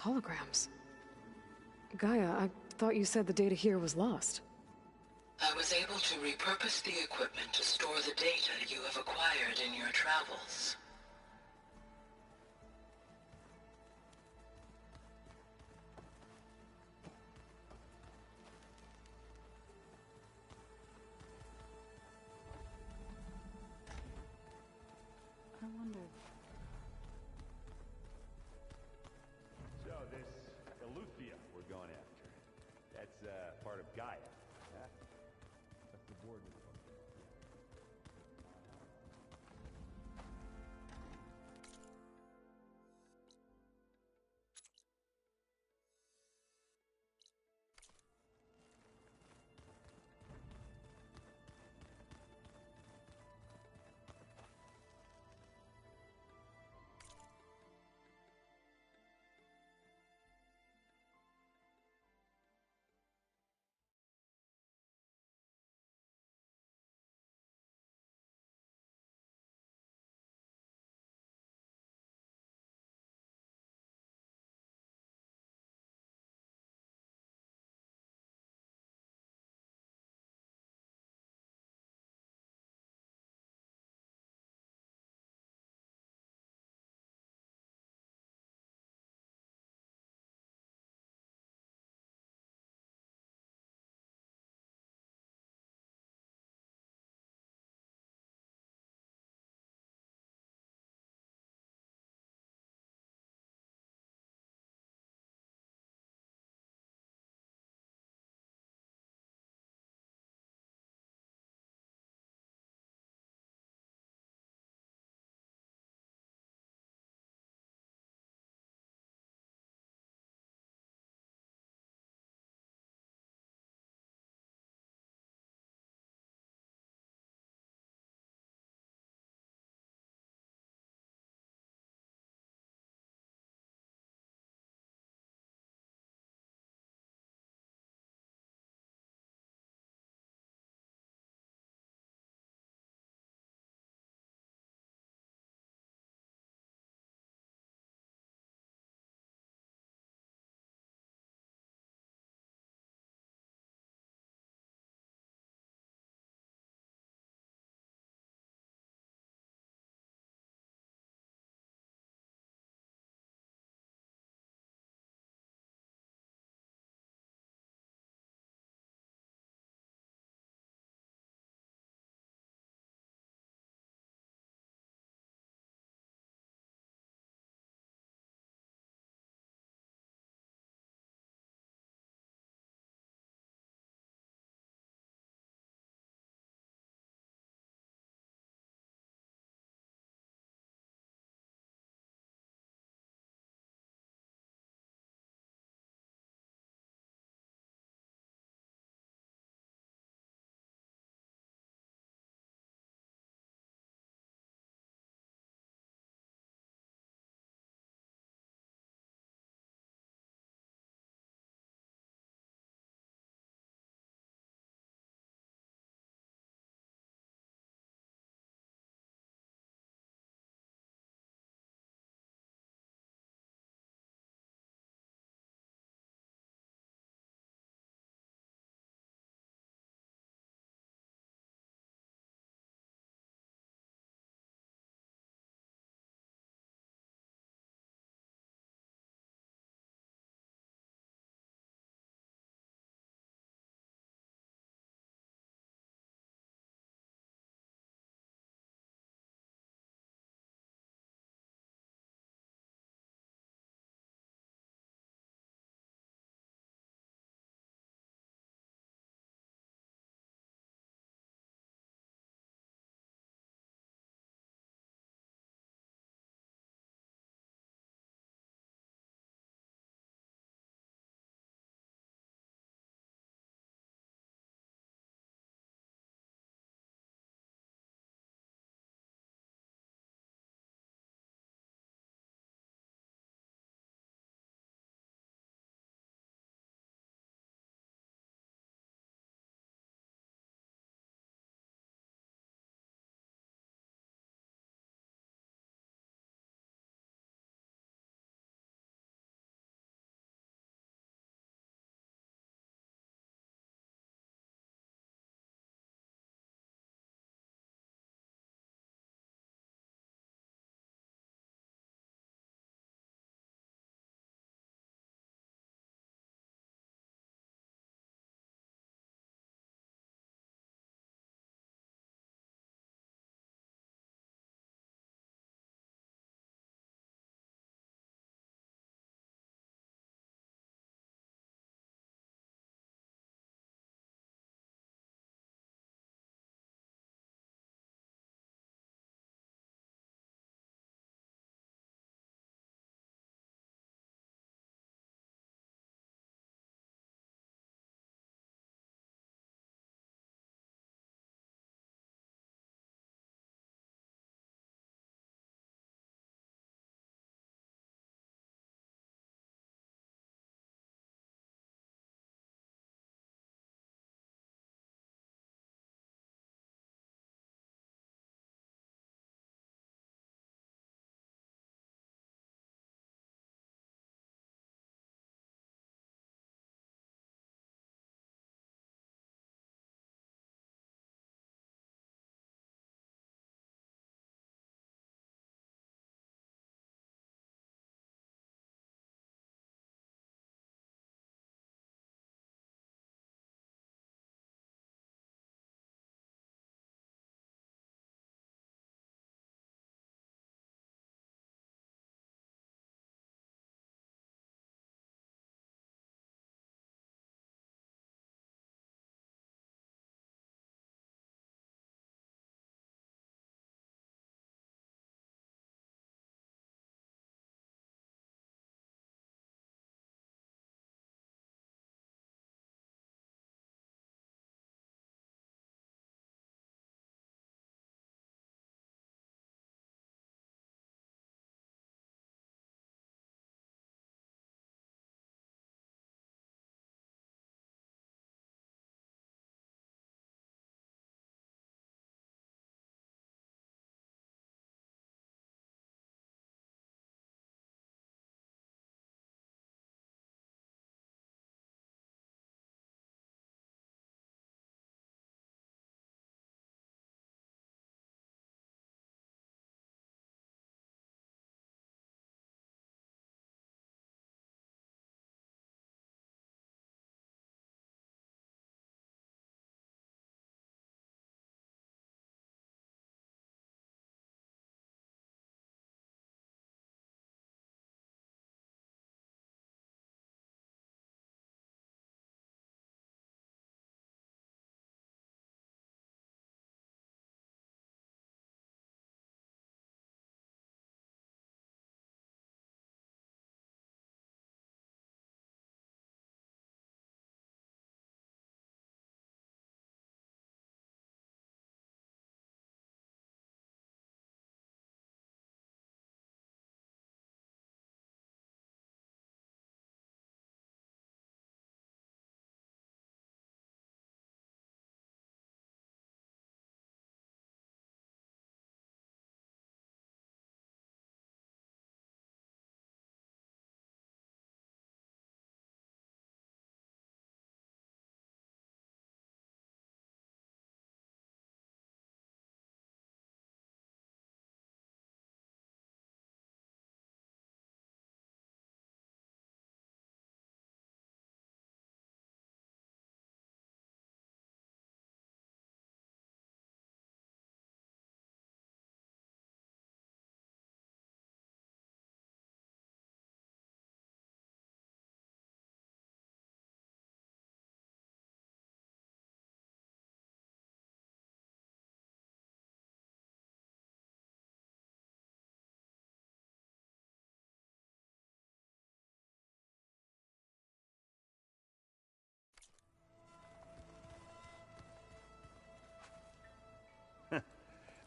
Holograms. Gaia, I thought you said the data here was lost. I was able to repurpose the equipment to store the data you have acquired in your travels. I wonder. So this Eleuthia we're going after, that's part of Gaia, huh? That's the board.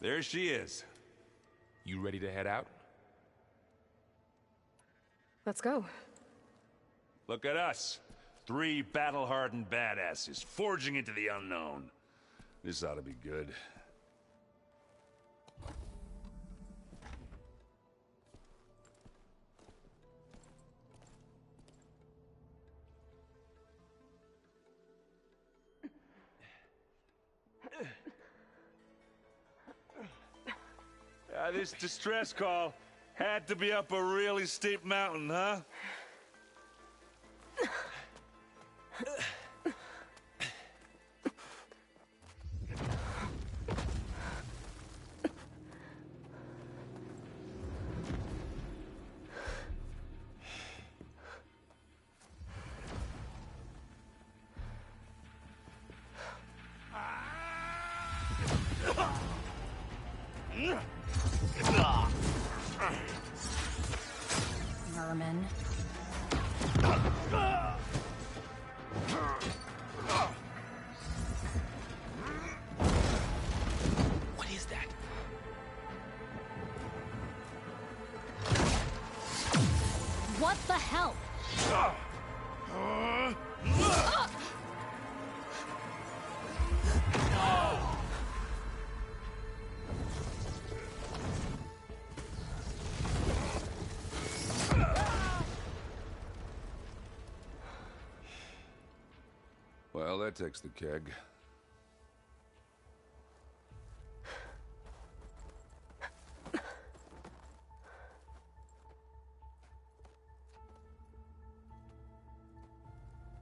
There she is. You ready to head out? Let's go. Look at us. 3 battle-hardened badasses forging into the unknown. This ought to be good. This distress call had to be up a really steep mountain, huh? Vermin. What is that? What the hell? Well, that takes the keg.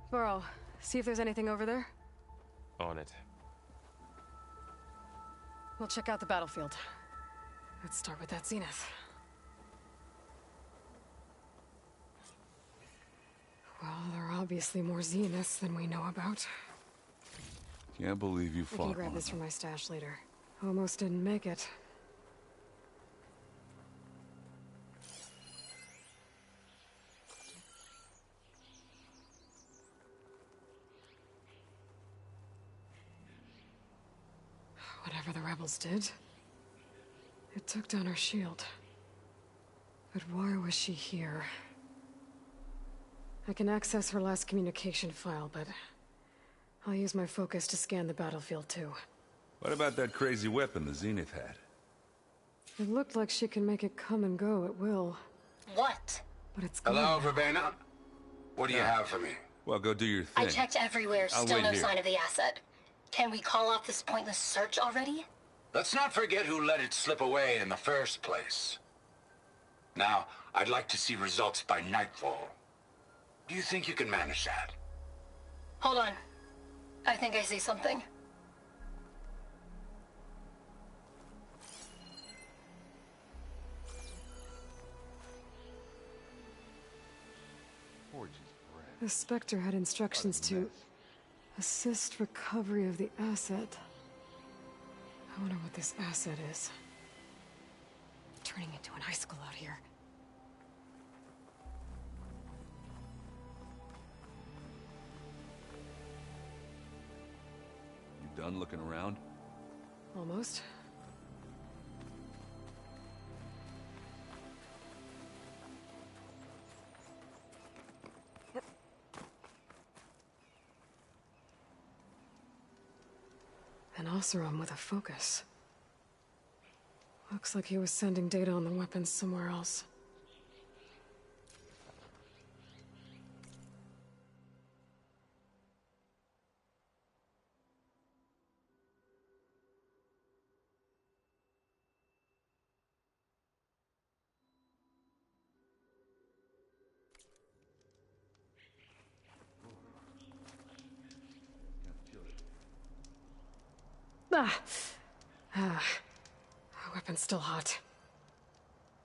Burrow, see if there's anything over there. On it. We'll check out the battlefield. Let's start with that Zenith. Well, there are obviously more Zeniths than we know about. Can't believe you I fought can grab one this of from my stash later. Almost didn't make it. Whatever the rebels did, it took down our shield. But why was she here? I can access her last communication file, but I'll use my focus to scan the battlefield too. What about that crazy weapon the Zenith had? It looked like she can make it come and go at will. What? But it's gone. Hello, Verbena? What do you have for me? Well, go do your thing. I checked everywhere, I'll still wait no here. sign of the asset. Can we call off this pointless search already? Let's not forget who let it slip away in the first place. Now, I'd like to see results by nightfall. Do you think you can manage that? Hold on. I think I see something. The Spectre had instructions to assist recovery of the asset. I wonder what this asset is. Turning into an icicle out here. You done looking around? Almost. An Oseram with a focus. Looks like he was sending data on the weapons somewhere else. The weapon's still hot.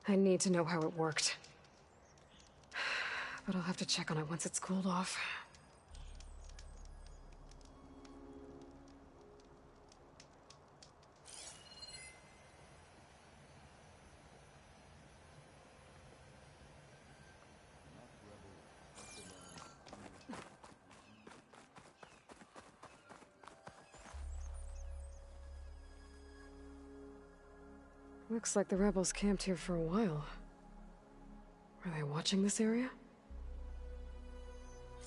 I need to know how it worked. But I'll have to check on it once it's cooled off. Looks like the rebels camped here for a while. Were they watching this area?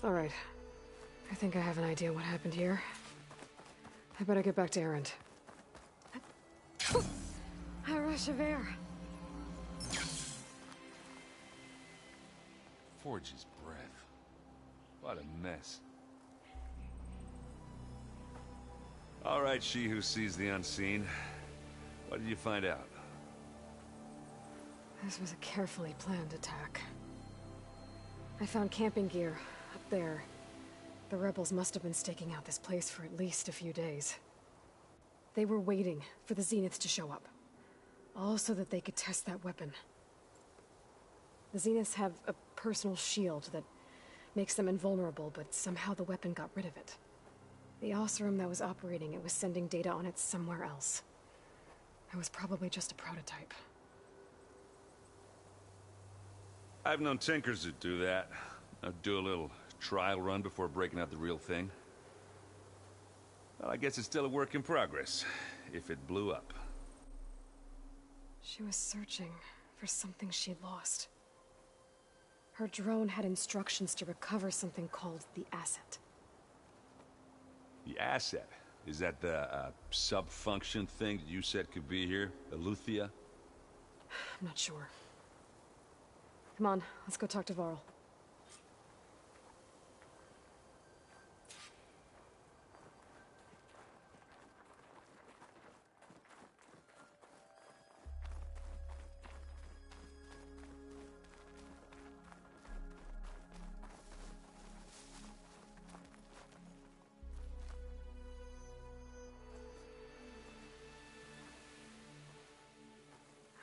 Alright. I think I have an idea what happened here. I better get back to Erend. A rush of air. Forge's breath. What a mess. All right, she who sees the unseen. What did you find out? This was a carefully planned attack. I found camping gear up there. The rebels must have been staking out this place for at least a few days. They were waiting for the Zeniths to show up. All so that they could test that weapon. The Zeniths have a personal shield that makes them invulnerable, but somehow the weapon got rid of it. The Oseram that was operating it was sending data on it somewhere else. It was probably just a prototype. I've known tinkers that do that. Do a little trial run before breaking out the real thing. Well, I guess it's still a work in progress, if it blew up. She was searching for something she lost. Her drone had instructions to recover something called the Asset. The Asset? Is that the sub-function thing that you said could be here? Eleuthia? I'm not sure. Come on, let's go talk to Varl.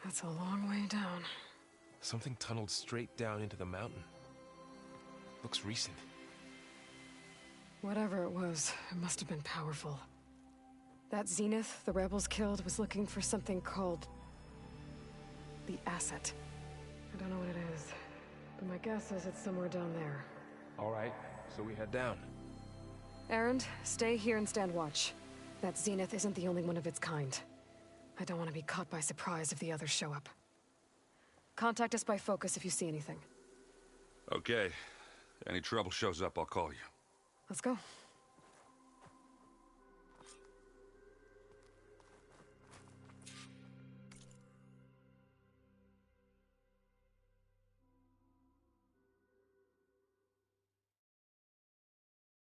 That's a long way down. Something tunneled straight down into the mountain. Looks recent. Whatever it was, it must have been powerful. That Zenith the rebels killed was looking for something called the Asset. I don't know what it is, but my guess is it's somewhere down there. All right, so we head down. Erend, stay here and stand watch. That Zenith isn't the only one of its kind. I don't want to be caught by surprise if the others show up. Contact us by focus if you see anything. Okay. Any trouble shows up, I'll call you. Let's go.